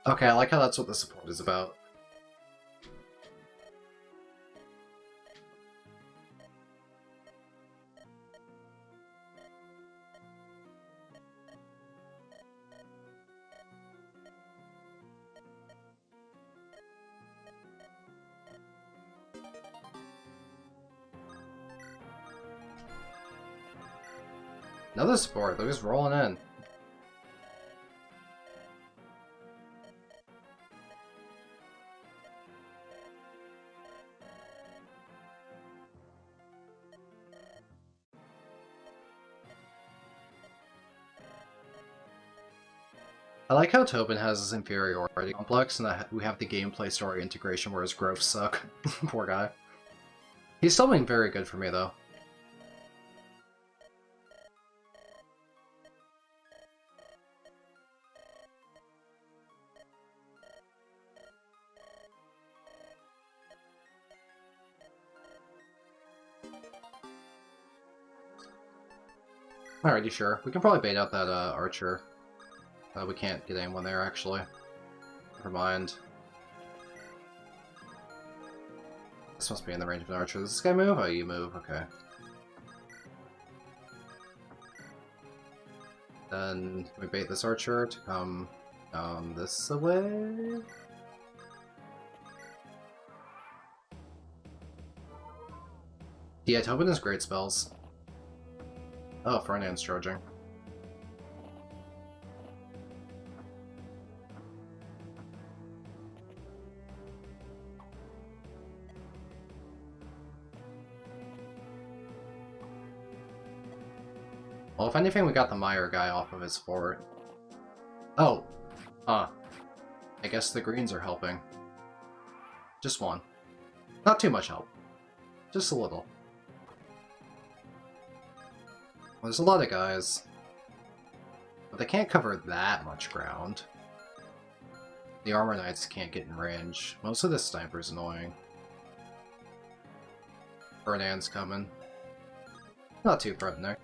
Okay, I like how that's what the support is about. Another support, they're just rolling in. I like how Tobin has this inferiority complex, and that we have the gameplay story integration where his growths suck. Poor guy. He's still being very good for me, though. Alrighty, sure. We can probably bait out that archer. We can't get anyone there, actually. Never mind. This must be in the range of an archer. Does this guy move? Oh, you move. Okay. Then we bait this archer to come this way. Yeah, Tobin has great spells. Oh, Fernand's charging. Well, if anything, we got the Meyer guy off of his fort. Oh. Huh. I guess the greens are helping. Just one. Not too much help. Just a little. Well, there's a lot of guys. But they can't cover that much ground. The Armor Knights can't get in range. Most of this sniper's annoying. Fernand's coming. Not too threatening.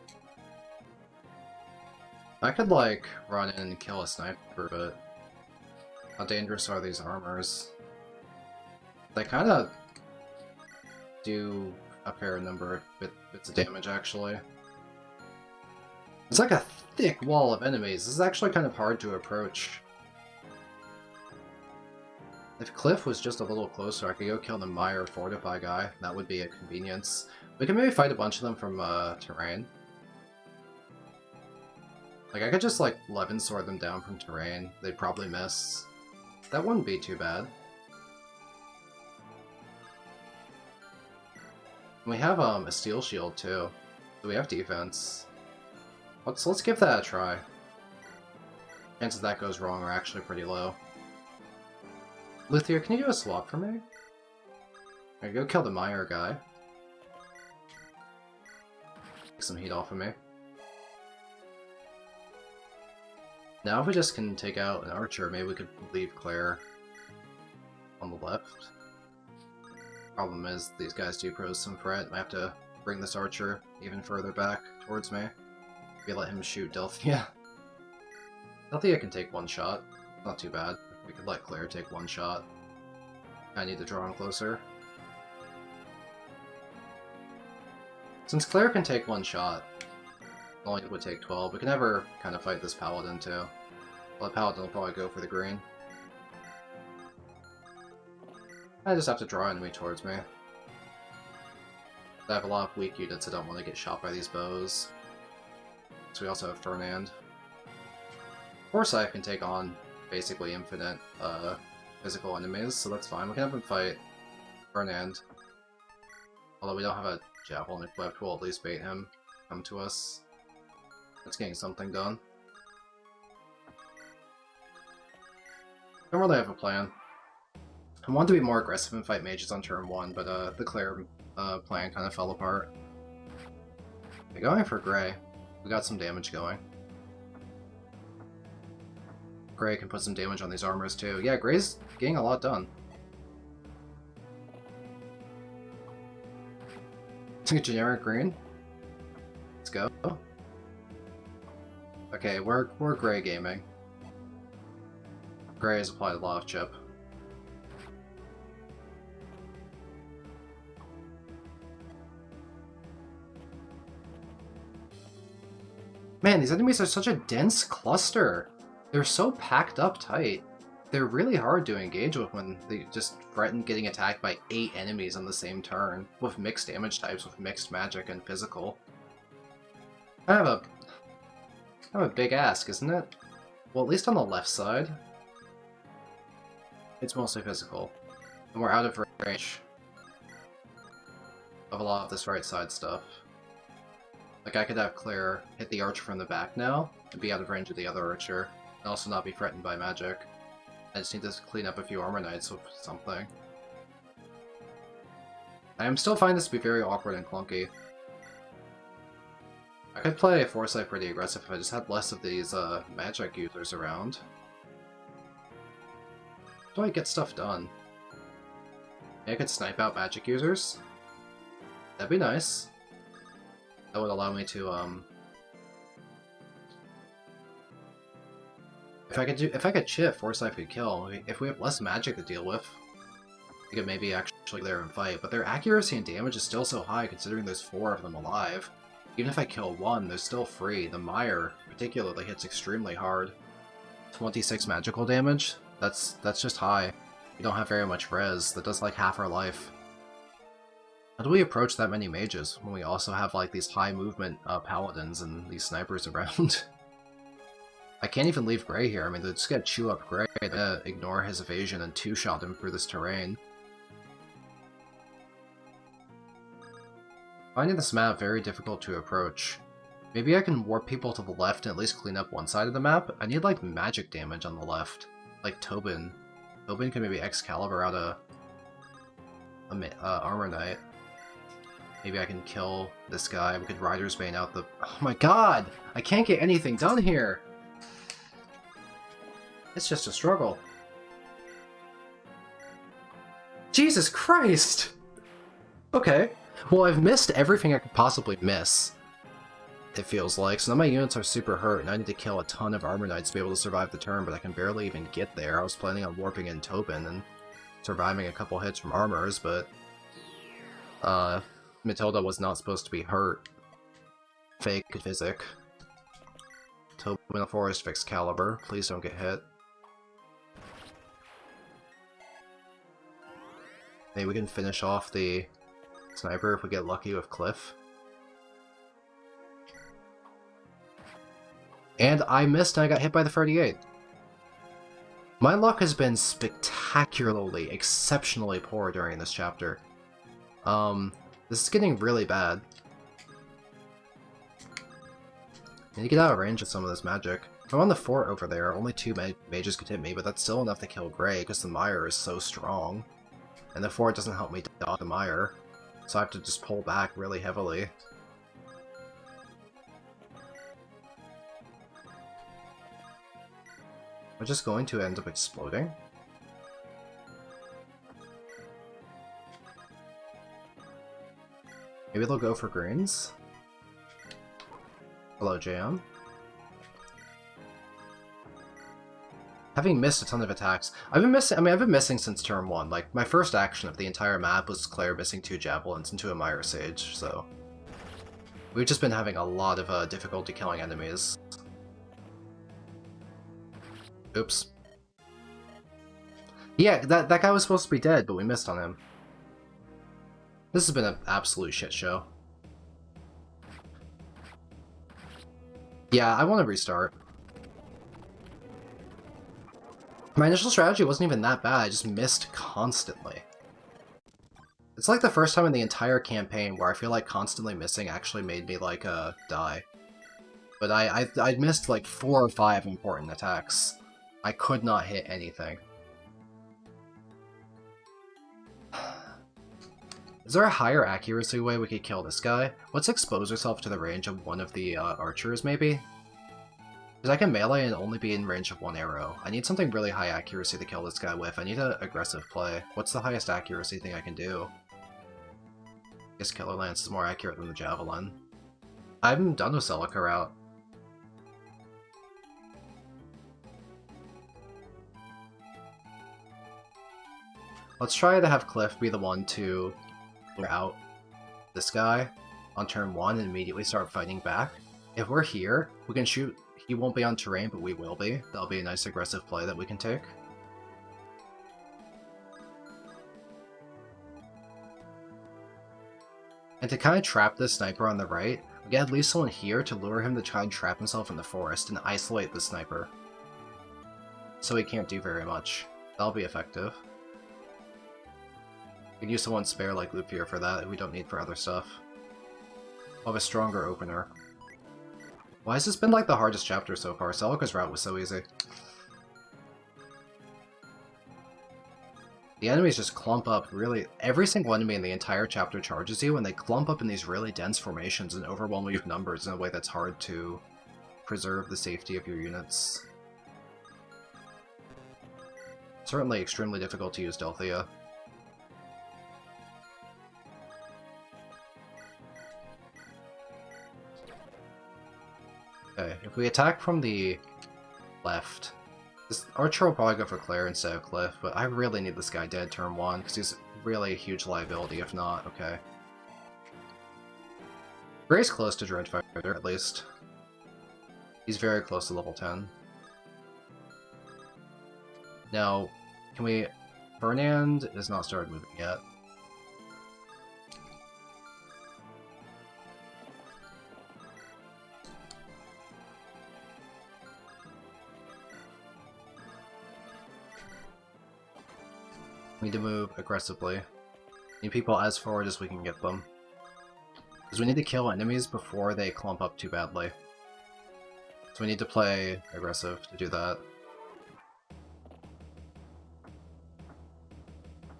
I could, like, run in and kill a sniper, but how dangerous are these armors? They kind of do a fair number of bits of damage, actually. It's like a thick wall of enemies. This is actually kind of hard to approach. If Cliff was just a little closer, I could go kill the Meyer Fortify guy. That would be a convenience. We could maybe fight a bunch of them from terrain. Like, I could just, like, Levin sword them down from terrain. They'd probably miss. That wouldn't be too bad. We have, a steel shield, too. So we have defense. Let's give that a try. Chances that goes wrong are actually pretty low. Luthier, can you do a swap for me? There you go, kill the Meyer guy. Take some heat off of me. Now if we just can take out an archer, maybe we could leave Claire on the left. Problem is, these guys do pose some threat. I have to bring this archer even further back towards me. Maybe let him shoot Delphia. Delphia can take one shot. Not too bad. We could let Claire take one shot. I need to draw him closer. Since Claire can take one shot, only would take 12, we can never kind of fight this Paladin too. Well, the Paladin will probably go for the green. I just have to draw an enemy towards me. I have a lot of weak units, I don't want to get shot by these bows. So we also have Fernand. Forsyth can take on basically infinite physical enemies, so that's fine. We can have him fight Fernand. Although we don't have a javelin equipped, we'll at least bait him come to us. That's getting something done. Don't really have a plan. I wanted to be more aggressive and fight mages on turn 1, but the Claire plan kind of fell apart. We're going for Grey. We got some damage going. Grey can put some damage on these armors too. Yeah, Grey's getting a lot done. Generic green. Let's go. Okay, we're Grey gaming. Grey has applied a lot of chip. Man, these enemies are such a dense cluster. They're so packed up tight. They're really hard to engage with when they just threaten getting attacked by 8 enemies on the same turn, with mixed damage types, with mixed magic and physical. Kind of a big ask, isn't it? Well, at least on the left side, it's mostly physical. And we're out of range of a lot of this right side stuff. Like, I could have Claire hit the archer from the back now, and be out of range of the other archer, and also not be threatened by magic. I just need to clean up a few armor knights with something. I am still finding this to be very awkward and clunky. I could play Foresight pretty aggressive if I just had less of these magic users around. How do I get stuff done? Maybe I could snipe out magic users? That'd be nice. That would allow me to, If I could chip, Forsyth could kill. If we have less magic to deal with, we could maybe actually go there and fight. But their accuracy and damage is still so high considering there's 4 of them alive. Even if I kill 1, there's still 3. The Meyer particularly hits extremely hard. 26 magical damage? That's just high. We don't have very much res. That does like half our life. How do we approach that many mages when we also have like these high movement paladins and these snipers around? I can't even leave Grey here. I mean, they're just gonna chew up Grey, they're gonna ignore his evasion and 2-shot him through this terrain. Finding this map very difficult to approach. Maybe I can warp people to the left and at least clean up one side of the map. I need like magic damage on the left. Like Tobin. Tobin can maybe Excalibur out a Armor Knight. Maybe I can kill this guy. We could Rider's Bane out the... Oh my god! I can't get anything done here! It's just a struggle. Jesus Christ! Okay. Well, I've missed everything I could possibly miss, it feels like. So now my units are super hurt, and I need to kill a ton of Armor Knights to be able to survive the turn, but I can barely even get there. I was planning on warping in Tobin and surviving a couple hits from armors, but... Matilda was not supposed to be hurt. Fake Physic. Tobin the Forest fixed Caliber. Please don't get hit. Maybe we can finish off the sniper if we get lucky with Cliff. And I missed and I got hit by the 38. My luck has been spectacularly, exceptionally poor during this chapter. This is getting really bad. I need to get out of range of some of this magic. I'm on the fort over there, only 2 mages could hit me, but that's still enough to kill Gray, because the mire is so strong. And the fort doesn't help me dodge the mire, so I have to just pull back really heavily. We're just going to end up exploding. Maybe they'll go for greens. Hello, Jam. Having missed a ton of attacks, I've been missing since turn 1. Like, my first action of the entire map was Claire missing 2 javelins into a Mire Sage, so... We've just been having a lot of difficulty killing enemies. Oops. Yeah, that guy was supposed to be dead, but we missed on him. This has been an absolute shit show. Yeah, I want to restart. My initial strategy wasn't even that bad, I just missed constantly. It's like the first time in the entire campaign where I feel like constantly missing actually made me, like, die. But I missed, like, 4 or 5 important attacks. I could not hit anything. Is there a higher accuracy way we could kill this guy? Let's expose ourselves to the range of one of the archers, maybe? Because I can melee and only be in range of 1 arrow. I need something really high accuracy to kill this guy with. I need an aggressive play. What's the highest accuracy thing I can do? I guess Killer Lance is more accurate than the Javelin. I haven't done a Celica route. Let's try to have Cliff be the one to clear out this guy on turn 1 and immediately start fighting back. If we're here, we can shoot. He won't be on terrain, but we will be. That'll be a nice aggressive play that we can take. And to kind of trap this sniper on the right, we get at least someone here to lure him to try and trap himself in the forest and isolate the sniper. So he can't do very much. That'll be effective. We can use someone spare like Lupier for that, we don't need for other stuff. We'll have a stronger opener. Why has this been like the hardest chapter so far? Celica's route was so easy. The enemies just clump up really... Every single enemy in the entire chapter charges you, and they clump up in these really dense formations and overwhelm you with numbers in a way that's hard to preserve the safety of your units. Certainly extremely difficult to use Delthea. Okay, if we attack from the left, this archer will probably go for Claire instead of Cliff, but I really need this guy dead turn 1, because he's really a huge liability if not, okay. Gray's close to Dreadfighter, at least. He's very close to level 10. Now, can we... Fernand has not started moving yet. We need to move aggressively. Need people as forward as we can get them. Because we need to kill enemies before they clump up too badly. So we need to play aggressive to do that.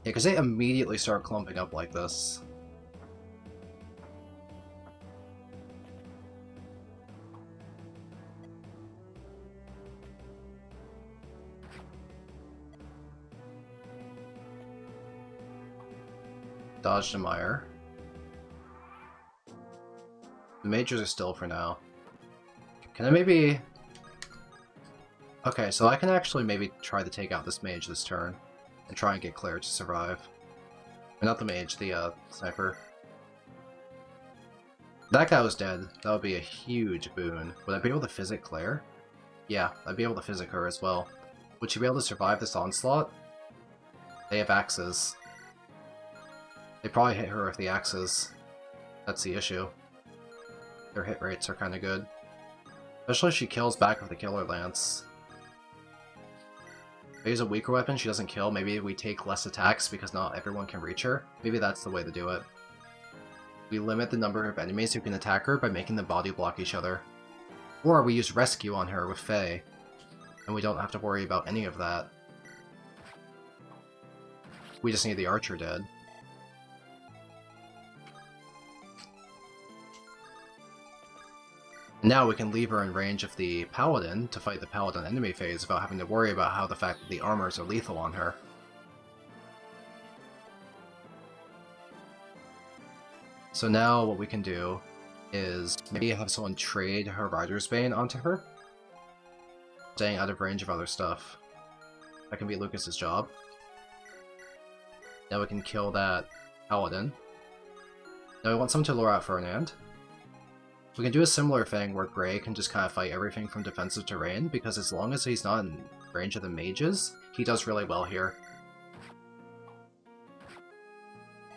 Yeah, because they immediately start clumping up like this. Dodged a mire. The mages are still for now. Can I maybe... Okay, so I can actually maybe try to take out this mage this turn. And try and get Claire to survive. Or not the mage, the sniper. That guy was dead. That would be a huge boon. Would I be able to physic Claire? Yeah, I'd be able to physic her as well. Would she be able to survive this onslaught? They have axes. They probably hit her with the axes. That's the issue. Their hit rates are kind of good. Especially if she kills back with the Killer Lance. If I use a weaker weapon, she doesn't kill. Maybe we take less attacks because not everyone can reach her. Maybe that's the way to do it. We limit the number of enemies who can attack her by making them body block each other. Or we use rescue on her with Faye, and we don't have to worry about any of that. We just need the archer dead. Now we can leave her in range of the paladin to fight the paladin enemy phase without having to worry about how the fact that the armors are lethal on her. So now what we can do is maybe have someone trade her Rider's Bane onto her, staying out of range of other stuff. That can be Lucas's job. Now we can kill that paladin. Now we want someone to lure out Fernand. We can do a similar thing where Gray can just kind of fight everything from defensive terrain, because as long as he's not in range of the mages, he does really well here.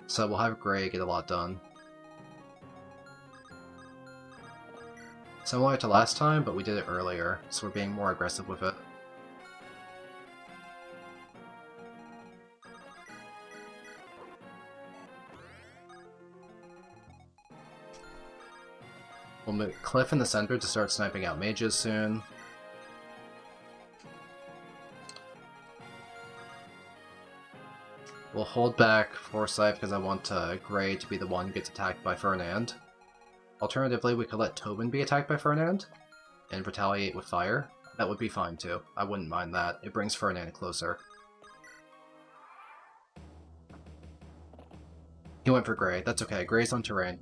So we'll have Gray get a lot done. Similar to last time, but we did it earlier, so we're being more aggressive with it. We'll move Cliff in the center to start sniping out mages soon. We'll hold back Forsyth because I want Gray to be the one who gets attacked by Fernand. Alternatively, we could let Tobin be attacked by Fernand and retaliate with fire. That would be fine too. I wouldn't mind that. It brings Fernand closer. He went for Gray. That's okay. Gray's on terrain.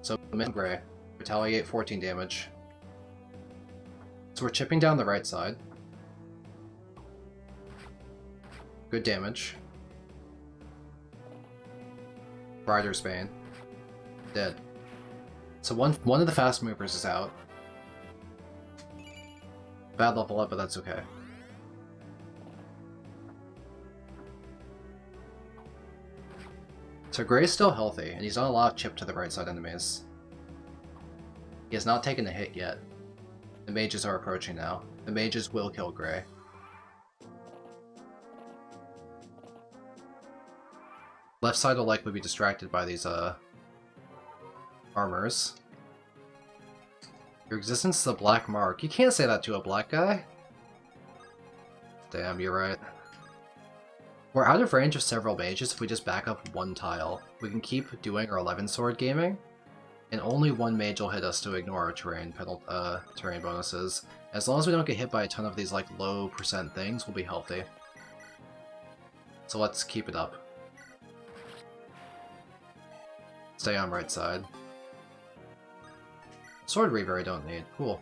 So, miss Gray. Retaliate 14 damage. So we're chipping down the right side. Good damage. Rider's Bane. Dead. So one of the fast movers is out. Bad level up, but that's okay. So Gray's still healthy, and he's not allowed chip to the right side enemies. He has not taken a hit yet. The mages are approaching now. The mages will kill Gray. Left side will likely be distracted by these armors. Your existence is a black mark. You can't say that to a black guy. Damn, you're right. We're out of range of several mages if we just back up one tile. We can keep doing our 11 sword gaming, and only one mage will hit us to ignore our terrain terrain bonuses. As long as we don't get hit by a ton of these like low percent things, we'll be healthy. So let's keep it up. Stay on right side. Sword Reaver I don't need. Cool.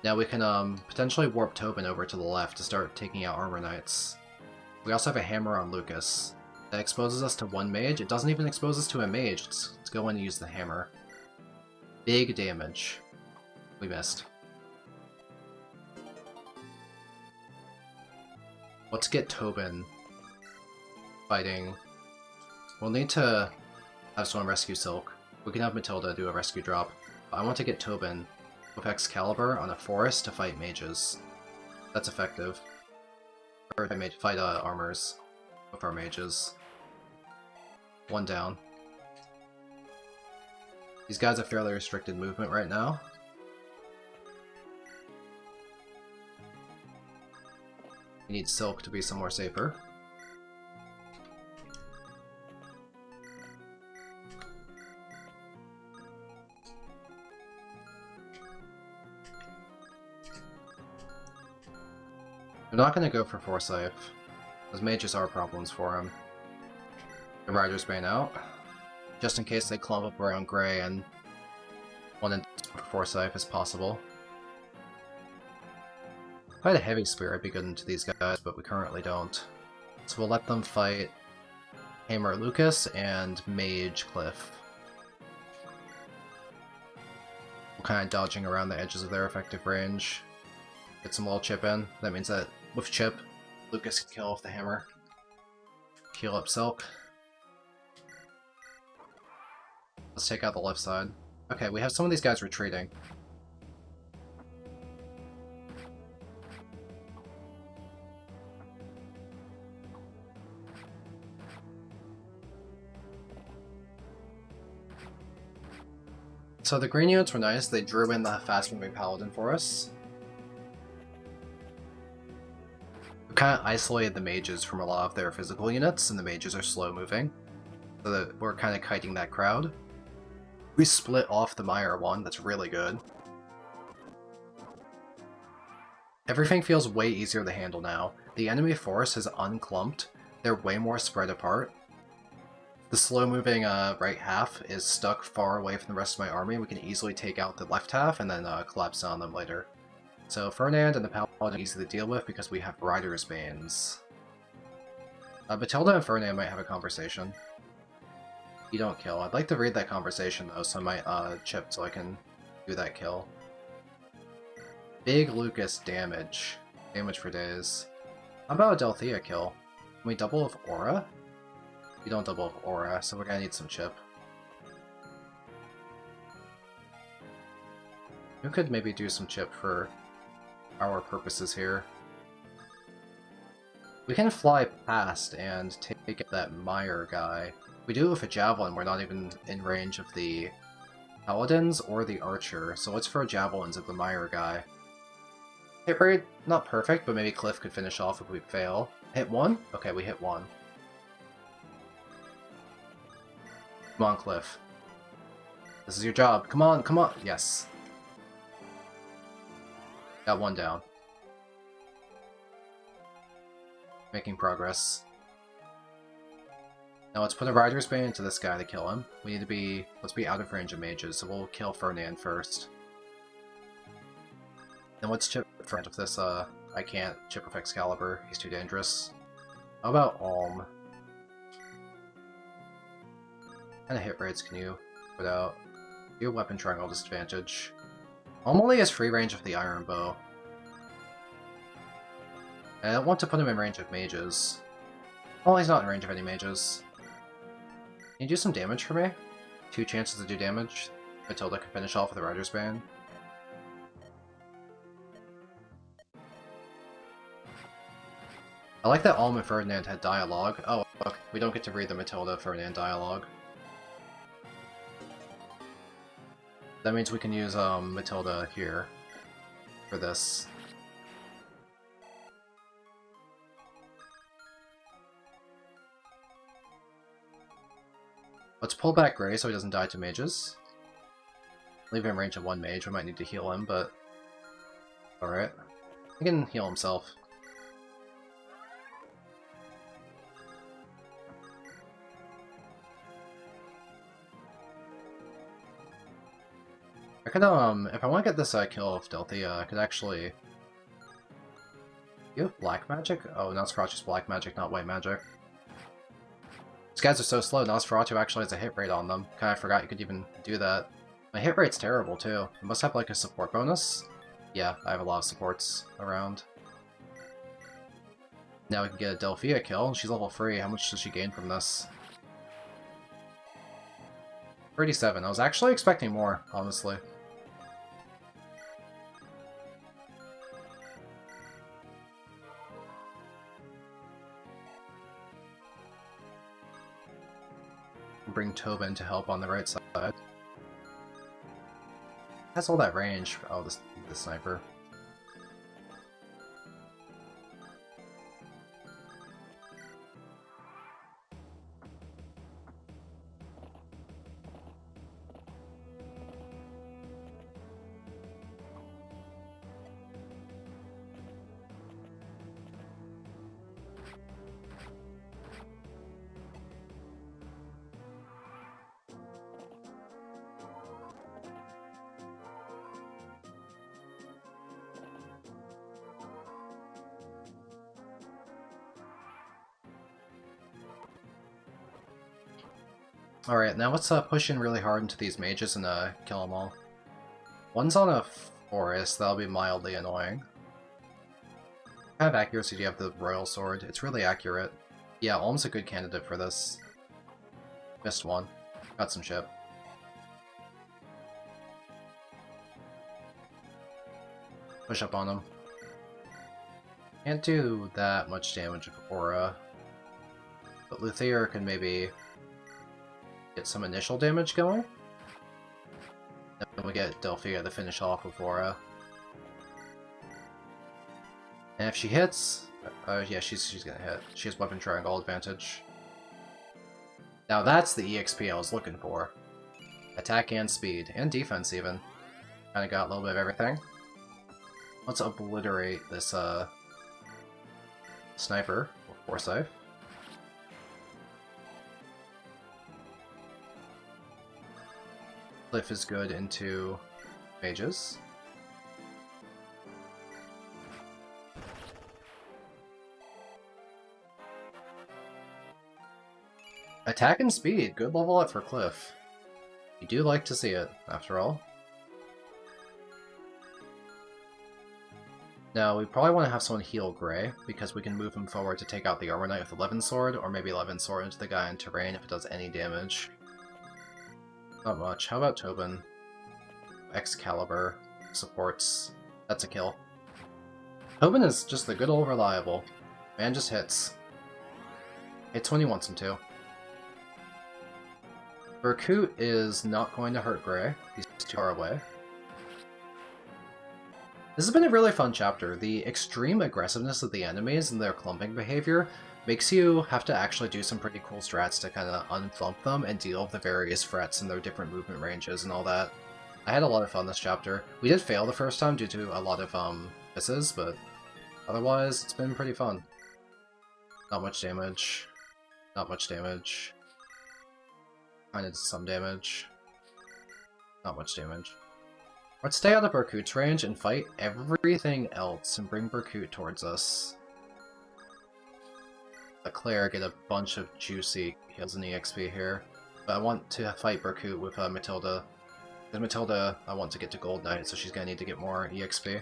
Now we can potentially warp Tobin over to the left to start taking out Armor Knights. We also have a hammer on Lucas. That exposes us to one mage. It doesn't even expose us to a mage. Let's go in and use the hammer. Big damage. We missed. Let's get Tobin fighting. We'll need to have someone rescue Silk. We can have Matilda do a rescue drop. But I want to get Tobin with Excalibur on a forest to fight mages. That's effective. Or fight armors with our mages. One down. These guys have fairly restricted movement right now. We need Silk to be somewhere safer. I'm not going to go for Forsyth, because mages are problems for him. The Rider's Bane out, just in case they clump up around Gray and want to for Forsyth as possible. If I had a Heavy Spear, I'd be good into these guys, but we currently don't. So we'll let them fight Hammer Lucas and Mage Cliff. We're kind of dodging around the edges of their effective range. Get some little chip in. That means that with chip, Lucas can kill with the hammer. Heal up Silk. Let's take out the left side. Okay, we have some of these guys retreating. So the green units were nice, they drew in the fast-moving paladin for us. We kind of isolated the mages from a lot of their physical units, and the mages are slow-moving. So that we're kind of kiting that crowd. We split off the Mire one, that's really good. Everything feels way easier to handle now. The enemy force has unclumped, they're way more spread apart. The slow-moving right half is stuck far away from the rest of my army. We can easily take out the left half and then collapse on them later. So Fernand and the Paladin are easy to deal with because we have Rider's Banes. Matilda and Fernand might have a conversation. You don't kill. I'd like to read that conversation though, so I might chip so I can do that kill. Big Lucas damage. Damage for days. How about a Delthea kill? Can we double with Aura? We don't double with Aura, so we're gonna need some chip. We could maybe do some chip for our purposes here. We can fly past and take that Mire guy. We do it with a Javelin, we're not even in range of the Paladins or the Archer, so let's throw Javelins at the Mire guy. Hit rate, not perfect, but maybe Cliff could finish off if we fail. Hit one? Okay, we hit one. Come on, Cliff. This is your job. Come on, come on! Yes. Got one down. Making progress. Now let's put a Rider's Bane into this guy to kill him. We need to be... let's be out of range of mages, so we'll kill Fernand first. Then let's chip Fernand with this, I can't chip with Excalibur, he's too dangerous. How about Alm? What kind of hit rates can you put out? Do weapon triangle disadvantage. Alm only has free range of the Iron Bow. And I don't want to put him in range of mages. Oh, he's not in range of any mages. Can you do some damage for me? 2 chances to do damage. Matilda can finish off with a Rider's Bane. I like that Alm and Ferdinand had dialogue. Oh, look, we don't get to read the Matilda-Ferdinand dialogue. That means we can use Matilda here for this. Let's pull back Gray so he doesn't die to mages. Leave him in range of 1 mage, we might need to heal him, but... alright. He can heal himself. I could, if I want to get this kill of Delthea, I could actually... You have black magic? Oh, Nosferatu's black magic, not white magic. These guys are so slow, Nosferatu actually has a hit rate on them. Kinda forgot you could even do that. My hit rate's terrible, too. I must have, like, a support bonus? Yeah, I have a lot of supports around. Now we can get a Delphia kill, and she's level 3. How much does she gain from this? 37. I was actually expecting more, honestly. Bring Tobin to help on the right side. Has all that range. Oh, the sniper. Alright, now let's push in really hard into these mages and kill them all. One's on a forest, that'll be mildly annoying. What kind of accuracy do you have the Royal Sword? It's really accurate. Yeah, Ulm's a good candidate for this. Missed one. Got some chip. Push up on him. Can't do that much damage with Aura. But Luthier can maybe get some initial damage going. we get Delphia to finish off with Laura. And if she hits... yeah, she's gonna hit. She has weapon triangle advantage. Now that's the EXP I was looking for. Attack and speed, and defense even. Kinda got a little bit of everything. Let's obliterate this, sniper with Forsyth. Cliff is good into mages. Attack and speed, good level up for Cliff. You do like to see it, after all. Now, we probably want to have someone heal Gray, because we can move him forward to take out the Armor Knight with 11 Sword, or maybe 11 Sword into the guy in terrain if it does any damage. Not much. How about Tobin? Excalibur. Supports. That's a kill. Tobin is just the good old reliable. Man just hits. Hits when he wants him to. Berkut is not going to hurt Gray. He's too far away. This has been a really fun chapter. The extreme aggressiveness of the enemies and their clumping behavior makes you have to actually do some pretty cool strats to kind of unflump them and deal with the various threats and their different movement ranges and all that. I had a lot of fun this chapter. We did fail the first time due to a lot of misses, but otherwise it's been pretty fun. Not much damage. Not much damage. Kinda some damage. Not much damage. Let's stay out of Berkut's range and fight everything else and bring Berkut towards us. Let Claire get a bunch of juicy heals and EXP here. But I want to fight Berkut with Matilda. Because Matilda, I want to get to Gold Knight, so she's gonna need to get more EXP.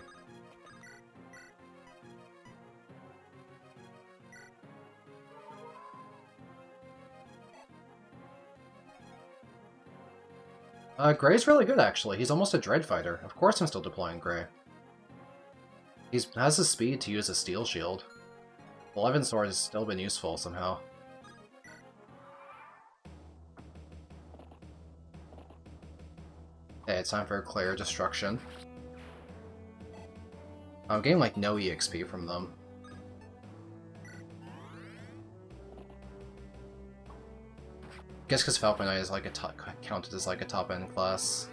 Gray's really good, actually. He's almost a Dread Fighter. Of course I'm still deploying Gray. He has the speed to use a Steel Shield. 11 Sword has still been useful somehow. Okay, it's time for Claire Destruction. I'm getting like no EXP from them. I guess because Falcon Knight is like a counted as like a top-end class.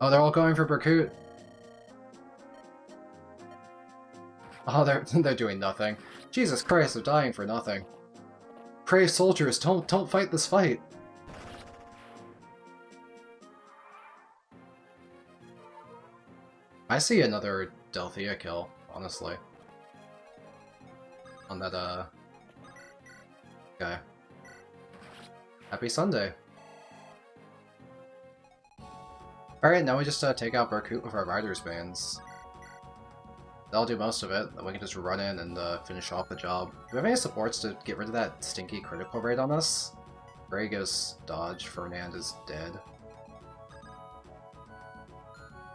Oh, they're all going for Berkut. Oh, they're doing nothing. Jesus Christ, they're dying for nothing. Brave soldiers, don't fight this fight. I see another Delphia kill, honestly. On that, guy. Happy Sunday. Alright, now we just take out Berkut with our Rider's Bands. That'll do most of it, then we can just run in and finish off the job. Do we have any supports to get rid of that stinky critical rate on us? Gray goes dodge, Fernand is dead.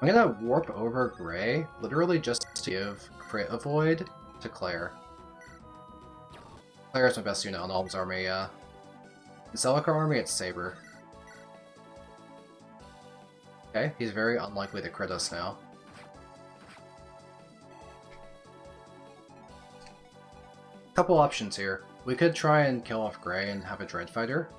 I'm gonna warp over Gray, literally just to give crit avoid to Claire. Claire's my best unit on Alm's army, yeah. In Celica army, it's Saber. Okay, he's very unlikely to crit us now. Couple options here. We could try and kill off Gray and have a Dread Fighter,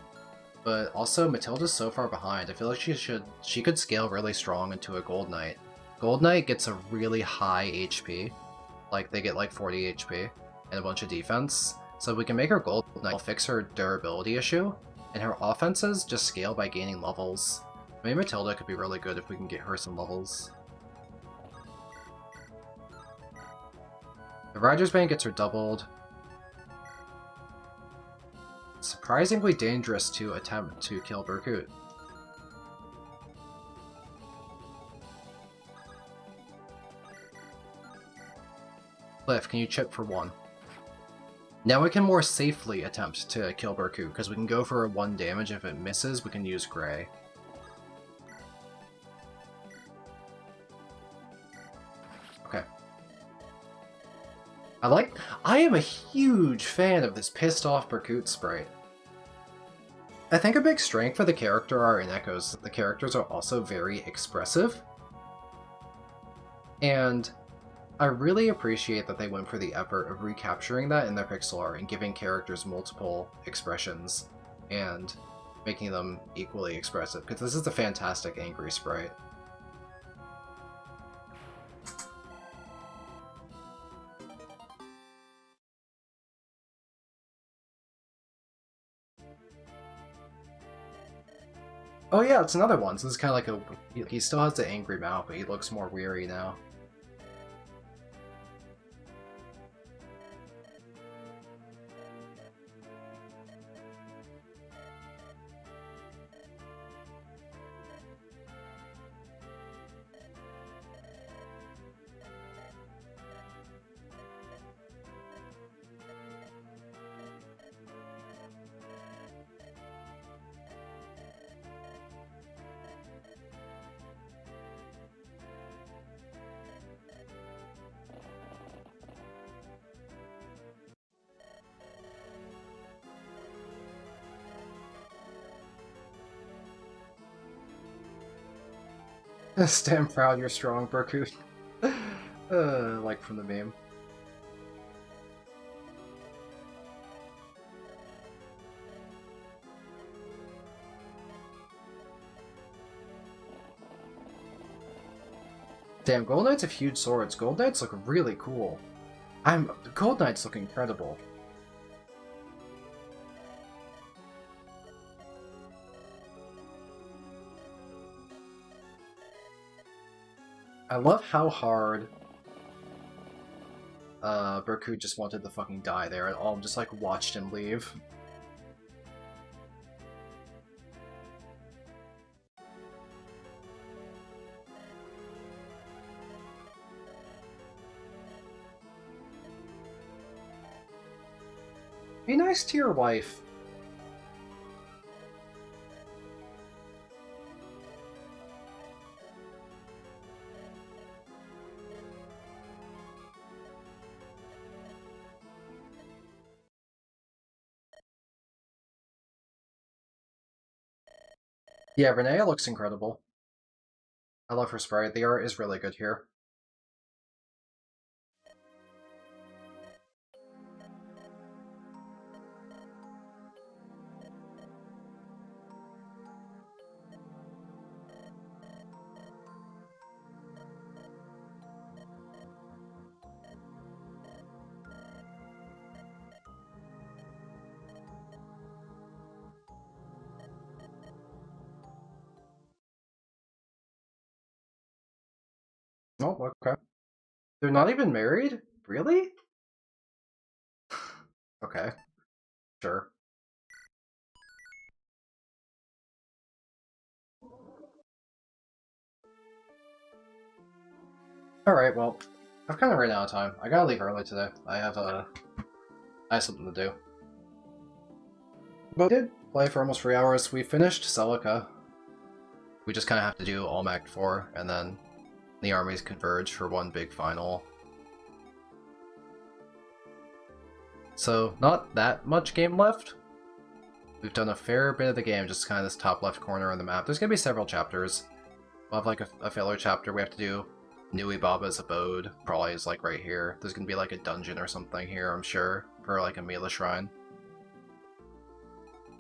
but also Matilda's so far behind, I feel like she could scale really strong into a Gold Knight. Gold Knight gets a really high HP, like they get like 40 HP and a bunch of defense, so we can make her Gold Knight fix her durability issue, and her offenses just scale by gaining levels. Maybe Matilda could be really good if we can get her some levels. The Rider's Bane gets her doubled. Surprisingly dangerous to attempt to kill Berkut. Cliff, can you chip for 1? Now we can more safely attempt to kill Berkut, because we can go for 1 damage. If it misses, we can use Gray. Okay. I am a huge fan of this pissed off Berkut sprite. I think a big strength for the character are in Echoes. The characters are also very expressive. And I really appreciate that they went for the effort of recapturing that in their pixel art and giving characters multiple expressions and making them equally expressive, because this is a fantastic angry sprite. Oh yeah, it's another one. So this is kind of like he still has the angry mouth, but he looks more weary now. Stand proud, you're strong, Berkut. Like from the meme. Damn, Gold Knights have huge swords. Gold Knights look really cool. Gold Knights look incredible. I love how hard Berkut just wanted to fucking die there, and all just like watched him leave. Be nice to your wife. Yeah, Renee looks incredible. I love her sprite. The art is really good here. Oh, okay. They're not even married? Really? Okay, sure. Alright, well, I've kind of ran out of time. I gotta leave early today. I have something to do. But we did play for almost 3 hours. We finished Celica. We just kind of have to do All Act 4, and then the armies converge for one big final. So, not that much game left. We've done a fair bit of the game, just kind of this top left corner on the map. There's gonna be several chapters. We'll have like a filler chapter we have to do. Nui Baba's abode probably is like right here. There's gonna be like a dungeon or something here, I'm sure, for like a Mila shrine.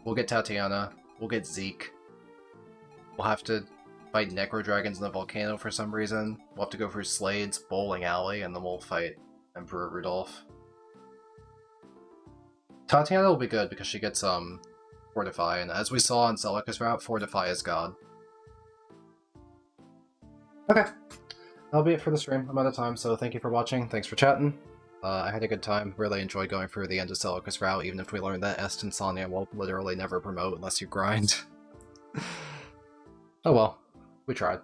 We'll get Tatiana. We'll get Zeke. We'll have to fight Necro Dragons in the volcano for some reason. We'll have to go through Slade's bowling alley, and then we'll fight Emperor Rudolph. Tatiana will be good because she gets Fortify, and as we saw in Celica's route, Fortify is God. Okay. That'll be it for the stream. I'm out of time, so thank you for watching. Thanks for chatting. I had a good time. Really enjoyed going through the end of Celica's route, even if we learned that Est Insomnia will literally never promote unless you grind. Oh well. We tried.